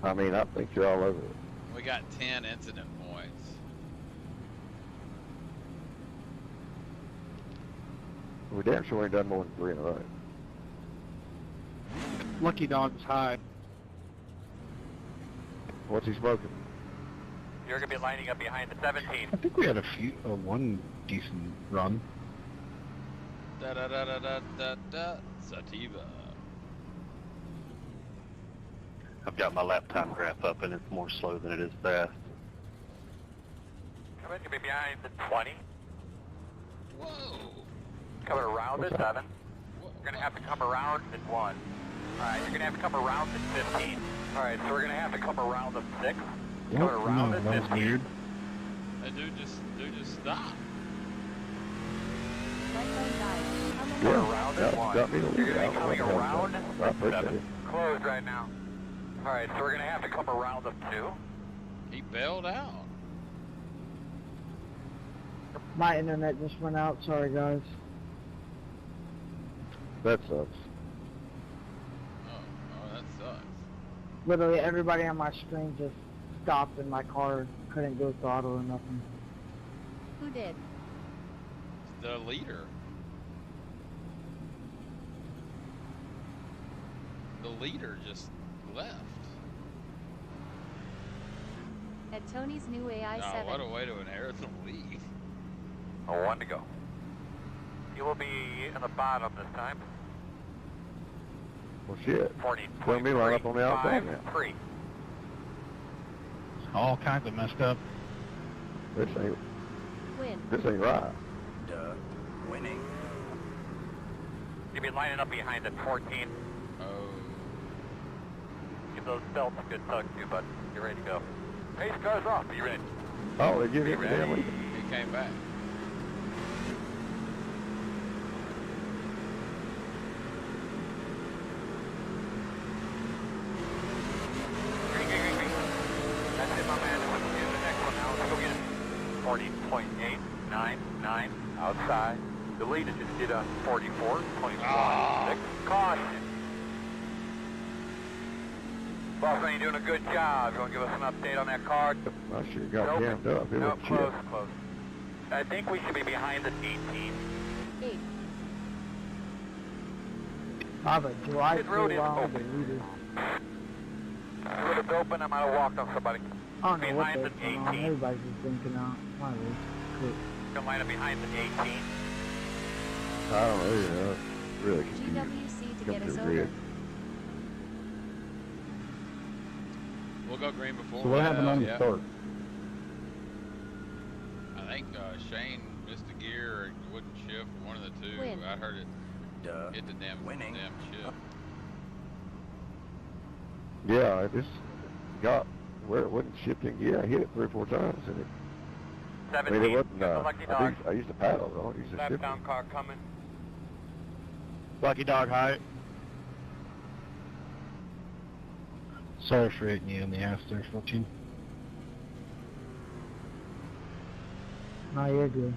I mean, I think you're all over it. We got 10 incident points. We damn sure ain't done more than 3 in a row. Lucky Dog's high. What's he smoking? You're going to be lining up behind the 17. I think we had one decent run. Da da da da da da da. Sativa. I've got my lap time graph up, and it's more slow than it is fast. Coming to be behind the 20. Whoa. Coming around the 7. You're going to have to come around at 1. Alright, you're going to have to come around at 15. Alright, so we're going to have to come around the 6. Coming around at 15. Weird. Hey, dude, just stop. Coming around at 1. Got me to You're leave going to out. be coming around I at appreciate 7. it. Closed right now. Alright, so we're going to have to come around the 2. He bailed out. My internet just went out. Sorry, guys. That sucks. Oh, that sucks. Literally everybody on my screen just stopped and my car couldn't go throttle or nothing. Who did? The leader. The leader just left. At Tony's new AI-7. Oh, what a way to inherit the lead. Oh, 1 to go. You will be in the bottom this time. Well, shit. 40. Put me right up on the outside now. 3. All kinds of messed up. This ain't right. Duh. Winning. You'll be lining up behind at 14. Oh. Give those belts a good tug too, bud. You're ready to go. Pace car's off. Be ready. Oh, they give Be him the ready. damn lead. He came back. Green. That's it, my man. Let's do the next one now. Let's go get it. 40.899 outside. The lead is just did a 44.16. Caution. Boss man, you're doing a good job. You want to give us an update on that car? I sure got jammed up. It No, was close. shit. I think we should be behind the 18. 8. Baba, July This road is long, open. the leader. The road is open. I might have walked on somebody. I don't know what Behind they're the going on. 18. Everybody's just thinking out. My race. Cool. Gonna line up behind the 18. I don't know, you know, really confused. GWC to Come get to us the over. grid. We'll go green before. So what happened on the yeah. start? I think Shane missed a gear or wouldn't shift, one of the two. Win. I heard it hit the damn shift. Yeah, I just got where it wasn't shifting. Yeah, I hit it 3 or 4 times, and it. I 17. mean, it wasn't. Got the lucky dog. I used to paddle. I don't use the Lap shifting. down car coming. Lucky Dog high. Sorry for hitting you in the ass there, 14. No, you're good.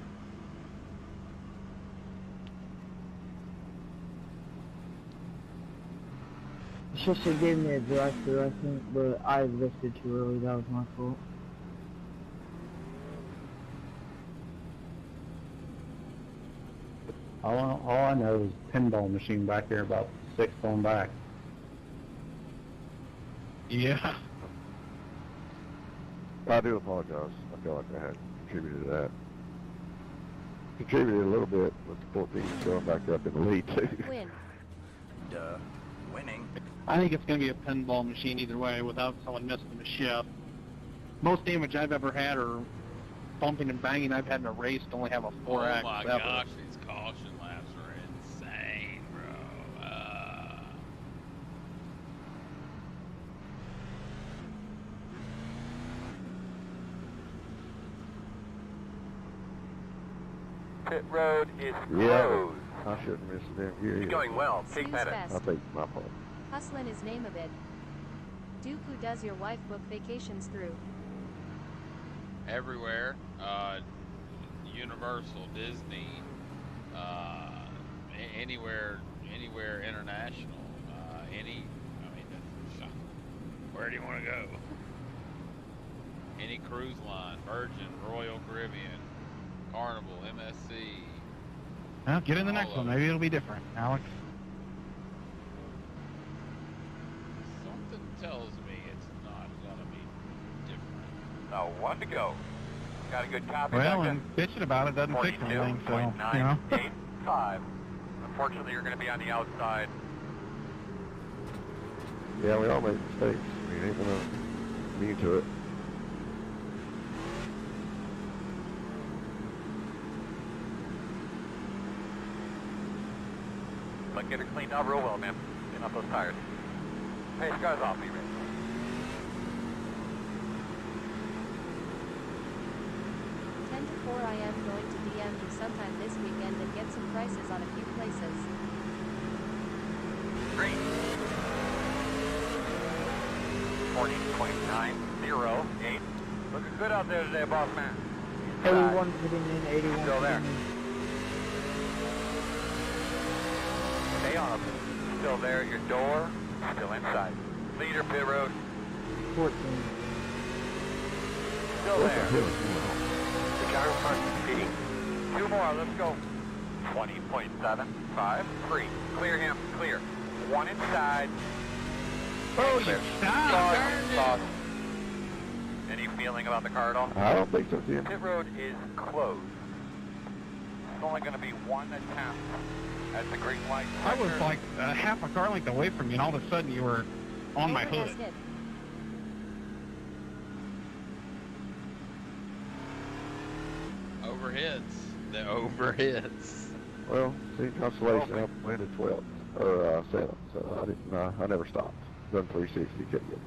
It's just they gave me a director, I think, but I lifted too early. That was my fault. All I know is pinball machine back there about 6 on back. Yeah. I do apologize. I feel like I had contributed to that. contributed a little bit with the 14 showing back up in the lead too. Win. Winning. I think it's going to be a pinball machine either way without someone missing the shift. Most damage I've ever had or bumping and banging I've had in a race to only have a 4X. Oh my ever. gosh, these caution laps are insane, bro. Pit road is Yeah, closed. I shouldn't miss a damn gear. You're going well. Take Snooze that in. fest. I think my fault. Hustlin' is name of it. Duke, who does your wife book vacations through? Everywhere, Universal, Disney, anywhere international, where do you want to go? Any cruise line, Virgin, Royal Caribbean, Carnival, MSC. Well, get in the next All one. of Maybe it'll be different, Alex. Something tells me it's not gonna be different. Now, one to go. Got a good copy. Well, back and bitching about it doesn't fix anything, so, you know. 42.985. Unfortunately, you're going to be on the outside. Yeah, we all make mistakes. I mean, ain't gonna immune to it. But get her cleaned out real well, man. Clean up those tires. Pace cars off, be ready. To 4 I am going to DM you sometime this weekend and get some prices on a few places. Green. 40.908. Looking good out there today, boss man. 81 hitting in, 81 Still there. hitting in. Stay on. Still there. Your door still inside. Leader pit road. 14. Still there. The car front speeding. 2 more. Let's go. 20.753. Clear him. Clear. 1 inside. Oh, you Clear. stop! Sauce. Any feeling about the car at all? I don't think so, Tim. Pit road is closed. It's only going to be 1 attempt at the green light. I was like half a car length away from you, and all of a sudden you were on my Over has hood. hit. Overheads. The overheads. Well, see, consolation, I landed 12th, or 7th, so I never stopped. Done 360, couldn't get it.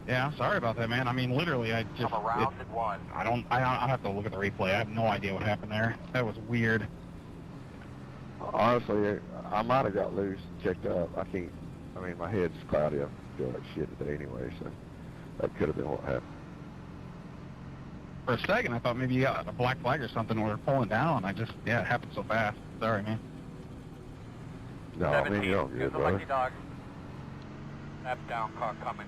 Yeah, sorry about that, man. I mean, literally, I just... Come around at 1. I'll have to look at the replay. I have no idea what happened there. That was weird. Honestly, I might have got loose and checked up. I mean, my head's cloudy. I feel like shit today anyway, so that could have been what happened. For a second, I thought maybe you got a black flag or something or pulling down. It happened so fast. Sorry, man. No, I mean, you're all Here's good, the brother. lucky dog. Lap down car coming.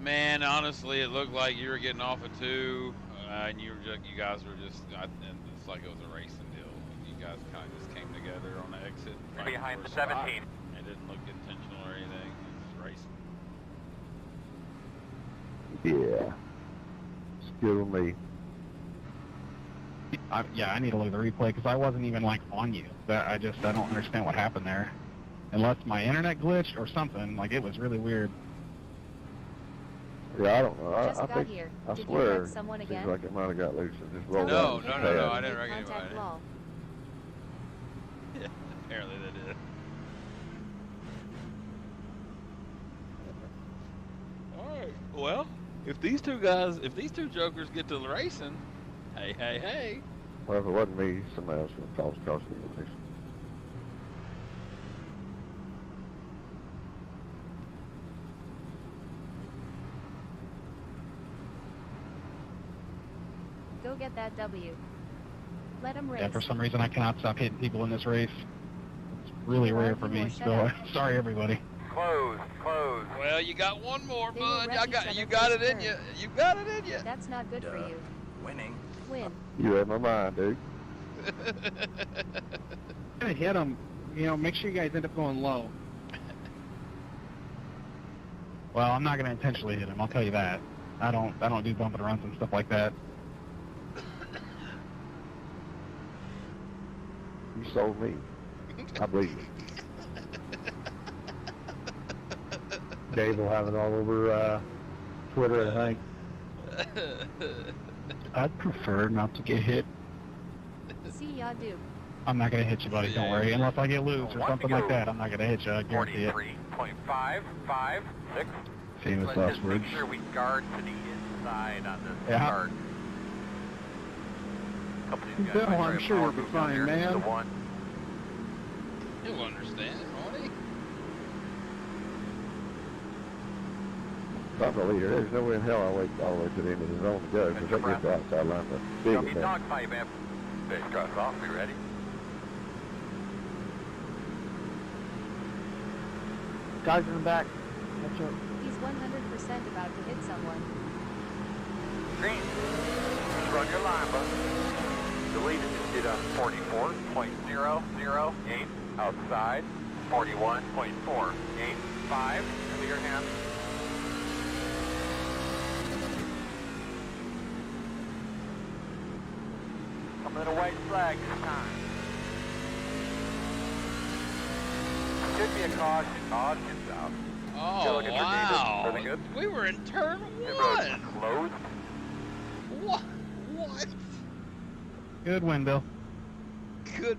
Man, honestly, it looked like you were getting off at 2, and you guys were just, and it's like it was a racing deal. You guys kind of just came together on the exit. Behind the for a spot. 17. It didn't look intentional or anything. It's just racing. Yeah. It's good with me. I need to look at the replay because I wasn't even like on you. I don't understand what happened there. Unless my internet glitched or something. Like, it was really weird. Yeah, I don't know. Just I got think, here. I Did you swear, wreck someone seems again? like it might have got loose and just Tell rolled me out. No, of no, the no, pad. I didn't wreck Contact anybody. law. Yeah, apparently they did. Alright, well, if these two jokers get to the racing, hey. Well, if it wasn't me, somebody else would cause caution. Go get that W. Let him race. Yeah, for some reason I cannot stop hitting people in this race. It's really rare for me. So, sorry, everybody. Closed. Well, you got one more, They will bud. wreck each You other got first it in turn. you. You got it in you. That's not good for you. Winning. Win. You read my mind, dude. Gonna hit them. Make sure you guys end up going low. Well, I'm not gonna intentionally hit him. I'll tell you that. I don't do bumping runs and stuff like that. You sold me. I believe you. Dave will have it all over Twitter, I think. I'd prefer not to get hit. See ya, Duke. I'm not gonna hit you, buddy. Don't worry. Unless I get loose or something like that, I'm not gonna hit you. I guarantee it. 43.556. Famous Let's last just words. make sure we guard to the inside on this Yeah. guard. Couple of these guys Bill, might I'm try a sure power you'll be move down fine, here. man. The one. He'll understand it, won't he? If I'm the leader, there's no way in hell I'll wait all the way to the end of the zone to go, because they get the outside line to big Copy, attack. dogfight, man. Base cross off. Be ready. Guys in the back. Watch out. He's 100% about to hit someone. Green. Just run your line, bud. Deleted. Just did a 44.008 outside. 41.485. Clear hand. Coming in a white flag this time. Should be a caution. Caution's out. Oh, You're looking for Davis. wow. Really good. We were in turn It one. was closed. What? Good win, Bill. Good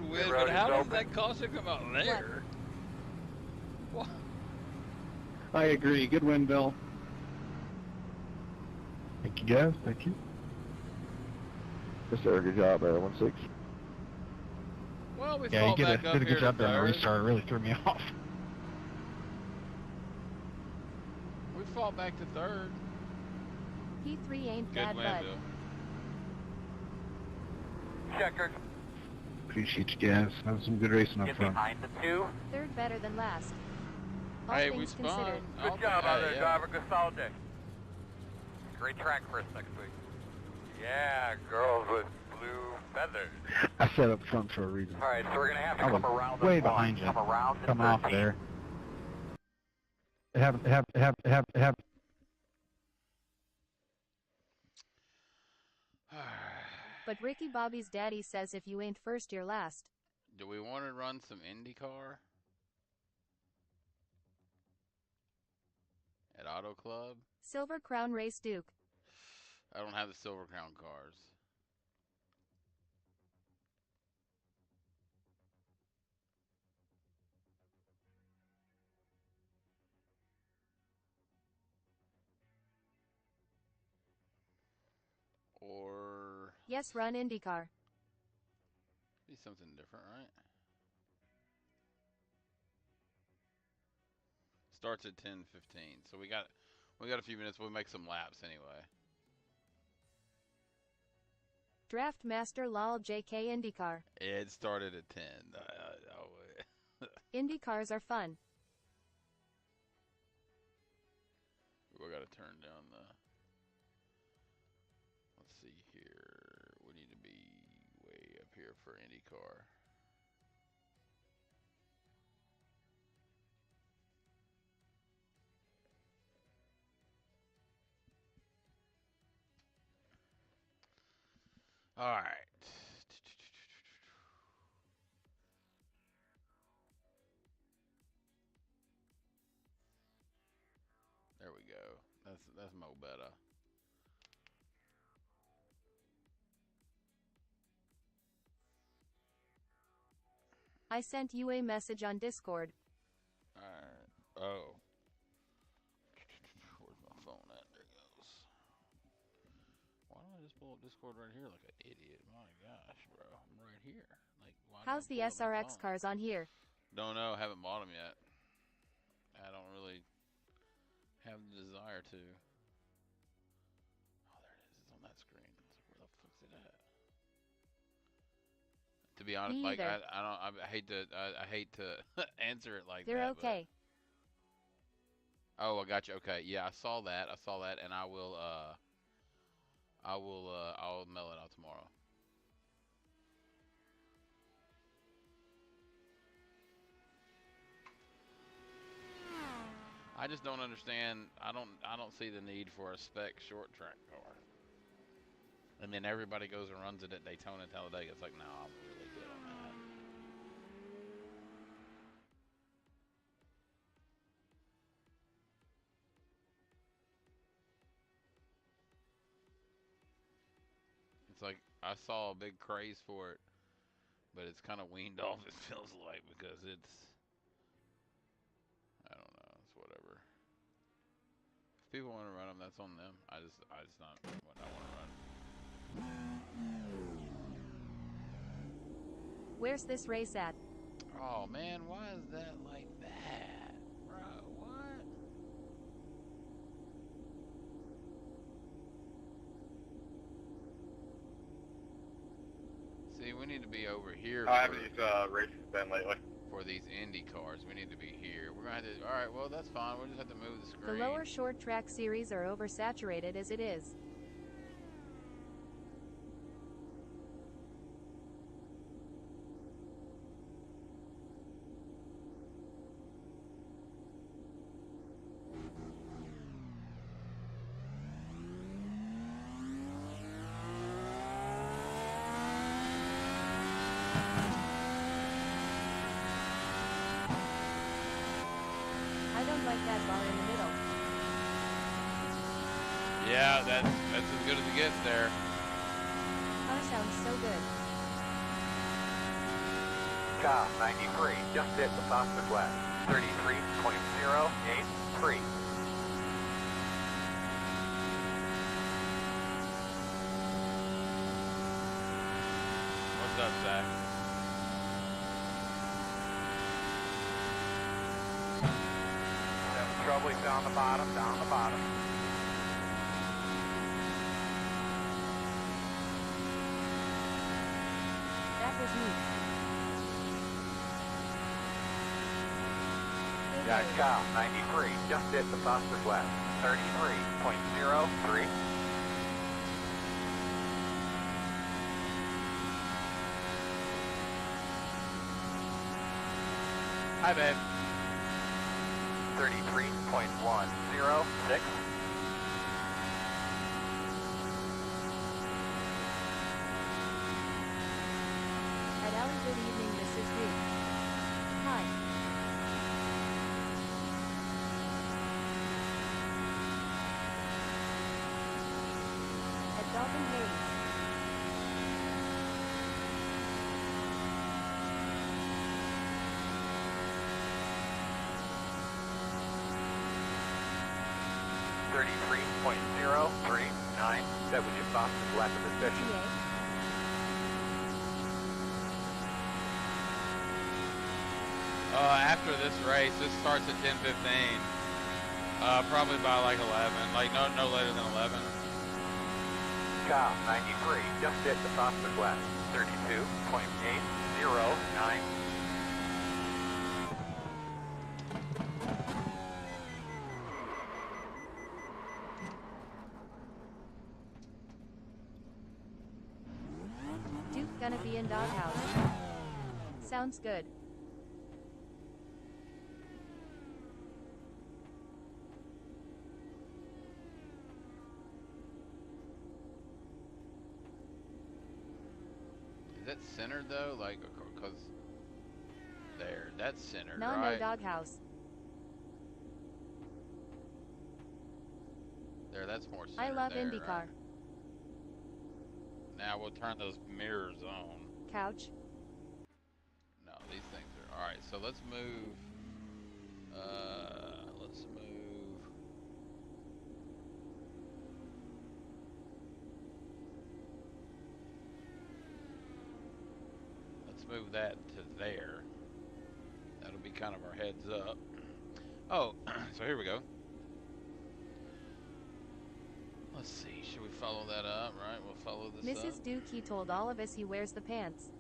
win, road but is how does open. that caution come out there? What? I agree. Good win, Bill. Thank you, guys. Thank you. Yes, sir. Good job, 1-6. Well, we Yeah, you fought back up did a here good job to during the third. restart. It really threw me off. We fought back to third. P3 ain't Good bad, win, bud. Bill. Checker. Appreciate you guys. That was some good racing up Get front. behind the two. Third better than last. All Hey, we things spun. considered. Good job out there, driver. Good solid day. Great track for us next week. Yeah, girls with blue feathers. I set up front for a reason. All right, so we're gonna have to I come was around. way this one. behind you. Come around. Coming off 13. there. Have. But Ricky Bobby's daddy says if you ain't first, you're last. Do we want to run some IndyCar at Auto Club? Silver Crown Race Duke. I don't have the Silver Crown cars. Or Yes, run IndyCar. be something different, right? Starts at 10:15, so we got a few minutes. We'll make some laps anyway. Draft Master Lol JK IndyCar. It started at 10. IndyCars are fun. We got to turn down the. Let's see here. We need to be way up here for IndyCar. All right. There we go. That's mo better. I sent you a message on Discord. Alright. Oh. Where's my phone at? There it goes. Why don't I just pull up Discord right here like an idiot? My gosh, bro. I'm right here. Like, why How's the don't I pull up my SRX phone? cars on here? Don't know. Haven't bought them yet. I don't really have the desire to. Oh, there it is. It's on that screen. Where the fuck's it at? To be honest, Me like either. I hate to answer it like They're that. okay. But, oh, I got you. Okay, yeah, I saw that, and I'll mail it out tomorrow. I just don't understand. I don't see the need for a spec short track car. And then everybody goes and runs it at Daytona and Talladega. It's like, no, I'm really good on that. It's like I saw a big craze for it, but it's kind of weaned off. It feels like because it's, I don't know, it's whatever. If people want to run them, that's on them. I just not what I want to run. Where's this race at? Oh man, why is that like that, bro? What? See, we need to be over here. How have these races been lately? For these Indy cars, we need to be here. We're gonna have to. All right, well that's fine. We'll just have to move the screen. The lower short track series are oversaturated as it is. I don't like that bar in the middle. Yeah, that's as good as it gets there. Car sounds so good. Car 93, just hit the fastest lap. 33.083. What's up, Zach? Trouble, he's down the bottom, down the bottom. That was neat. Yeah, car 93, just hit the fastest lap. 33.03. Hi, babe. 33.106. At Alley, good evening, this is Duke. Hi. At Dalton Hayes. .039. That was your fastest lap of the session. After this race, this starts at 10:15. Probably by like 11. Like no later than 11. Car 93 just hit the fastest lap. 32.809. Duke gonna be in doghouse. Sounds good. Is that centered though? Like, cause there, that's centered, No, right? no doghouse. There, that's more centered. I love there, IndyCar. Right? Now we'll turn those mirrors on. Couch. No, these things are all right. So let's move. Let's move. Let's move that to there. That'll be kind of our heads up. Oh, so here we go. Let's see. Should we follow that up? Right, we'll follow this up. Mrs. Duke, he told all of us he wears the pants.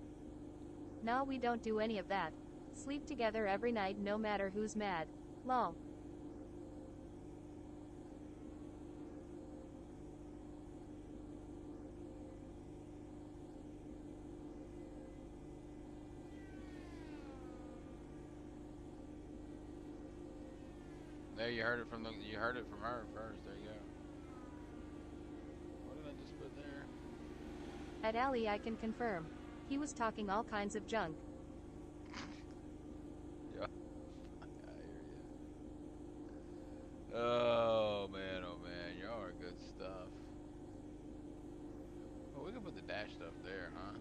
No, we don't do any of that. Sleep together every night no matter who's mad. Lol. There you heard it from her first. There you go. What did I just put there? At Alley, I can confirm. He was talking all kinds of junk. Yeah. Oh man, y'all are good stuff. Well, we can put the dash stuff there, huh?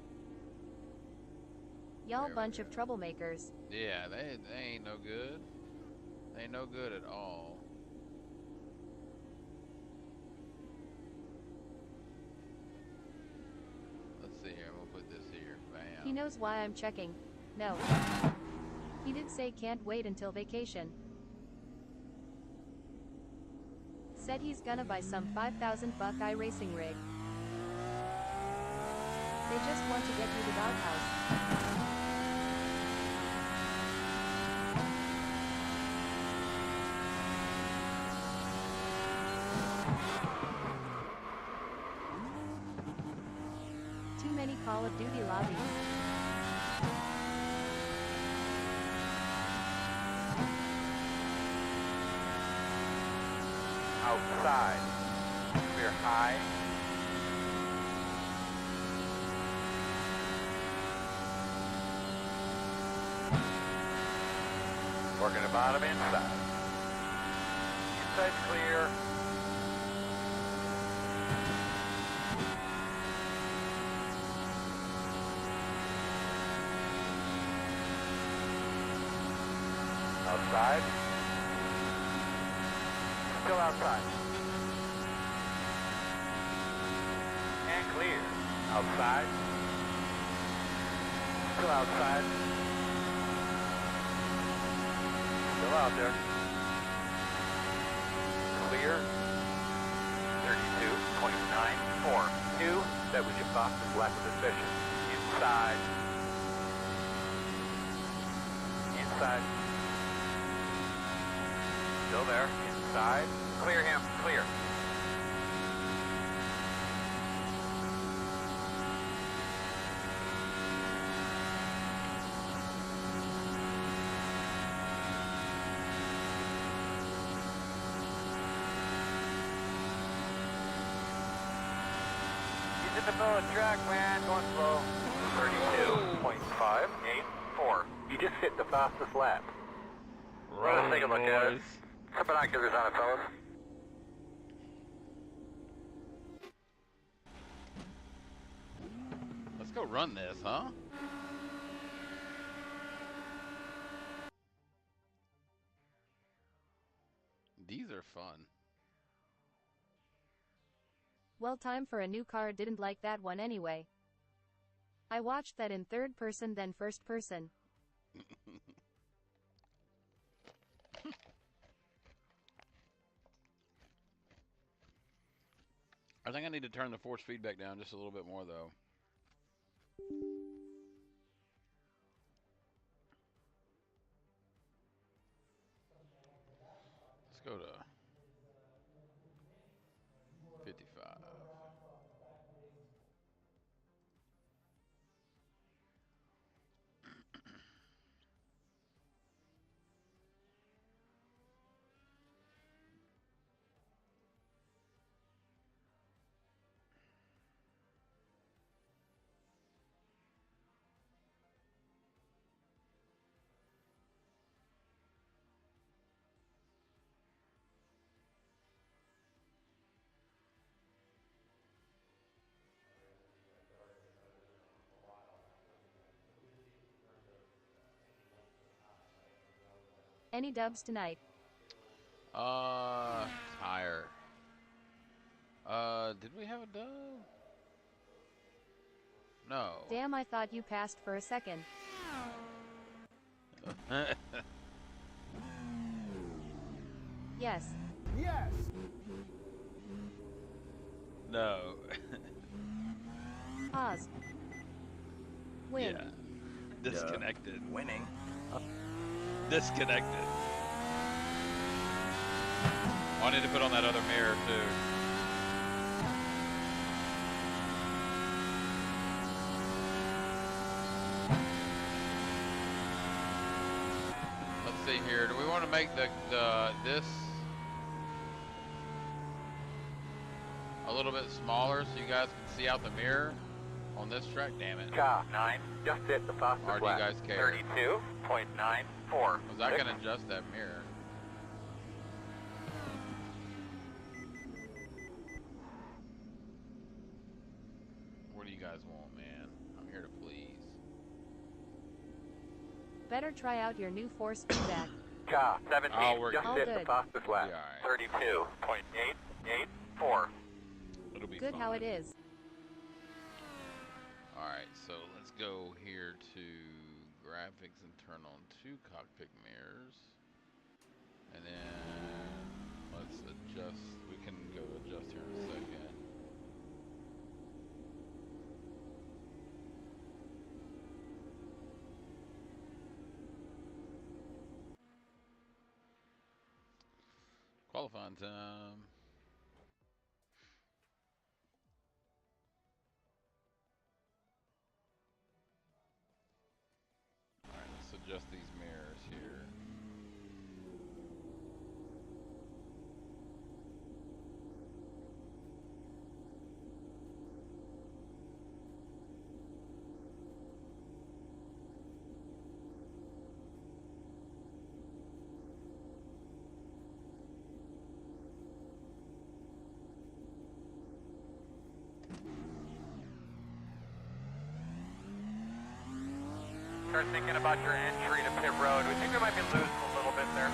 Y'all bunch of troublemakers. Yeah, they ain't no good. They ain't no good at all. Let's see here. We'll put this here. Bam. He knows why I'm checking. No. He did say can't wait until vacation. Said he's gonna buy some 5,000 buck iRacing rig. They just want to get you the doghouse. Too many Call of Duty lobbies. Outside. Clear high. Working the bottom inside. Inside's clear. Outside. Still outside. And clear. Outside. Still outside. Still out there. Clear. 32.942. That was your fastest lap of the session. Inside. Inside. Still there. Inside. Clear him. Clear. He's in the middle of the track, man. Going slow. 32.584. You just hit the fastest lap. Let's take a look at it. Some binoculars on it, fellas. Let's go run this, huh? These are fun. Well, time for a new car. Didn't like that one anyway. I watched that in third person then first person. I think I need to turn the force feedback down just a little bit more, though. Let's go to 55. Any dubs tonight? Tire. Did we have a dub? No. Damn, I thought you passed for a second. Yes. Yes. No. Pause. Win. Yeah. Disconnected. Winning. Disconnected. Oh, I need to put on that other mirror too. Let's see here. Do we want to make the this little bit smaller so you guys can see out the mirror on this track? Damn it. Car 9, just hit the fastest Or do you lap. guys care? 32.94. Was I can adjust that mirror? What do you guys want, man? I'm here to please. Better try out your new force feedback. Car 17, Oh, we're just good. hit All the good. fastest lap. Yeah, 32.884. It'll be Good fine. how it is. Alright, so let's go here to graphics and turn on 2 cockpit mirrors. And then let's adjust. We can go adjust here in a second. Qualifying time. Alright, let's adjust these mirrors here. Start thinking about your entry to pit road. We think we might be losing a little bit there.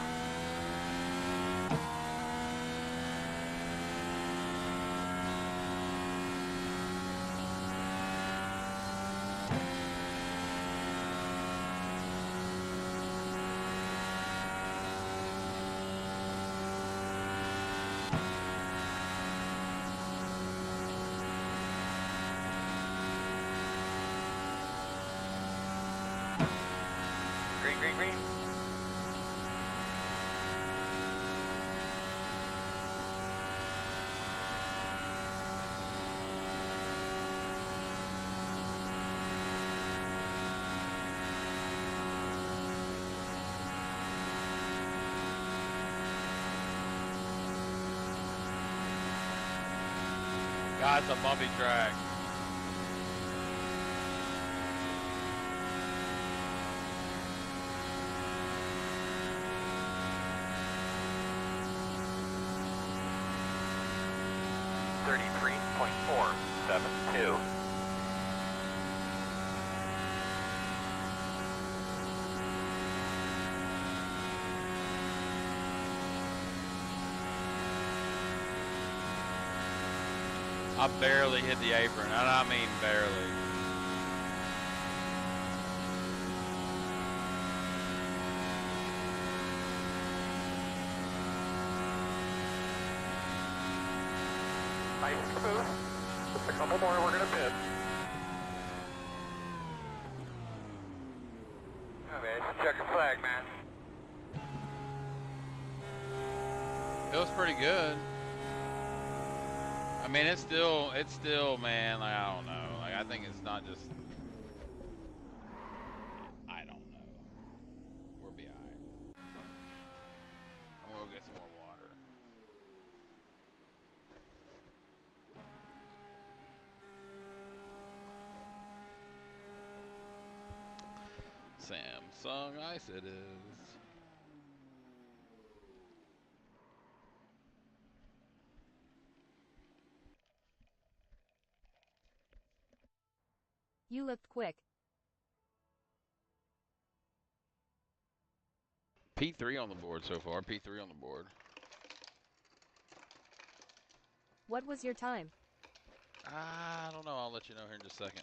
Green, green, green. God, it's a bumpy track. .472. I barely hit the apron, and I mean barely. Nice and smooth. Just a couple more, we're gonna pit. Oh man, check your flag, man. It was pretty good. I mean, it's still, man, like, I don't know. Like, I think it's not just, I don't know. We'll be alright. I'm gonna go get some more water. Samsung Ice it is. You looked quick. P3 on the board so far. P3 on the board. What was your time? I don't know. I'll let you know here in just a second.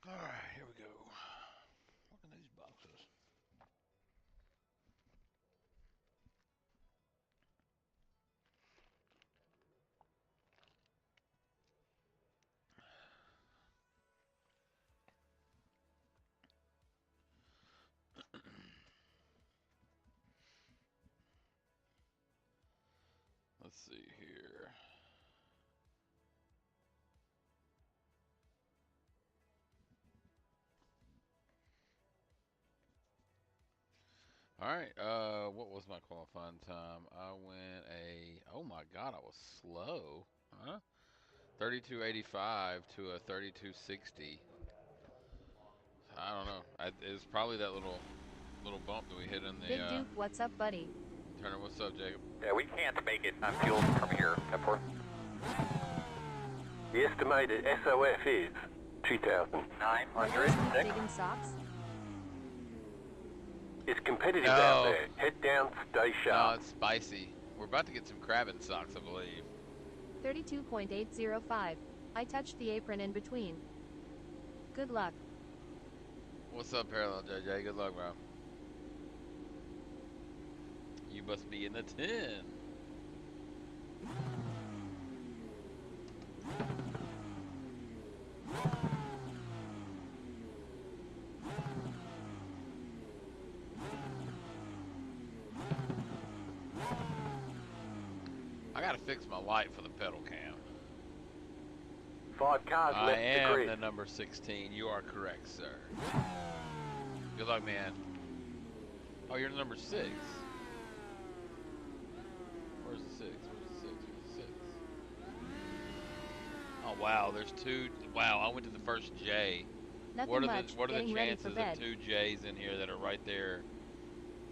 All right, here we go. Look at these boxes. Let's see here. All right, what was my qualifying time? I went oh my God, I was slow, huh? 32.85 to a 32.60. I don't know. It was probably that little bump that we hit in the. Big Duke, what's up, buddy? Turner, what's up, Jacob? Yeah, we can't make it on fuel from here, Epworth. The estimated SOF is 2,906. Digging socks? It's competitive out there. Head down, stay No, sharp. it's spicy. We're about to get some crabbing socks, I believe. 32.805. I touched the apron in between. Good luck. What's up, Parallel JJ? Good luck, bro. You must be in the 10. I gotta fix my light for the pedal cam. 5 cars I left the am grid. the number 16. You are correct, sir. Good luck, man. Oh, you're the number 6. Where's the 6? Where's the 6? Where's the 6? Oh, wow. There's 2. Wow, I went to the first J. Nothing much. What are the Getting ready for chances bed. of 2 J's in here that are right there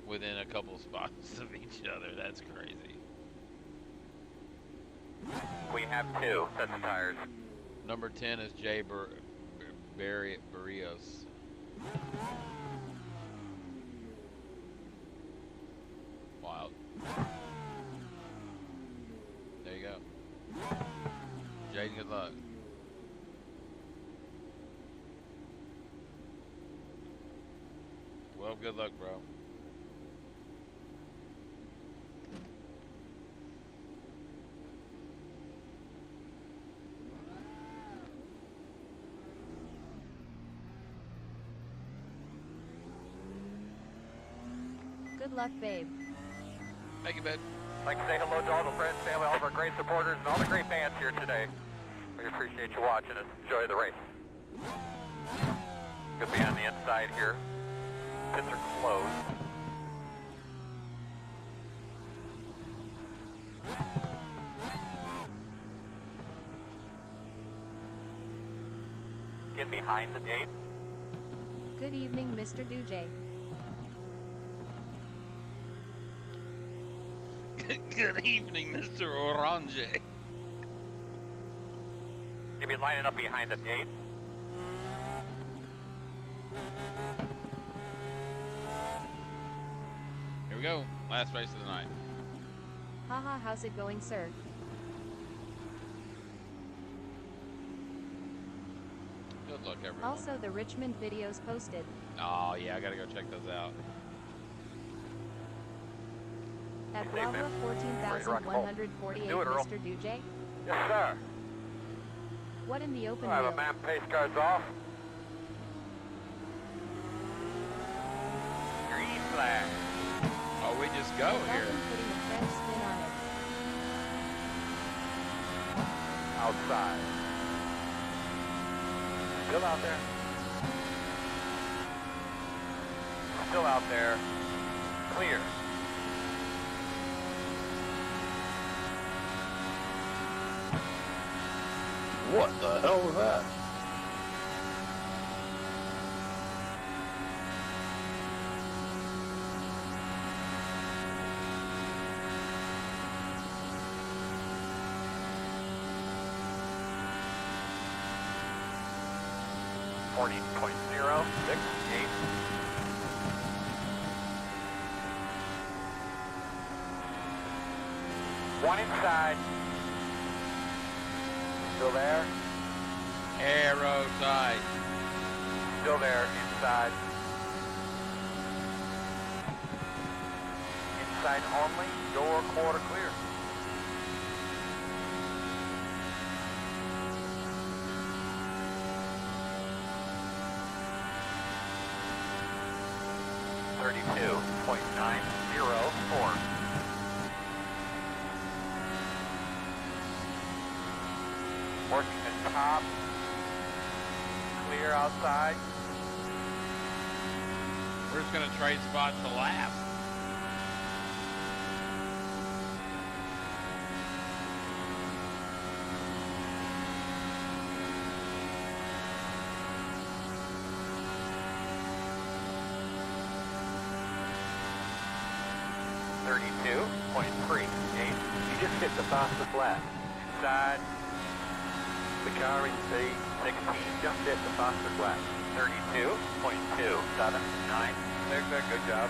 within a couple spots of each other? That's crazy. We have 2 sets of tires. Number 10 is Jay Barrios. Wild. There you go. Jaden, good luck. Well, good luck, bro. Good luck, babe. Thank you, Ben. I'd like to say hello to all the friends, family, all of our great supporters, and all the great fans here today. We appreciate you watching us. Enjoy the race. Good to be on the inside here. Pits are closed. Get behind the gate. Good evening, Mr. Dujay. Good evening, Mr. Orange. You'll be lining up behind the gate. Here we go. Last race of the night. Haha, how's it going, sir? Good luck, everyone. Also, the Richmond videos posted. Oh, yeah, I gotta go check those out. At Hey, Bravo man. Ready to rock and roll. 14,148, Do it, Earl. Mr. Dujay. Yes, sir. What in the open I have a wheel? man pace cards off. Green flag. Oh, we just go Welcome here. putting a French spin on it. Outside. Still out there. Still out there. Clear. What the hell was that? .068. One inside. Still there. Arrow tight. Still there, inside. Inside only, door quarter clear. .904. Working the top. Clear outside. We're just going to trade spots to lap. You just hit the fastest lap. Inside. The car in C16 just hit the fastest lap. 32.279. There, good job.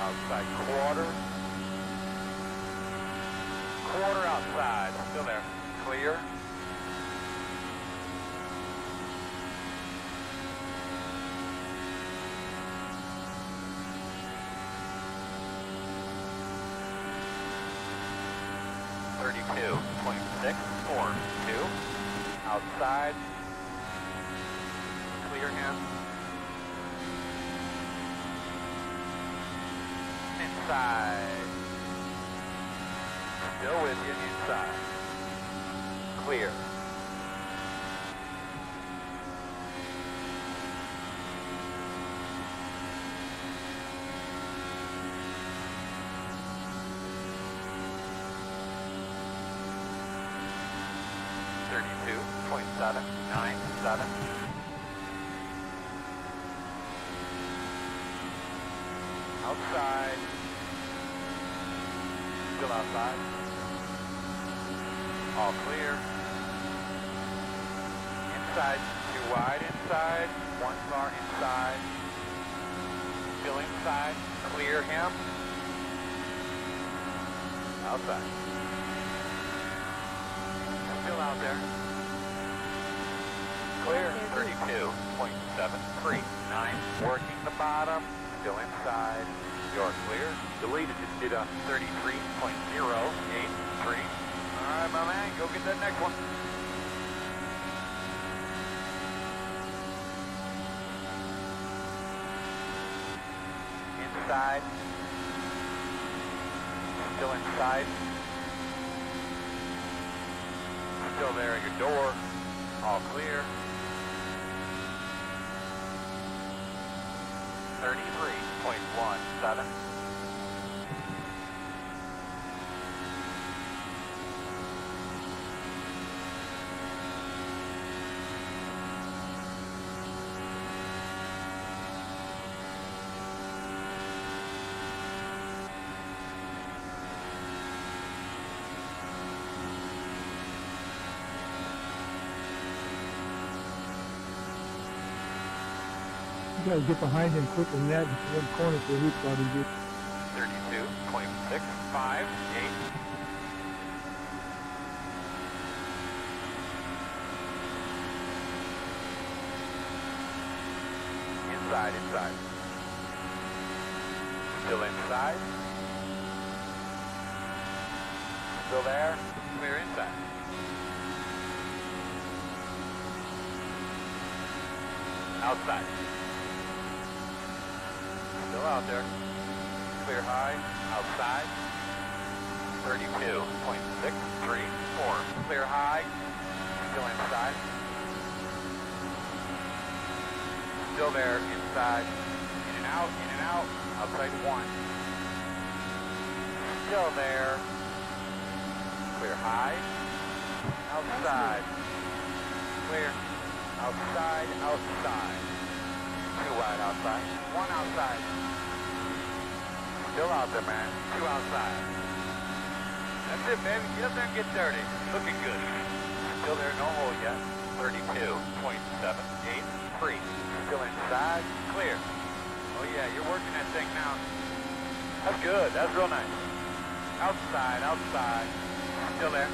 Outside quarter. Quarter outside. Still there. Clear. .642. Outside. Clear him. Inside. Still with you inside. Clear. .797. Outside. Still outside. All clear. Inside, too wide inside. One car inside. Still inside. Clear him. Outside. Still out there. Clear, 32.739. Working the bottom, still inside. You're clear. Deleted, just did a 33.083. All right, my man, go get that next one. Inside. Still inside. Still there at your door. All clear. 33.17. You gotta get behind him quicker than that in one corner so he probably get 32.658. Inside. Still inside. Still there. Clear inside. Outside. Still out there. Clear high. Outside. 32.634. Clear high. Still inside. Still there. Inside. In and out. Outside one. Still there. Clear high. Outside. Clear. Outside. Two wide outside. One outside. Still out there, man. Two outside. That's it, baby. Get up there and get dirty. Looking good. Still there, no hole yet. 32.783. Still inside. Clear. Oh yeah, you're working that thing now. That's good. That's real nice. Outside. Still there.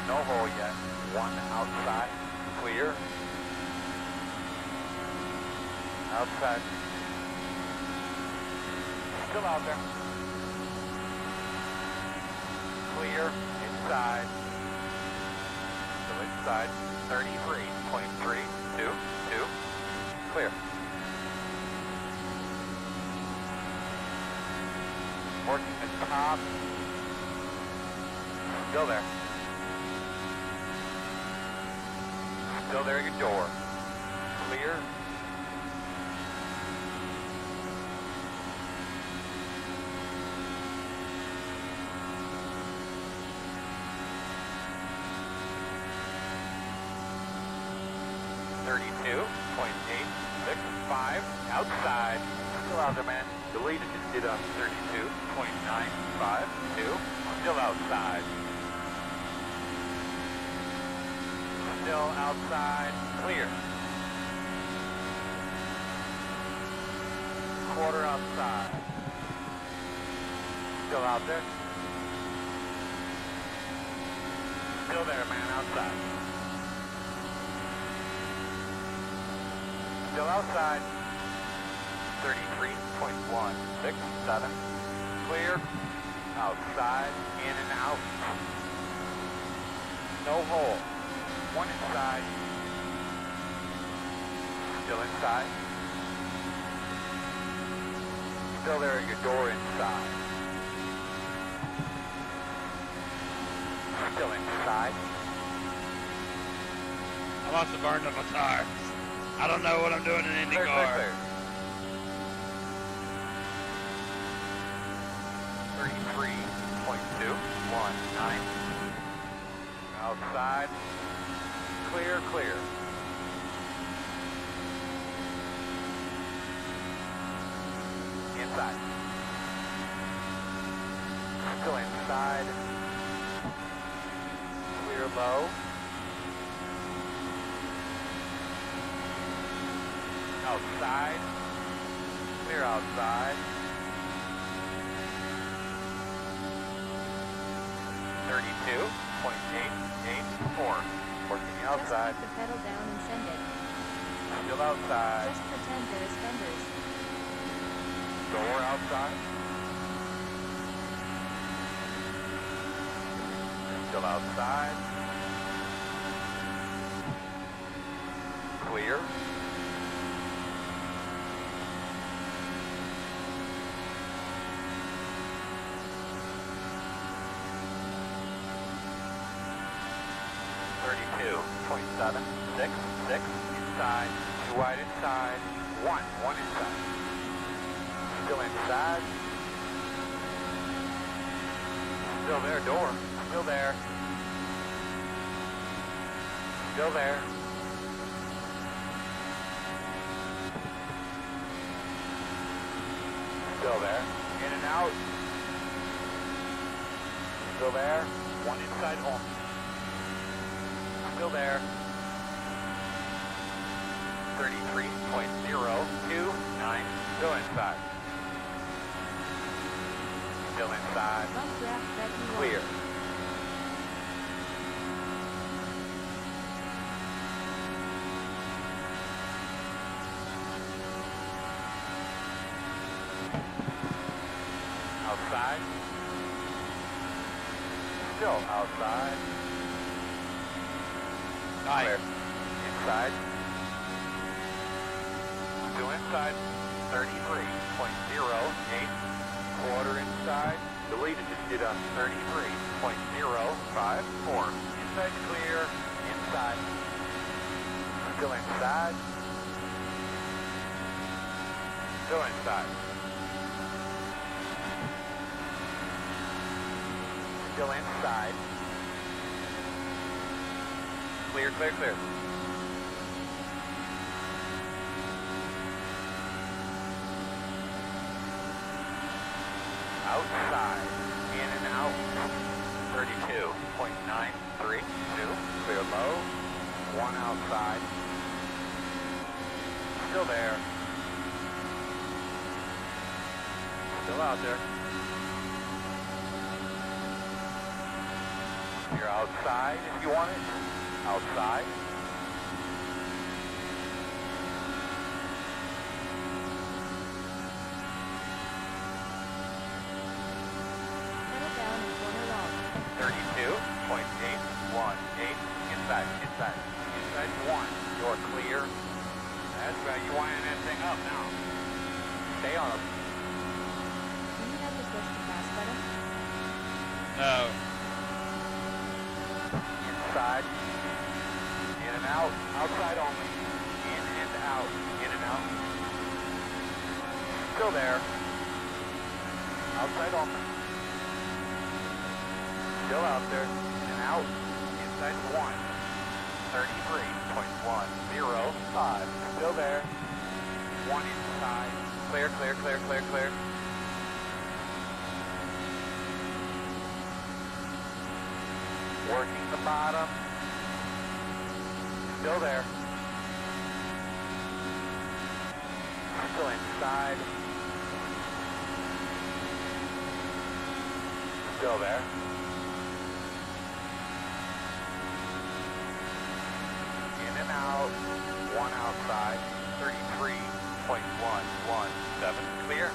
No hole yet. One outside. Clear. Outside. Still out there. Clear. Inside. Still inside. 33.322. Clear. Working the top. Still there. Still there at your door. Clear. .865 outside. Still out there, man. Deleted just did 32.952. Still outside. Still outside. Clear. Quarter outside. Still out there. Still there, man. Outside. Still outside. 33.167. Clear. Outside. In and out. No hole. One inside. Still inside. Still there at your door inside. Still inside. I must have burned up my tires. I don't know what I'm doing in any car. Clear. 33.219. Outside. Clear. Inside. Still inside. Clear low. Outside. Clear outside. 32.884. Working the outside. Just put the pedal down and send it. Still outside. Just pretend there's fenders. Door outside. Still outside. Clear. .766 inside, too wide inside, one inside. Still inside. Still there, door. Still there. Still there. Still there. In and out. Still there. One inside home. Still there. 33.029. Still inside. Still inside. Clear. Outside. Still outside. Clear. Inside. Still inside. 33.08. Quarter inside. Deleted just did 33.054. Inside clear. Inside. Still inside. Still inside. Still inside. Clear. Outside, in and out, 32.932, clear low, one outside, still there, still out there, you're outside if you want it, outside, Inside. Inside 1. You're clear. That's right. You're winding that thing up now. Stay on them. Do you have the push to pass button? No. Inside. In and out. Outside only. In and out. In and out. Still there. Outside only. Still out there. In and out. Inside 1. 33.105. Still there. 1 inside. Clear. Working the bottom. Still there. Still inside. Still there. In and out. 1 outside. 33.117. Clear.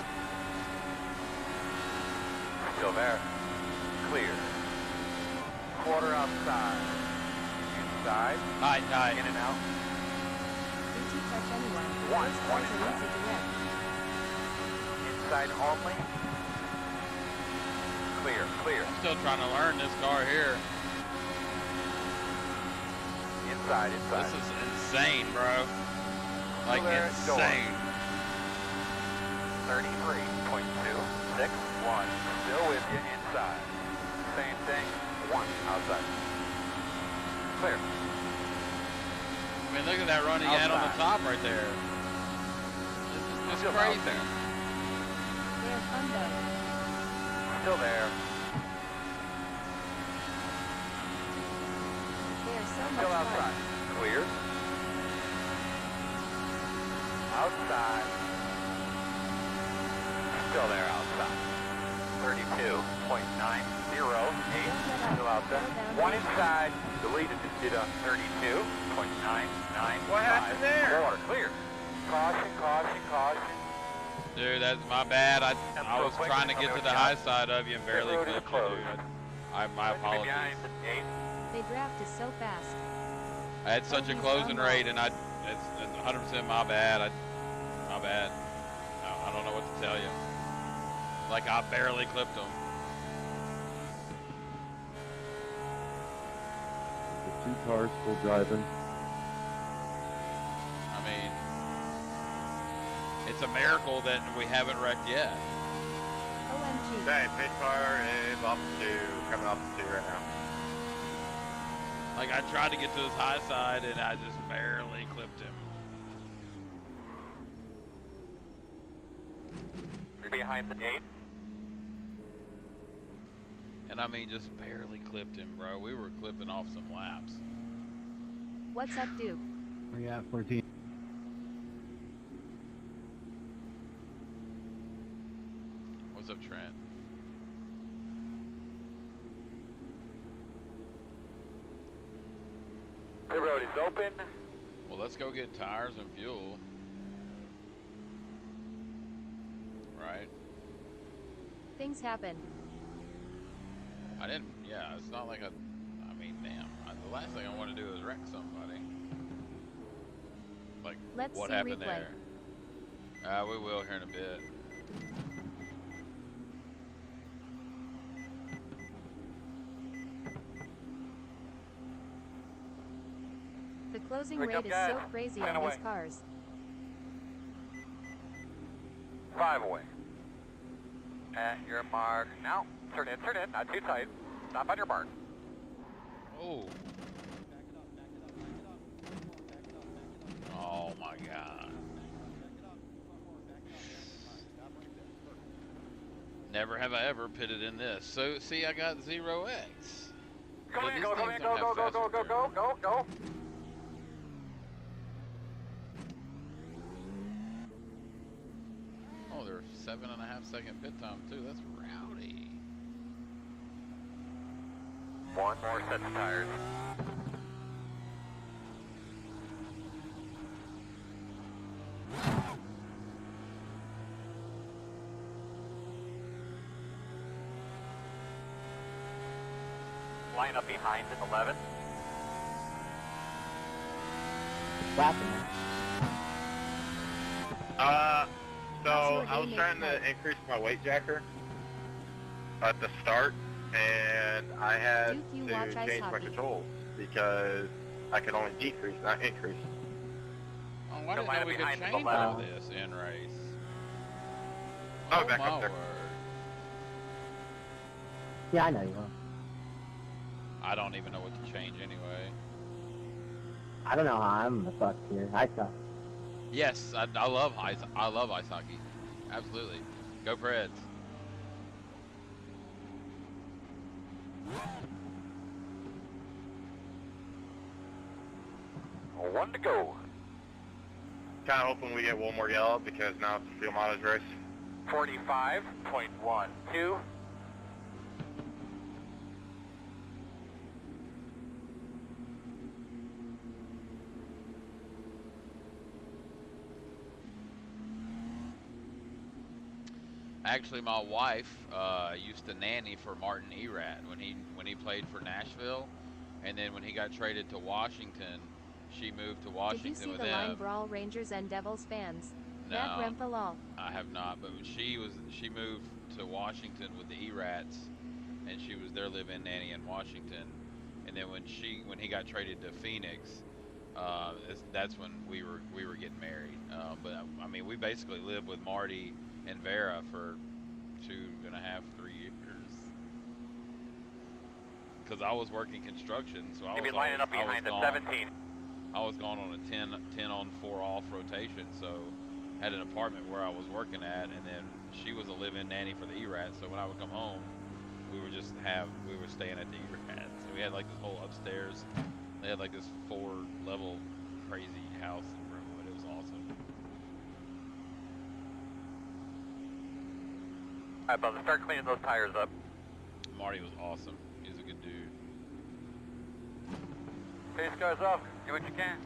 Still there. Clear. Quarter outside. Inside. Tight. In and out. Did you touch anyone? One Those cars are inside. easy to wreck. Inside only. Clear. I'm still trying to learn this car here. Inside. This is insane, bro. Like, Clear door. insane. 33.261. Still with you inside. Same thing. 1 outside. Clear. I mean, look at that run he had on the top right there. It's Still crazy. out there. They're fun though. Still there. They are so much Still fun. outside. Clear. Outside. Still there outside. 32.908. Still out there. 1 inside. Deleted. Did on 32.995. What happened there? Quarter. Clear. Caution. Dude, that's my bad. I was trying to get to the high side of you and barely road is clipped you, closed. dude. My apologies. Behind the gate. They draft is so fast. I had such a closing rate, and it's 100% my bad. My bad. I don't know what to tell you. Like, I barely clipped them. The 2 cars still driving. I mean, it's a miracle that we haven't wrecked yet. OMG. Okay, pit car is off the 2, coming off the 2 right now. Like, I tried to get to his high side, and I just barely clipped him. You're behind the gate. And I mean, just barely clipped him, bro. We were clipping off some laps. What's up, Duke? Yeah, 14. What's up, Trent? The road is open. Well, let's go get tires and fuel. Right? Things happen. Yeah, it's not like I mean, damn. The last thing I want to do is wreck somebody. Like, Let's what see happened replay. there? We will here in a bit. The closing Pick rate up is guys. so crazy Stand on away. these cars. 5 away. At your mark. Now, turn in. Not too tight. Stop on your mark. Oh. Oh my God. Never have I ever pitted in this. So, see, I got 0x. Go So in, these go things in, don't go. have fast return. Oh, they're 7.5 second pit time too. That's rowdy. 1 more set of tires. line up behind at 11. Flapping. So I was trying to increase my weight jacker at the start, and I had to change my controls because I could only decrease, not increase. Oh, why didn't know we could change all this in race? Oh, back my up there. word. Yeah, I know you will. I don't even know what to change anyway. I don't know how I'm the fuck here. I suck. Yes, I love ice hockey. Absolutely. Go Preds. One to go. Kind of hoping we get one more yellow because now it's a field mileage race. 45.12. Actually, my wife used to nanny for Martin Erat when he played for Nashville, and then when he got traded to Washington, she moved to Washington Did you see with the him. line Brawl Rangers and Devils fans? No, Matt Rempelall. I have not. But she moved to Washington with the Erats, and she was their live-in nanny in Washington. And then when he got traded to Phoenix, that's when we were getting married. But I mean, we basically lived with Marty and Vera for 2.5, 3 years. Because I was working construction, so I was lining up behind the 17. I was gone on a 10 on 4 off rotation, so had an apartment where I was working at, and then she was a live-in nanny for the Erats. So when I would come home, we were staying at the Erats. So we had like this whole upstairs. They had like this 4-level crazy house in Brentwood. It was awesome. All right, brother, start cleaning those tires up. Marty was awesome. He was a good dude. Pace cars off. Do what you can.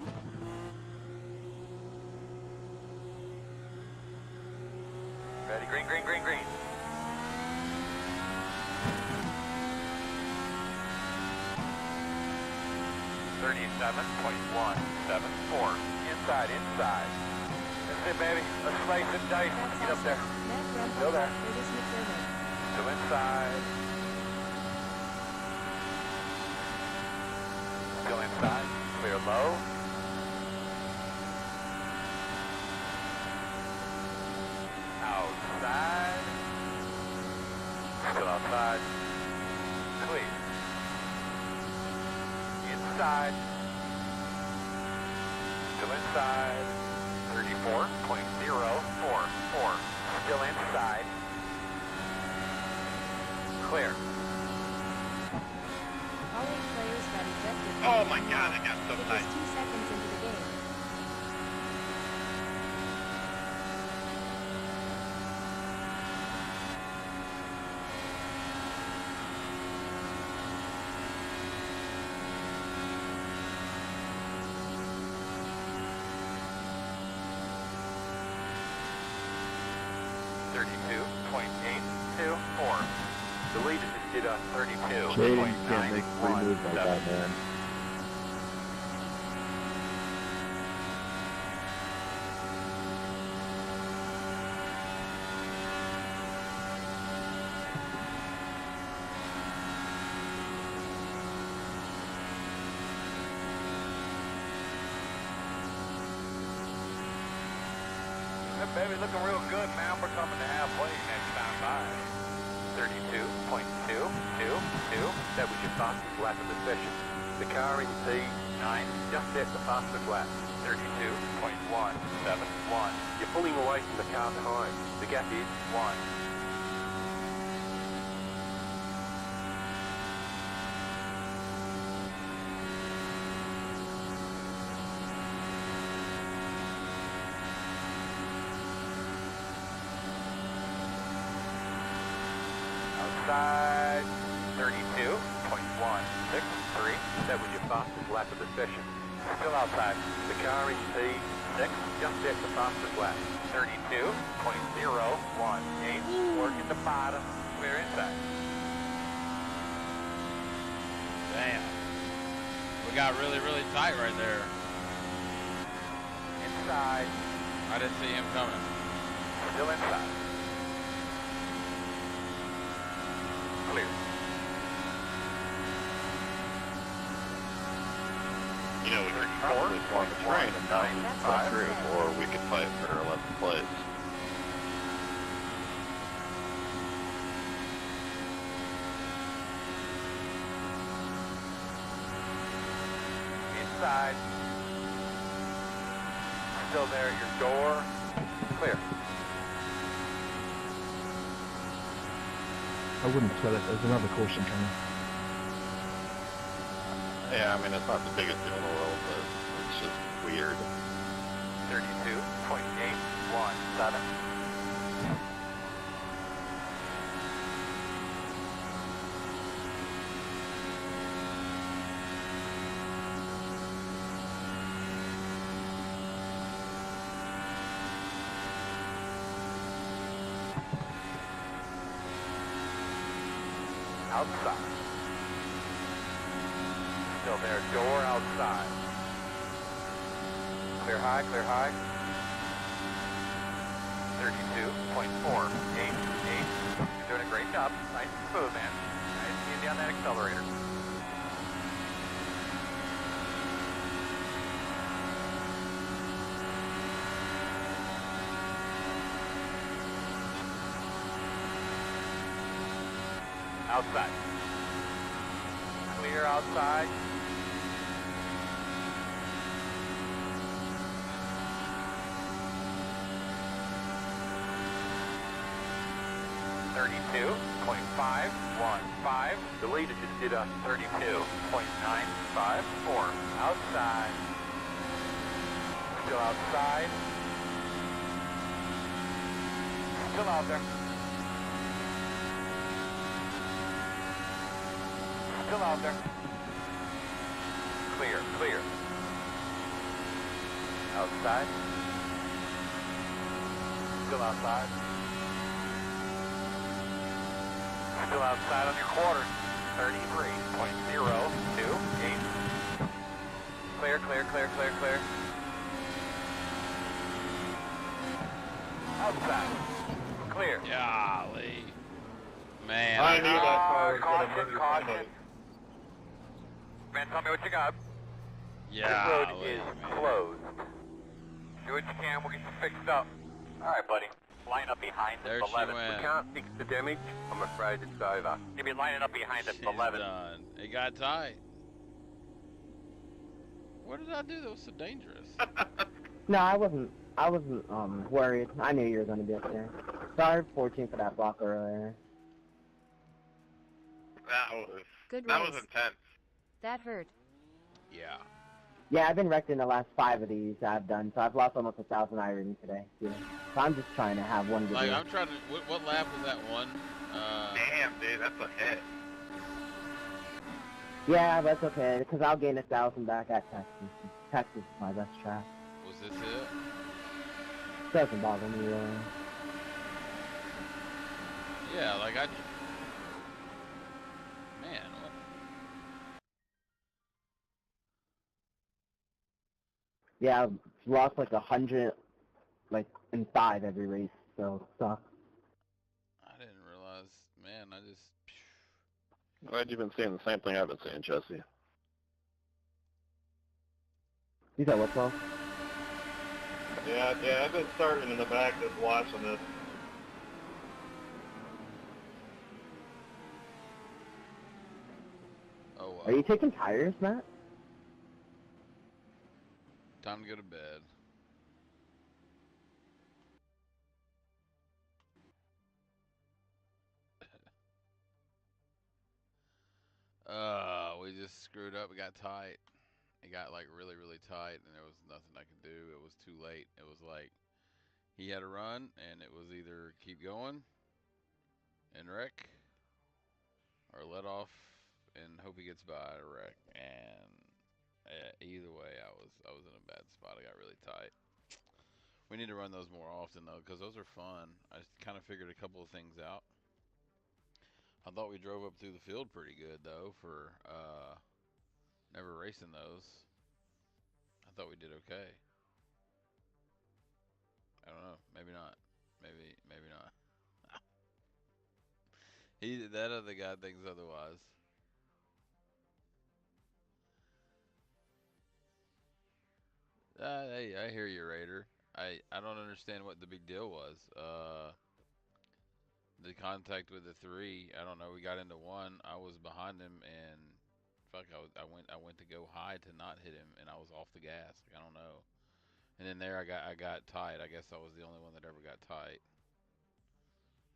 Ready? Green, green, green, green. .174. Inside. That's it, baby. Let's slice and dice. Get up there. Still there. Still inside. Still inside. Clear low. Outside. Still outside. Clear. Inside. Still inside. 34.044. Still inside. Clear. All 8 players got ejected. Oh my god, I got so It was tight. 2 seconds into the game. The leader just did a 32. Shady can't make 3 moves like that, man. That baby looking real good, man. We're coming to halfway next time by. 32.222. That was your fastest lap of the session. The car in P9 just set the fastest lap. 32.171. You're pulling away from the car behind. The gap is 1. Outside, 32.163. That was your fastest lap of the session. Still outside. the car in P6 just set the fastest lap. 32.018. Working the bottom. We're inside. got really, really tight right there. Inside. I didn't see him coming. Still inside. Clear. You know, we could probably form a train and not a group, or we could fight for 11th place. Inside. Still there at your door. Clear. I wouldn't sweat it. There's another caution coming. Yeah, I mean, it's not the biggest deal in the world, but it's just weird. 32.817. Outside. Still there, door outside. Clear high, clear high. 32.488. You're doing a great job. Nice and smooth, man. Nice and easy on that accelerator. Outside. Clear outside. .515. Deleted, just did a 32.954. Outside. Still outside. Still out there. Still out there. Clear, clear. Outside. Still outside. Still outside on your quarter. 33.028. Clear, clear, clear, clear, clear. Outside. Clear. Golly. Man. I knew that car was going to Caution, murder caution. somebody. Man, tell me what you got. Yeah. This road is closed. Do what you can, we'll get you fixed up. Alright, buddy. Line up behind There us, she 11. went. We can't fix the damage. I'm afraid it's over. You'll be lining up behind us, She's 11. done. It got tight. What did I do that was so dangerous? No, I wasn't worried. I knew you were going to be up there. Sorry, 14 for that block earlier. Good That was race. intense. That hurt. Yeah. Yeah, I've been wrecked in the last 5 of these I've done, so I've lost almost 1,000 iron today. Yeah. So I'm just trying to have one good Like, day. I'm trying to. What lap was that one? Damn, dude, that's a hit. Yeah, but it's okay, because I'll gain 1,000 back at Texas. Texas is my best track. Was this it? Doesn't bother me really. Yeah, like I. Man, what? Yeah, I've lost like 100, like in 5 every race, so it sucks. I didn't realize. Man, I just. Glad you've been seeing the same thing I've been seeing, Jesse. You said what's wrong? Yeah, I've been starting in the back just watching this. Oh well. Are you taking tires, Matt? Time to go to bed. We just screwed up. It got tight. It got like really, really tight, and there was nothing I could do. It was too late. It was like he had a run, and it was either keep going and wreck, or let off and hope he gets by a wreck. And either way, I was in a bad spot. I got really tight. We need to run those more often though, because those are fun. I kind of figured a couple of things out. I thought we drove up through the field pretty good though for Never racing those. I thought we did okay. I don't know. Maybe not. Maybe not. That other guy thinks otherwise. Hey, I hear you, Raider. I don't understand what the big deal was. The contact with the 3. I don't know. We got into 1. I was behind him, and fuck, I went to go high to not hit him, and I was off the gas. Like, I don't know. And then there I got tight. I guess I was the only one that ever got tight.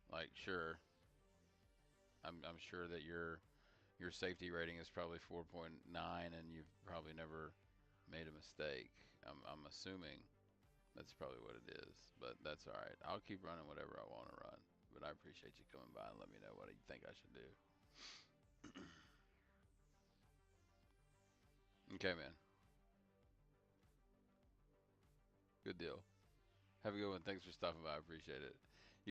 Like, sure. I'm sure that your safety rating is probably 4.9, and you've probably never made a mistake. I'm assuming that's probably what it is, but that's all right. I'll keep running whatever I want to run. But I appreciate you coming by and let me know what you think I should do. Okay, man. Good deal. Have a good one. Thanks for stopping by. I appreciate it.